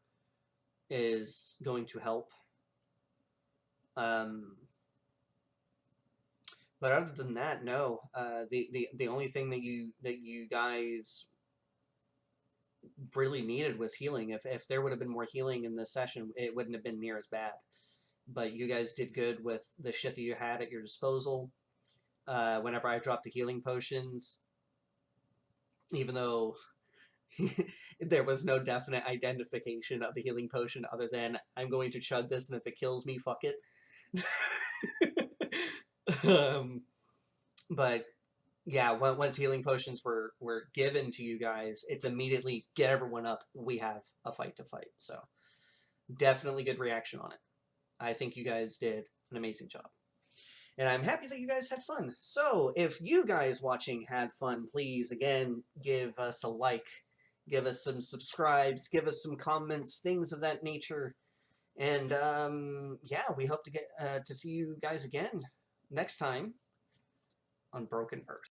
is going to help. But other than that, no. The only thing that you guys really needed was healing. If there would have been more healing in this session, it wouldn't have been near as bad. but you guys did good with the shit that you had at your disposal. Whenever I dropped the healing potions, even though there was no definite identification of the healing potion other than I'm going to chug this, and if it kills me, fuck it. But yeah, once healing potions were given to you guys, it's immediately get everyone up. We have a fight to fight. So definitely good reaction on it. I think you guys did an amazing job. And I'm happy that you guys had fun. So if you guys watching had fun, please, again, give us a like, give us some subscribes, give us some comments, things of that nature. And yeah, we hope to get to see you guys again next time on Broken Earth.